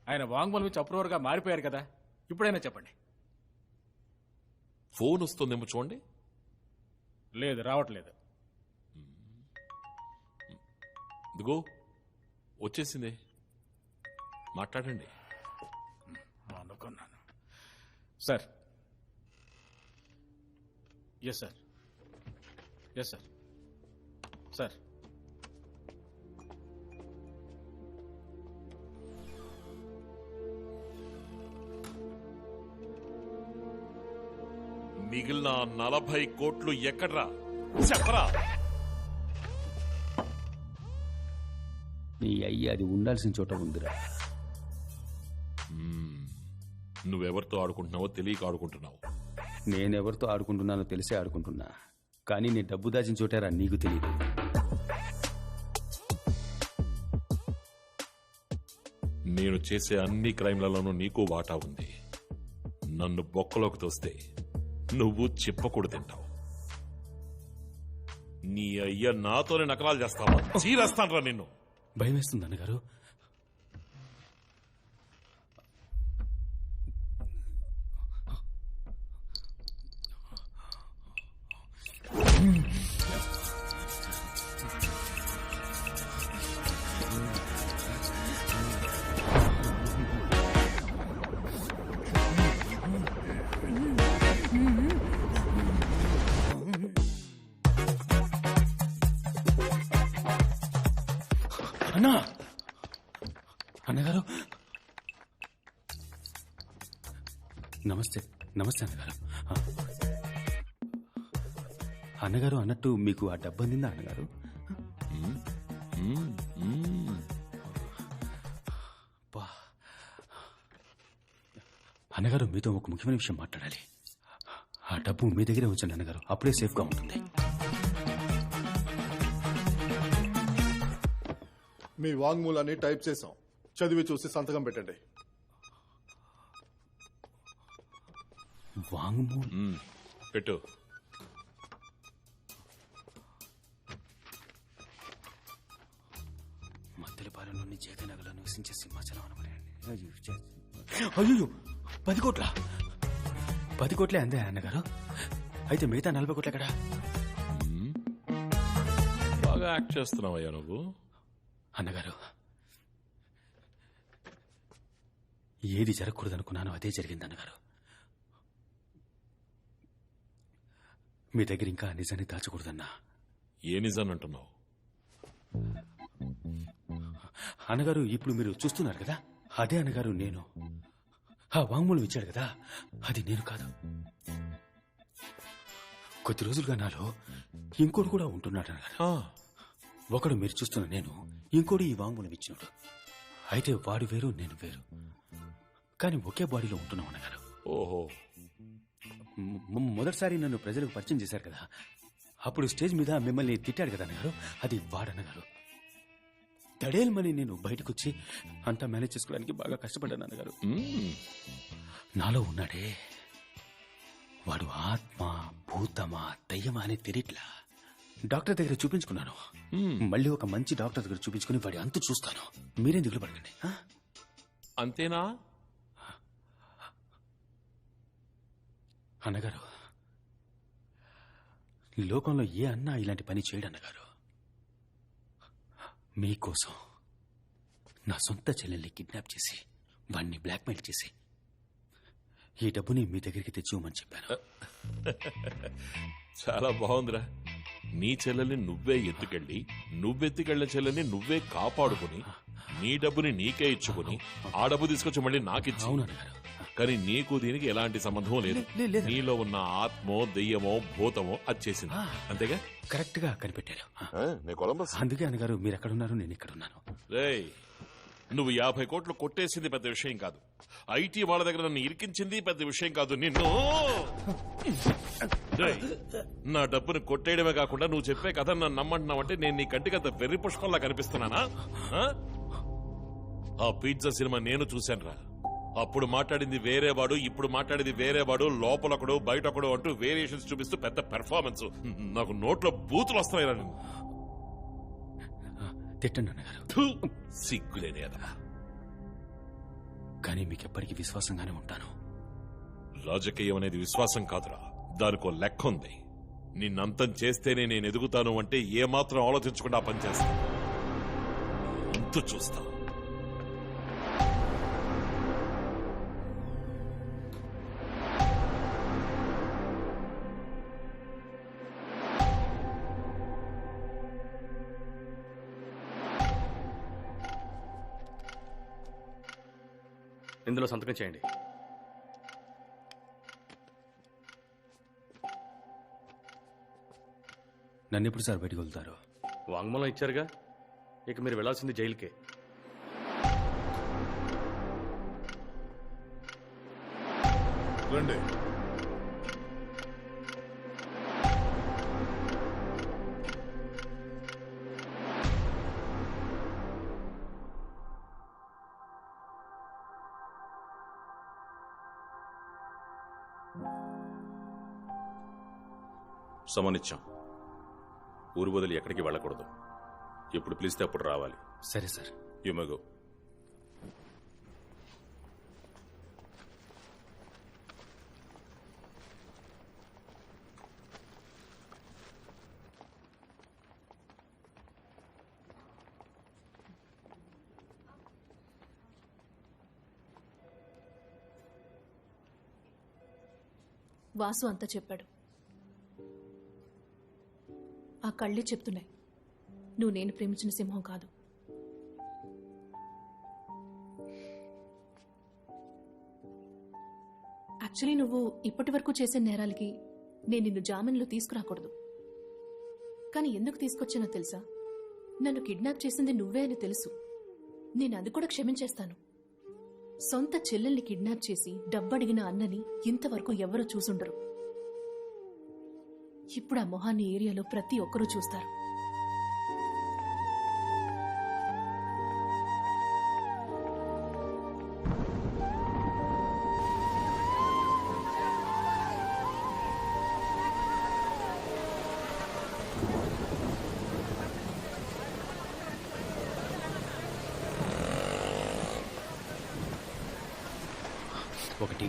[SPEAKER 5] ఆయన వాంగ్మూలం ఇచ్చి అప్రూవర్ గా మారిపోయారు కదా, ఇప్పుడైనా చెప్పండి.
[SPEAKER 1] ఫోన్ వస్తుందేమో చూడండి.
[SPEAKER 5] లేదు, రావట్లేదు.
[SPEAKER 1] ఇదిగో వచ్చేసింది, మాట్లాడండి.
[SPEAKER 5] అనుకున్నాను. Sir. Yes sir. Yes sir. Sir,
[SPEAKER 1] మిగిలిన 40 కోట్లు ఎక్కడ్రా చెప్పరా?
[SPEAKER 7] నీ అయ్యి అది ఉండాల్సిన చోట ఉందిరా.
[SPEAKER 1] నువ్వెవరితో ఆడుకుంటున్నావో తెలియక ఆడుకుంటున్నావు.
[SPEAKER 7] నేనెవరితో ఆడుకుంటున్నానో తెలిసే ఆడుకుంటున్నా, కానీ నీ డబ్బు దాచిన చోటారా నీకు తెలియదు.
[SPEAKER 1] నేను చేసే అన్ని క్రైమ్లలోనూ నీకు వాటా ఉంది. నన్ను బొక్కలోకి తోస్తే నువ్వు చిప్పకూడు తింటావు. నీ అయ్య నాతోనే నకలాలు చేస్తావా? చీరేస్తానరా నిన్ను.
[SPEAKER 7] భయం వేస్తుంది అన్నగారు. అన్నా, అన్నగారు నమస్తే. నమస్తే అన్నగారు. అన్నగారు, అన్నట్టు మీకు ఆ డబ్బు అందిందా అన్నగారు? అన్నగారు, మీతో ఒక ముఖ్యమైన విషయం మాట్లాడాలి. ఆ డబ్బు మీ దగ్గరే ఉంచండి అన్నగారు, అప్పుడే సేఫ్గా ఉంటుంది.
[SPEAKER 3] మీ వాంగ్మూలాన్ని టైప్ చేసాం, చదివి చూసి సంతకం పెట్టండి.
[SPEAKER 7] వాంగ్మూలం
[SPEAKER 1] పెట్టు.
[SPEAKER 7] మద్దెలపాలెంలోని జేకనగర్లో నివసించే సింహాచలం అనబడే. అయ్యో, 10 కోట్ల? 10 కోట్లే అందే అన్నగారు. అయితే మిగతా 40 కోట్ల ఎక్కడా?
[SPEAKER 1] బాగా యాక్ట్ చేస్తున్నావయ్యా నువ్వు.
[SPEAKER 7] అన్నగారు, ఏది జరగకూడదనుకున్నానో అదే జరిగింది అన్నగారు. మీ దగ్గర ఇంకా నిజాన్ని దాచకూడదన్నా.
[SPEAKER 1] ఏ నిజాన్ని అంటున్నావు?
[SPEAKER 7] అన్నగారు, ఇప్పుడు మీరు చూస్తున్నారు కదా, అదే అన్నగారు నేను. ఆ వాంగ్మూలం ఇచ్చాడు కదా, అది నేను కాదు. కొద్ది రోజులుగా నాలో ఇంకోటి కూడా ఉంటున్నాడు అన్నగారు. ఒకడు మీరు చూస్తున్న నేను, ఇంకోటి ఈ వాంగ్మూలం ఇచ్చినాడు. అయితే వాడు వేరు, నేను వేరు, కానీ ఒకే బాడీలో ఉంటున్నాం అన్నగారు.
[SPEAKER 1] ఓహో.
[SPEAKER 7] మొదటిసారి నన్ను ప్రజలకు పరిచయం చేశారు కదా, అప్పుడు స్టేజ్ మీద మిమ్మల్ని తిట్టాడు కదా అన్నగారు, అది వాడన్నగారు. తడేల్మని నేను బయటకు వచ్చి అంతా మేనేజ్ చేసుకోవడానికి బాగా కష్టపడ్డాను అన్నగారు. నాలో ఉన్నాడే వాడు ఆత్మ, భూతమా, దయ్యమా అని తెలియట్లా. డాక్టర్ దగ్గర చూపించుకున్నాను. మళ్ళీ ఒక మంచి డాక్టర్ దగ్గర చూపించుకుని వాడి అంతు చూస్తాను. మీరేం దిగులు పడకండి.
[SPEAKER 1] అంతేనా
[SPEAKER 7] అన్నగారు? ఈ లోకంలో ఏ అన్నా ఇలాంటి పని చేయడు అన్నగారు. మీకోసం నా సొంత చెల్లెల్ని కిడ్నాప్ చేసి వాణ్ణి బ్లాక్మెయిల్ చేసి ఈ డబ్బుని మీ దగ్గరికి తెచ్చివ్వమని చెప్పాను.
[SPEAKER 1] చాలా బాగుందిరా. నీ చెల్లెల్ని నువ్వే ఎత్తుకెళ్ళి నువ్వెత్తుకెళ్లిన చెల్లెల్ని నువ్వే కాపాడుకుని నీ డబ్బుని నీకే ఇచ్చుకుని ఆ డబ్బు తీసుకొచ్చి మళ్ళీ నాకిచ్చి. కానీ నీకు దీనికి ఎలాంటి సంబంధం లేదు. నీలో ఉన్న ఆత్మో దెయ్యమో భూతమో అది చేసింది, అంతేగా?
[SPEAKER 7] కరెక్ట్ గా కనిపెట్టారు. అందుకే అన్నగారు మీరు ఎక్కడున్నారు, నేను ఇక్కడున్నాను.
[SPEAKER 1] రేయ్, నువ్వు 50 కోట్లు కొట్టేసింది పెద్ద విషయం కాదు. ఐటీ వాళ్ళ దగ్గర నన్ను ఇరికించింది పెద్ద విషయం కాదు. నిన్ను రేయ్, నా డబ్బుని కొట్టేయడమే కాకుండా నువ్వు చెప్పే కథ నన్ను నమ్మంటున్నావంటే నేను నీ కంటికి అంత వెర్రి పుష్పంలా కనిపిస్తున్నానా? ఆ పిజ్జా సినిమా నేను చూశానురా. అప్పుడు మాట్లాడింది వేరేవాడు, ఇప్పుడు మాట్లాడేది వేరేవాడు, లోపలొకడు బయటొకడు అంటూ వేరియేషన్స్ చూపిస్తూ పెద్ద పెర్ఫార్మెన్స్. నాకు నోట్లో బూతులు వస్తున్నాయిరా.
[SPEAKER 7] తిట్టండి అన్నగారు.
[SPEAKER 1] సిగ్గులేని అదమా.
[SPEAKER 7] కానీ మీకెప్పటికీ విశ్వాసంగానే ఉంటాను.
[SPEAKER 1] రాజకీయం అనేది విశ్వాసం కాదురా, దానికో లెక్క ఉంది. నిన్నంతం చేస్తేనే నేను ఎదుగుతాను అంటే ఏమాత్రం ఆలోచించకుండా పనిచేస్తాను. అంతు చూస్తా.
[SPEAKER 18] ఇందులో సంతకం చేయండి.
[SPEAKER 7] నన్ను ఎప్పుడు సార్ బయటకు వెళ్తారు?
[SPEAKER 18] వాంగ్మూలం ఇచ్చారుగా, ఇక మీరు వెళ్లాల్సింది జైలుకే.
[SPEAKER 8] రండి.
[SPEAKER 12] సమనిచ్చాం. ఊరు వదిలి ఎక్కడికి వెళ్ళకూడదు. ఎప్పుడు పిలిస్తే అప్పుడు రావాలి.
[SPEAKER 7] సరే sir.
[SPEAKER 12] You may go.
[SPEAKER 10] Vasu అంతా చెప్పాడు. ఆ కళ్ళే చెప్తున్నాయి నువ్వు నేను ప్రేమించిన సింహం కాదు. యాక్చువల్లీ నువ్వు ఇప్పటి వరకు చేసే నేరాలకి నేను నిన్ను జామీన్లో తీసుకురాకూడదు. కానీ ఎందుకు తీసుకొచ్చానో తెలుసా? నన్ను కిడ్నాప్ చేసింది నువ్వే అని తెలుసు. నేను అది కూడా క్షమించేస్తాను. సొంత చెల్లెల్ని కిడ్నాప్ చేసి డబ్బడిగిన అన్నని ఇంతవరకు ఎవరూ చూసుండరు. ఇప్పుడు ఆ మొహాన్ని ఏరియాలో ప్రతి ఒక్కరూ చూస్తారు.
[SPEAKER 7] ఒకటి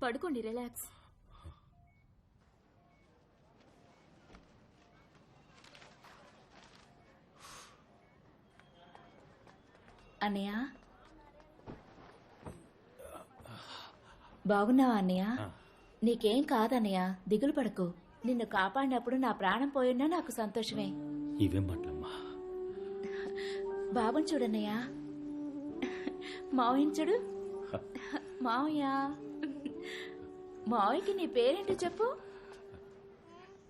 [SPEAKER 10] పడుకోండి, రిలాక్స్.
[SPEAKER 11] అన్నయ్య బాగున్నావా అన్నయ్య? నీకేం కాదన్నయ్య, దిగులు పడకు. నిన్ను కాపాడినప్పుడు నా ప్రాణం పోయినా నాకు సంతోషమే.
[SPEAKER 7] ఇవేం మాటలమ్మా?
[SPEAKER 11] బాబుని చూడన్నయ్య, మావయ్యని చూడు. మావయ్య, మావయ్యకి నీ పేరేంటో చెప్పు.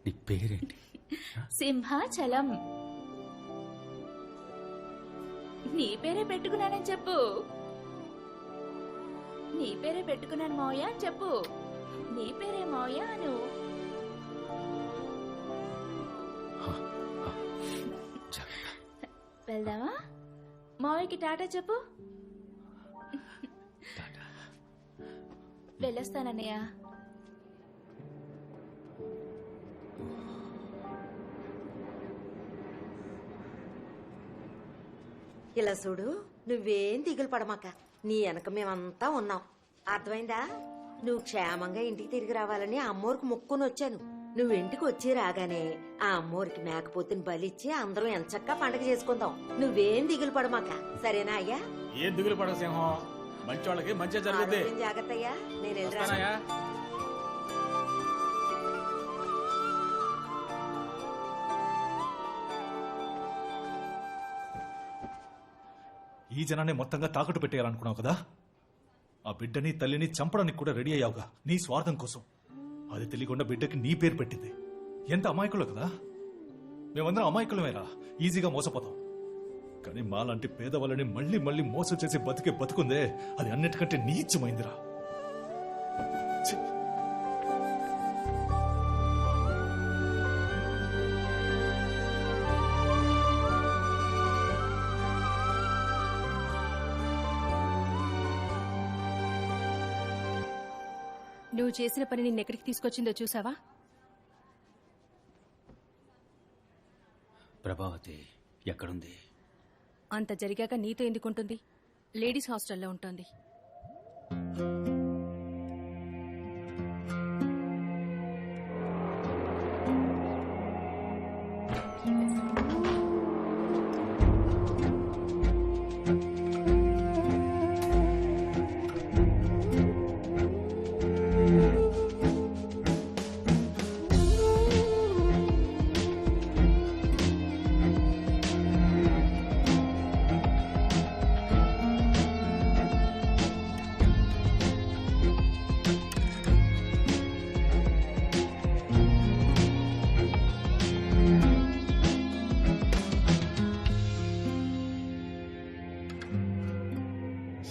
[SPEAKER 7] నీ పేరేంటి?
[SPEAKER 11] సింహాచలం. నీ పేరే పెట్టుకున్నానని చెప్పు. నీ పేరే పెట్టుకున్నాను మావయ్య అని చెప్పు. నీ పేరే మావయ్య అను. వెళ్దామా? మావయ్యకి టాటా చెప్పు. వెళ్ళొస్తానన్నయ్య.
[SPEAKER 19] ఇలా చూడు, నువ్వేం దిగులు పడమాక. నీ వెనక మేమంతా ఉన్నాం, అర్థమైందా? నువ్వు క్షేమంగా ఇంటికి తిరిగి రావాలని అమ్మోరికి మొక్కుని వచ్చాను. నువ్వు ఇంటికి వచ్చి రాగానే ఆ అమ్మోరికి మేకపోతుని బలిచ్చి అందరం ఎంచక్కా పండగ చేసుకుందాం. నువ్వేం దిగులు పడమాక, సరేనా అయ్యా?
[SPEAKER 4] ఏం దిగులు పడక సింహం, మంచి వాళ్ళకి మంచి జరుగుద్ది.
[SPEAKER 19] జాగ్రత్త అయ్యా, నేను వెళ్ళరా.
[SPEAKER 5] ఈ జనాన్ని మొత్తంగా తాకట్టు పెట్టేయాలనుకున్నావు కదా? ఆ బిడ్డని తల్లిని చంపడానికి కూడా రెడీ అయ్యావుగా నీ స్వార్థం కోసం. అది తెలియకుండా బిడ్డకి నీ పేరు పెట్టింది. ఎంత అమాయకులు కదా? మేమందరం అమాయకులమేరా, ఈజీగా మోసపోతాం. కానీ మాలాంటి పేదవాళ్ళని మళ్ళీ మళ్ళీ మోసం చేసి బతికే బతుకుందే, అది అన్నిటికంటే నీచమైందిరా.
[SPEAKER 9] నువ్వు చేసిన పని నిన్నెక్కడికి తీసుకొచ్చిందో చూసావా?
[SPEAKER 7] ప్రభావతి ఎక్కడుంది?
[SPEAKER 9] అంత జరిగాక నీతో ఎందుకుంటుంది? లేడీస్ హాస్టల్లో ఉంటుంది.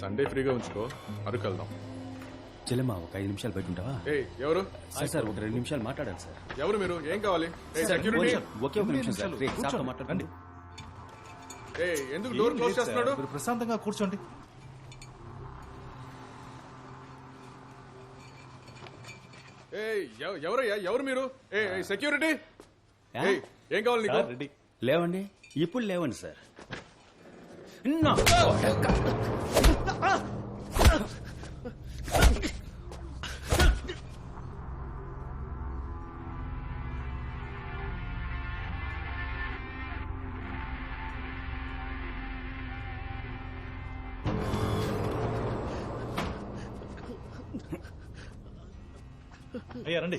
[SPEAKER 8] సండే ఫ్రీగా ఉంచుకో, అరకు వెళ్దాం.
[SPEAKER 7] చెల్లెమ్మా, ఒక 5 నిమిషాలు బయట ఉంటావా?
[SPEAKER 8] ఎవరు?
[SPEAKER 7] సార్ ఒక 2 నిమిషాలు మాట్లాడాలి సార్.
[SPEAKER 8] ఎవరు మీరు? ఏం కావాలి?
[SPEAKER 7] ఒకే ఒక నిమిషం సార్, సార్తో మాట్లాడండి.
[SPEAKER 8] ఎందుకు డోర్ క్లోజ్ చేస్తున్నాడు?
[SPEAKER 5] ప్రశాంతంగా కూర్చోండి.
[SPEAKER 8] ఎవరయ్యా? ఎవరు మీరు? సెక్యూరిటీ, ఏం కావాలి నీకు?
[SPEAKER 7] లేవండి, ఇప్పుడు లేవండి సార్.
[SPEAKER 5] అయ్యా రండి.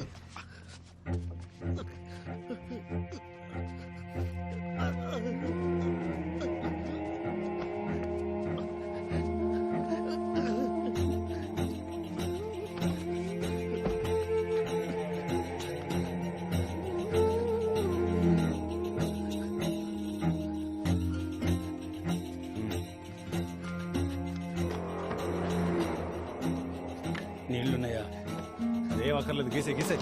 [SPEAKER 7] నీళ్లున్నాయా?
[SPEAKER 5] ఏం అక్కర్లేదు, గీసే గీసే.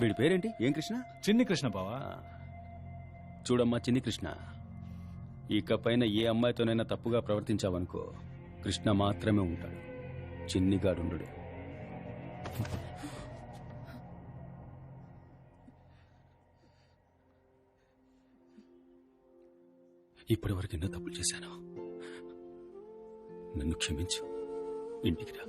[SPEAKER 7] వీడి పేరేంటి? ఏం కృష్ణ?
[SPEAKER 5] చిన్ని కృష్ణ బావా.
[SPEAKER 7] చూడమ్మా చిన్ని కృష్ణ, ఇకపైన ఏ అమ్మాయితోనైనా తప్పుగా ప్రవర్తించావనుకో కృష్ణ మాత్రమే ఉంటాడు, చిన్నిగాడుండు. ఇప్పటి వరకు ఎన్నో తప్పులు చేశాను, నన్ను క్షమించు, ఇంటికి రా.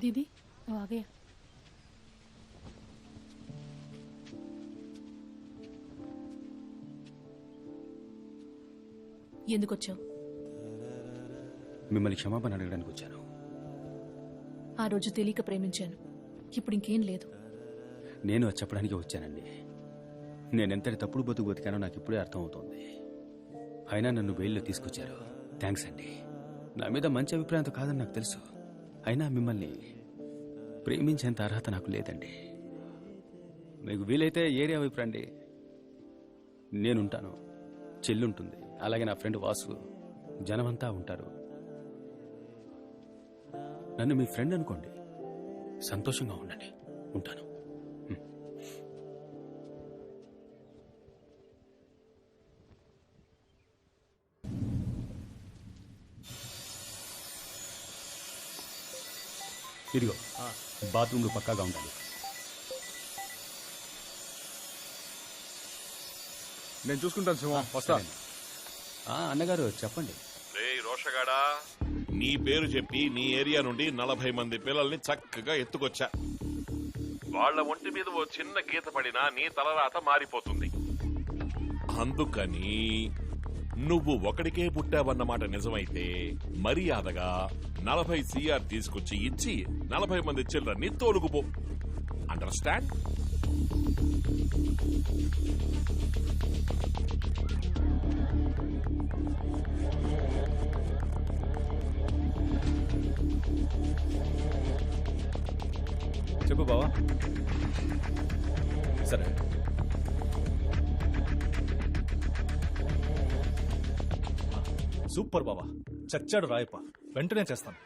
[SPEAKER 9] दीदी वो आ गया.
[SPEAKER 10] ఎందుకు వచ్చావు?
[SPEAKER 7] మిమ్మల్ని క్షమాపణ అడగడానికి వచ్చాను.
[SPEAKER 10] ఆ రోజు తెలియక ప్రేమించాను, ఇప్పుడు ఇంకేం లేదు.
[SPEAKER 7] నేను అది చెప్పడానికి వచ్చానండి. నేనెంతటి తప్పుడు బతుకు బతికానో నాకు ఇప్పుడే అర్థమవుతోంది. అయినా నన్ను బెయిల్లో తీసుకొచ్చారు, థ్యాంక్స్ అండి. నా మీద మంచి అభిప్రాయంతో కాదని నాకు తెలుసు, అయినా మిమ్మల్ని ప్రేమించేంత అర్హత నాకు లేదండి. మీకు వీలైతే ఏరియా వైపు రండి, నేనుంటాను, చెల్లుంటుంది, అలాగే నా ఫ్రెండ్ వాసు, జనమంతా ఉంటారు. నన్ను మీ ఫ్రెండ్ అనుకోండి, సంతోషంగా ఉండండి, ఉంటాను. ఇదిగో బాత్రూంలో పక్కాగా ఉండాలి.
[SPEAKER 8] నేను చూసుకుంటాను సింహం, వస్తా.
[SPEAKER 7] అన్నగారు చెప్పండి.
[SPEAKER 1] రే రోషగాడా, నీ పేరు చెప్పి నీ ఏరియా నుండి 40 మంది పిల్లల్ని చక్కగా ఎత్తుకొచ్చా. వాళ్ళ ఒంటి మీద ఓ చిన్న గీత పడినా నీ తలరాత మారిపోతుంది. అందుకని నువ్వు ఒకడికే పుట్టావన్నమాట నిజమైతే మర్యాదగా 40 CR తీసుకొచ్చి ఇచ్చి 40 మంది చిల్డ్రన్ని తోలుకుపో. అండర్స్టాండ్?
[SPEAKER 5] చెప్పు బావా. సరే, సూపర్ బావా, చచ్చాడు రాయప్ప, వెంటనే చేస్తాను.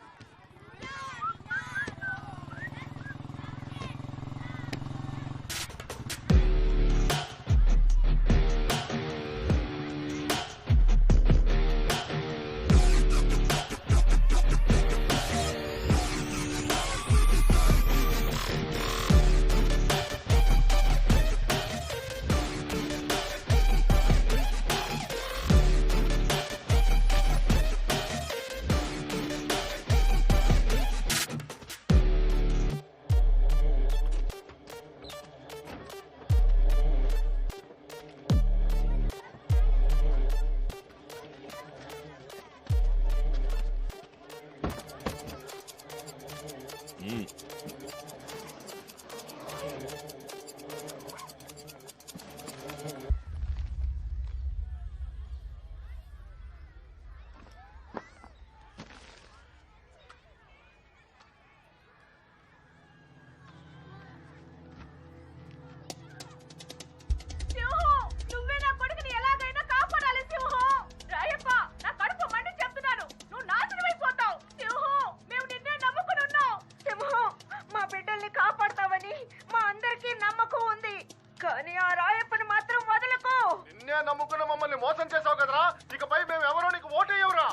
[SPEAKER 3] నమ్ముకున్న మమ్మల్ని మోసం చేసావు కదరా, ఇకపై మేము ఎవరో నీకు ఓటేయవురా.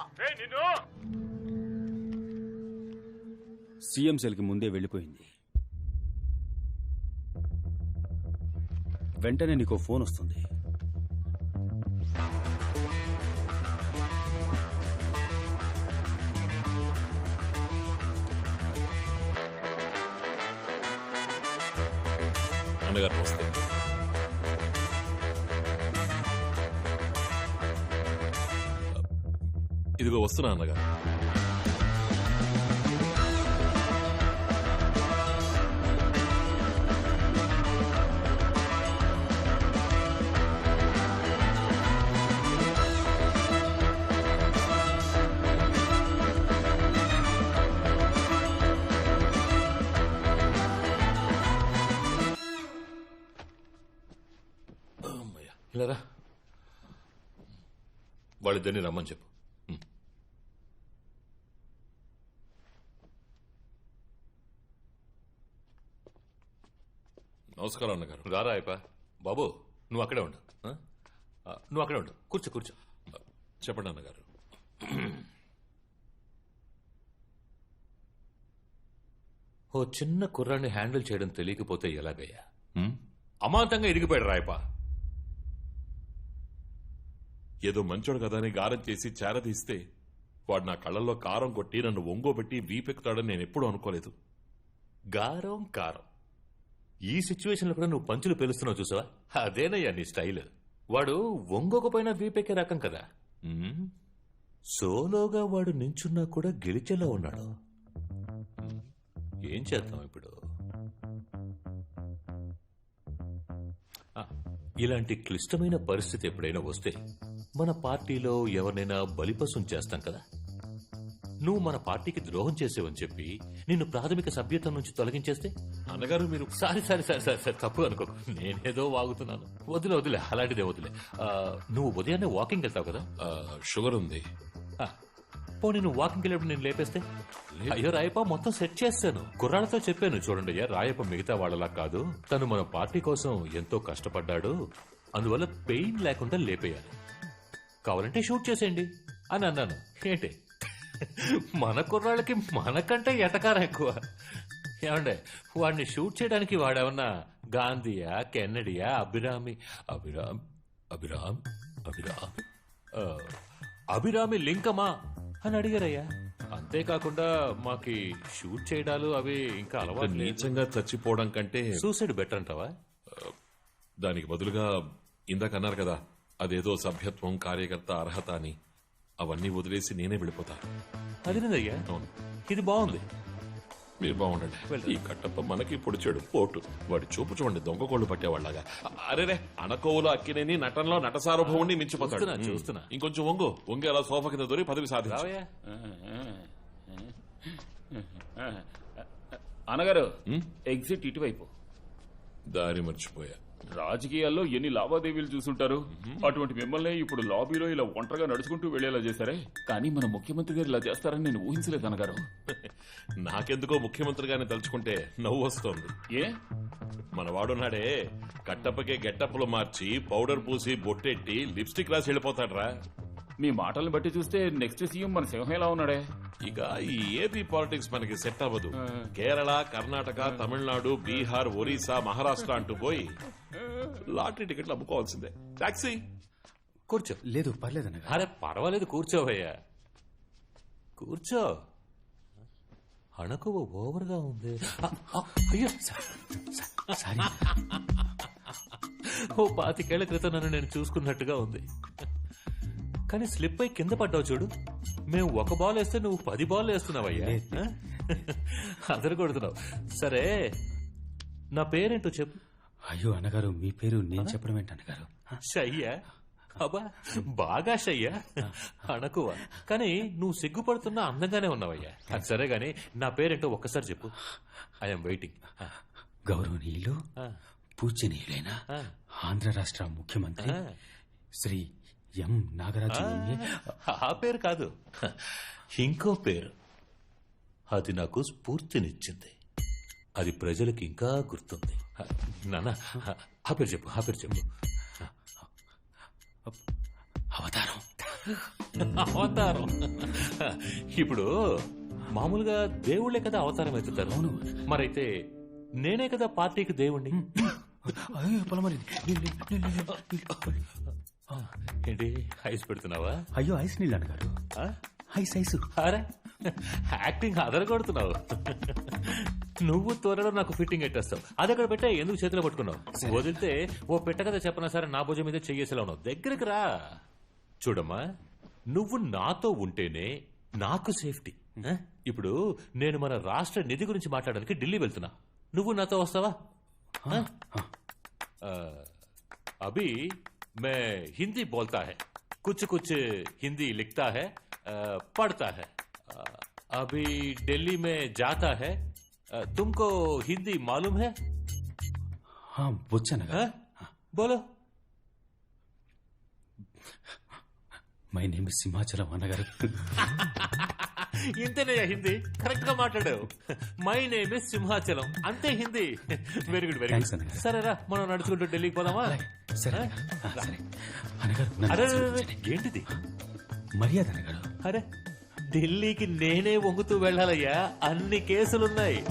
[SPEAKER 7] సీఎం సెల్కి ముందే వెళ్ళిపోయింది. వెంటనే నీకో ఫోన్ వస్తుంది.
[SPEAKER 1] అన్నగారు వస్తే ఇదిగో వస్తున్నా అన్నగారు.
[SPEAKER 20] ఇలారా వాళ్ళిద్దరిని రమ్మని చెప్పు.
[SPEAKER 1] నమస్కారం అన్నగారు.
[SPEAKER 20] రారా అయిపా. బాబు నువ్వు అక్కడే ఉండు. నువ్వు అక్కడే ఉండు. కూర్చో కూర్చో.
[SPEAKER 1] చెప్పండి అన్నగారు.
[SPEAKER 20] ఓ చిన్న కుర్రాన్ని హ్యాండిల్ చేయడం తెలియకపోతే ఎలాగయ్యా? అమాంతంగా ఇరిగిపోయాడు రాయపా.
[SPEAKER 1] ఏదో మంచోడు కదా అని గారం చేసి చేరదీస్తే వాడు నా కళ్ళల్లో కారం కొట్టి నన్ను ఒంగోబెట్టి వీపెక్కుతాడని నేను ఎప్పుడూ అనుకోలేదు.
[SPEAKER 20] గారం కారం ఈ సిచ్యువేషన్ లో కూడా నువ్వు పంచులు పేలుస్తున్నావు చూసావా? అదేనయ్యా నీ స్టైల్. వాడు ఒంగోకపోయినా వీపెక్కే రకం కదా. సోలోగా వాడు నించున్నా కూడా గెలిచేలా ఉన్నాడు. ఏం చేద్దాం ఇప్పుడు? ఇలాంటి క్లిష్టమైన పరిస్థితి ఎప్పుడైనా వస్తే మన పార్టీలో ఎవరినైనా బలిపశం చేస్తాం కదా. నువ్వు మన పార్టీకి ద్రోహం చేసేవని చెప్పి నిన్ను ప్రాథమిక సభ్యత్వం నుంచి తొలగించేస్తే?
[SPEAKER 1] అన్నగారు మీరు
[SPEAKER 20] సారీ తప్పు అనుకో, నేనేదో వాగుతున్నాను. వదిలే అలాంటిదే వదిలే. నువ్వు ఉదయాన్నే వాకింగ్ వెళ్తావు కదా?
[SPEAKER 1] షుగర్ ఉంది.
[SPEAKER 20] పోనీ నువ్వు వాకింగ్ వెళ్ళినప్పుడు నేను లేపేస్తే? అయ్యో రాయప్ప మొత్తం సెట్ చేస్తాను. కుర్రాళ్ళతో చెప్పాను, చూడండి అయ్యా రాయప్ప మిగతా వాళ్ళలా కాదు, తను మన పార్టీ కోసం ఎంతో కష్టపడ్డాడు, అందువల్ల పెయిన్ లేకుండా లేపేయాలి, కావాలంటే షూట్ చేసేయండి అని అన్నాను. ఏంటి మన కుర్రాళ్ళకి మనకంటే ఎటకారం ఎక్కువ. ఏమండే వాడిని షూట్ చేయడానికి వాడేమన్నా గాంధీయా, కెన్నడియా, అభిరామి లింకమా అని అడిగారయ్యా. అంతేకాకుండా మాకి షూట్ చేయడాలు అవి ఇంకా అలవాటు.
[SPEAKER 1] నీచంగా చచ్చిపోవడం కంటే
[SPEAKER 20] సూసైడ్ బెటర్ అంటావా?
[SPEAKER 1] దానికి బదులుగా ఇందాక అన్నారు కదా అదేదో సభ్యత్వం, కార్యకర్త అర్హత అని, అవన్నీ వదిలేసి నేనే వెళ్ళిపోతా.
[SPEAKER 20] అదేనయ్యా, ఇది బాగుంది.
[SPEAKER 1] మీరు బాగుండండి. ఈ కట్టప్ప మనకి పొడిచాడు పోటు. వాడి చూపు చూడండి, దొంగ కోళ్లు పట్టేవాళ్ళగా. అరేరే అనకోవులో అక్కినేని నటనలో నట సార్వభౌముని మించిపోతాడు.
[SPEAKER 20] చూస్తున్నా.
[SPEAKER 1] ఇంకొంచెం వంగి అలా సోఫా కింద దొరి పదవి సాధించు.
[SPEAKER 2] అనగారు ఎగ్జిట్ ఇటువైపు.
[SPEAKER 1] దారి మర్చిపోయా.
[SPEAKER 2] రాజకీయాల్లో ఎన్ని లావాదేవీలు చూసుంటారు. అటువంటి మిమ్మల్ని ఇప్పుడు లాబీలో ఇలా ఒంటరిగా నడుచుకుంటూ వెళ్లేలా చేశారే. కానీ మన ముఖ్యమంత్రి గారు ఇలా చేస్తారని నేను ఊహించలేదు అన్నగారు.
[SPEAKER 1] నాకెందుకో ముఖ్యమంత్రి గారిని తలుచుకుంటే నవ్వు వస్తోంది.
[SPEAKER 2] ఏ
[SPEAKER 1] మన వాడున్నాడే కట్టప్పకే గెట్టప్పులు మార్చి పౌడర్ పూసి బొట్టెట్టి లిప్స్టిక్ రాసి వెళ్ళిపోతాడ్రా.
[SPEAKER 2] మీ మాటలను బట్టి చూస్తే నెక్స్ట్ సీఎం మన సింహం ఎలా ఉన్నాడే.
[SPEAKER 1] ఇక ఈ ఏపీ పాలిటిక్స్ మనకి సెట్ అవ్వదు. కేరళ, కర్ణాటక, తమిళనాడు, బీహార్, ఒరిస్సా, మహారాష్ట్ర అంటూ పోయి లాటరీ టికెట్లు అమ్ముకోవాల్సిందే. టాక్సీ
[SPEAKER 20] కూర్చో.
[SPEAKER 7] లేదు పర్లేదన్న.
[SPEAKER 20] అరే పర్వాలేదు, కూర్చోవయ్యా కూర్చో. అణకువ ఓవర్గా ఉంది. అయ్యో సారీ. ఓ 25 ఏళ్ల క్రితం నన్ను నేను చూసుకున్నట్టుగా ఉంది. కానీ స్లిప్ అయి కింద పడ్డావు చూడు. మేము 1 బాల్ వేస్తే నువ్వు 10 బాల్ వేస్తున్నావయ్యా. అదరు కొడుతున్నావు. సరే నా పేరేంటో చెప్పు.
[SPEAKER 7] అయ్యో అన్నగారు మీ పేరు నేను చెప్పడం ఏంటి అన్నగారు?
[SPEAKER 20] షయ్యా? అబ్బా బాగా షయ్యా అనకువ. కానీ నువ్వు సిగ్గుపడుతున్నా అందంగానే ఉన్నావయ్యా. అది సరే గాని నా పేరేంటో ఒక్కసారి చెప్పు. I'm waiting.
[SPEAKER 7] గౌరవనీయులు పూజనీయులైన ఆంధ్ర రాష్ట్ర ముఖ్యమంత్రి శ్రీ ఎం నాగరాజు.
[SPEAKER 20] ఆ పేరు కాదు, ఇంకో పేరు. అది నాకు స్ఫూర్తినిచ్చింది. అది ప్రజలకు ఇంకా గుర్తుంది. నాన్న ఆ పేరు చెప్పు. అవతారం. అవతారం. ఇప్పుడు మామూలుగా దేవుళ్లే కదా అవతారం ఎత్తుతారు. మరైతే నేనే కదా పార్టీకి దేవుణ్ణి. ఏంటి ఐస్ పెడుతున్నావా?
[SPEAKER 7] అయ్యో ఐస్ నీళ్ళు అన్నగారు. ఐస్.
[SPEAKER 20] అరే యాక్టింగ్ అదరగొడుతున్నావు. నువ్వు త్వరలో నాకు ఫిట్టింగ్ ఎట్టేస్తావు. అది అక్కడ పెట్టా, ఎందుకు చేతిలో పట్టుకున్నావు? వదిలితే ఓ పెట్ట కదా చెప్పనా సరే నా భుజం మీద చెయ్యేసేలా ఉన్నావు. దగ్గరికి రా. చూడమ్మా, నువ్వు నాతో ఉంటేనే నాకు సేఫ్టీ. ఇప్పుడు నేను మన రాష్ట్ర నిధి గురించి మాట్లాడడానికి ఢిల్లీ వెళ్తున్నా. నువ్వు నాతో వస్తావా? అభి मैं हिंदी बोलता है, कुछ हिंदी लिखता है, पढ़ता है. अभी दिल्ली में जाता है. तुमको हिंदी मालूम है?
[SPEAKER 7] हाँ बोलो. మై నేమ్ సింహాచలం అన్నగారు.
[SPEAKER 20] ఇంతేనయ్యా హిందీ, కరెక్ట్ గా మాట్లాడావు. మై నేమ్ ఇస్ సింహాచలం, అంతే Hindi. Very good, very
[SPEAKER 7] Thanks,
[SPEAKER 20] good.
[SPEAKER 7] అన్నగారు.
[SPEAKER 20] సరేరా, మనం నడుచుకుంటూ ఢిల్లీకి పోదామా?
[SPEAKER 7] సరే సరే అన్నగారు, నన్ను
[SPEAKER 20] అరే,
[SPEAKER 7] ఆశీర్వదించండి.
[SPEAKER 20] ఏంటిది
[SPEAKER 7] మర్యాద అన్నగారు.
[SPEAKER 20] అరే, ఢిల్లీకి నేనే వంగుతూ వెళ్ళాలయ్యా, అన్ని కేసులున్నాయి.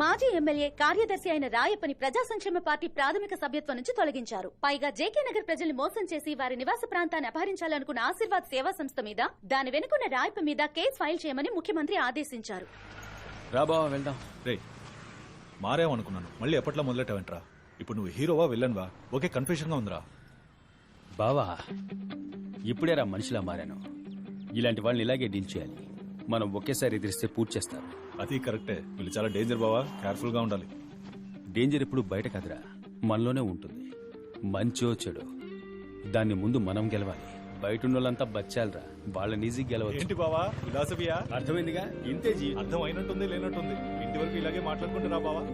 [SPEAKER 6] మాజీ ఎమ్మెల్యే కార్యదర్శి అయిన రాయప్పని ప్రజా సంక్షేమ పార్టీ ప్రాథమిక సభ్యత్వం నుంచి తొలగించారు. పైగా జేకే నగర్ ప్రజల్ని మోసం చేసి వారి నివాస ప్రాంతాన్ని అపహరించాలనుకున్న ఆశీర్వాద్ సేవా సంస్థ మీద, దాని వెనుకున్న రాయప్ప మీద కేసు ఫైల్ చేయమని ముఖ్యమంత్రి ఆదేశించారు.
[SPEAKER 7] రాబా వెళ్దాం.
[SPEAKER 5] రే, మారేమనుకున్నాను, మళ్ళీ ఎప్పట్లో మొదలెట్టావంట్రా? ఇప్పుడు నువ్వు హీరోవా విల్లన్వా? ఓకే, కన్ఫ్యూజన్ గా ఉందిరా.
[SPEAKER 7] బావా, ఇప్పుడేరా మనిషిలా మారాను. ఇలాంటి వాళ్ళని ఇలాగే డీల్ చేయాలి. మనం ఒకేసారి ఎదిరిస్తే పూర్తి చేస్తారు.
[SPEAKER 5] అది కరెక్టే. వీళ్ళు చాలా డేంజర్ బావా, కేర్ఫుల్ గా ఉండాలి.
[SPEAKER 7] డేంజర్ ఎప్పుడు బయట కాదురా, మనలోనే ఉంటుంది. మంచో చెడు, దాన్ని ముందు మనం గెలవాలి. బయట ఉన్న వాళ్ళంతా బచ్చాలరా, వాళ్ళని ఈజీ గెలవచ్చు.
[SPEAKER 5] ఏంటి బావా ఫిలాసఫియా?
[SPEAKER 7] అర్థమైందిగా, ఇంతే
[SPEAKER 5] అర్థం అయినట్టుంది లేనట్టుంది. ఇంటి వరకు ఇలాగే మాట్లాడుకుంటున్నా బావా.